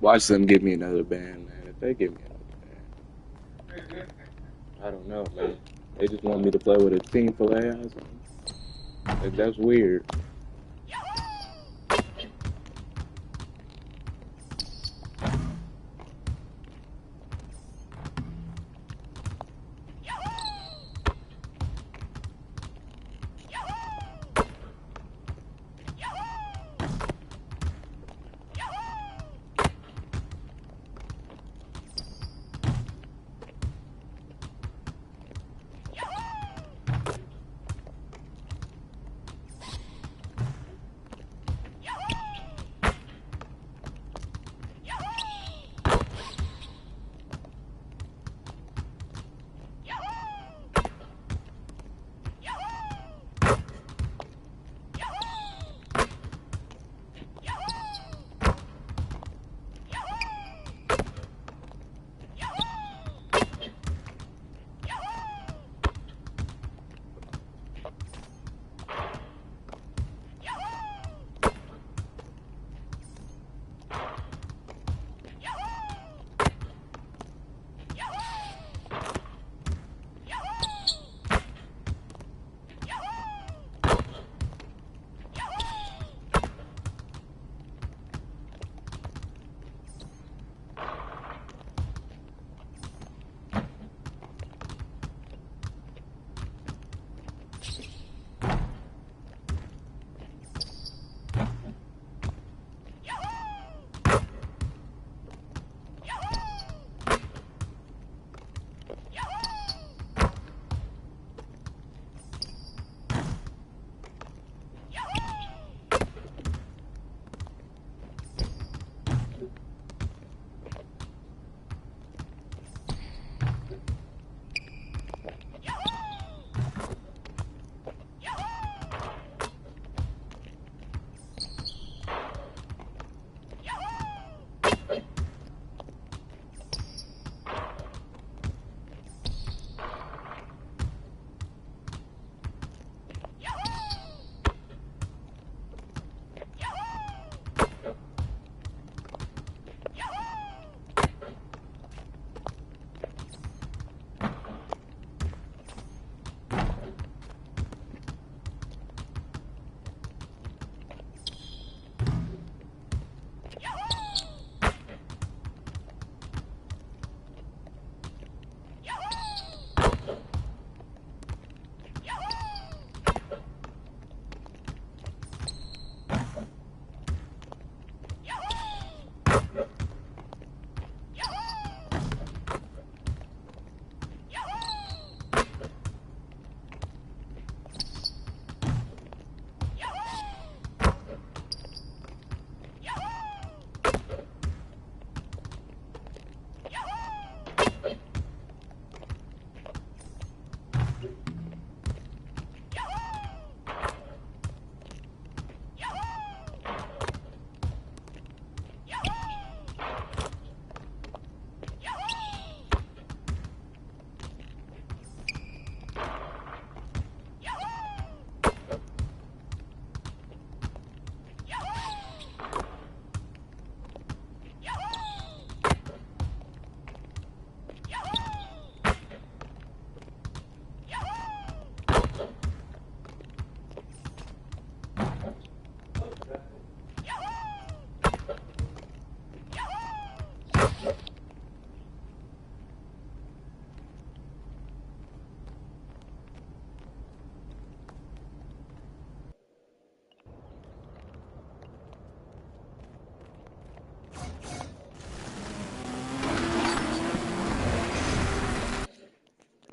Watch them give me another ban, man. If they give me another ban, I don't know, man. They just want me to play with a team full of assholes. Like, that's weird.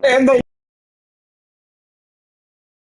And the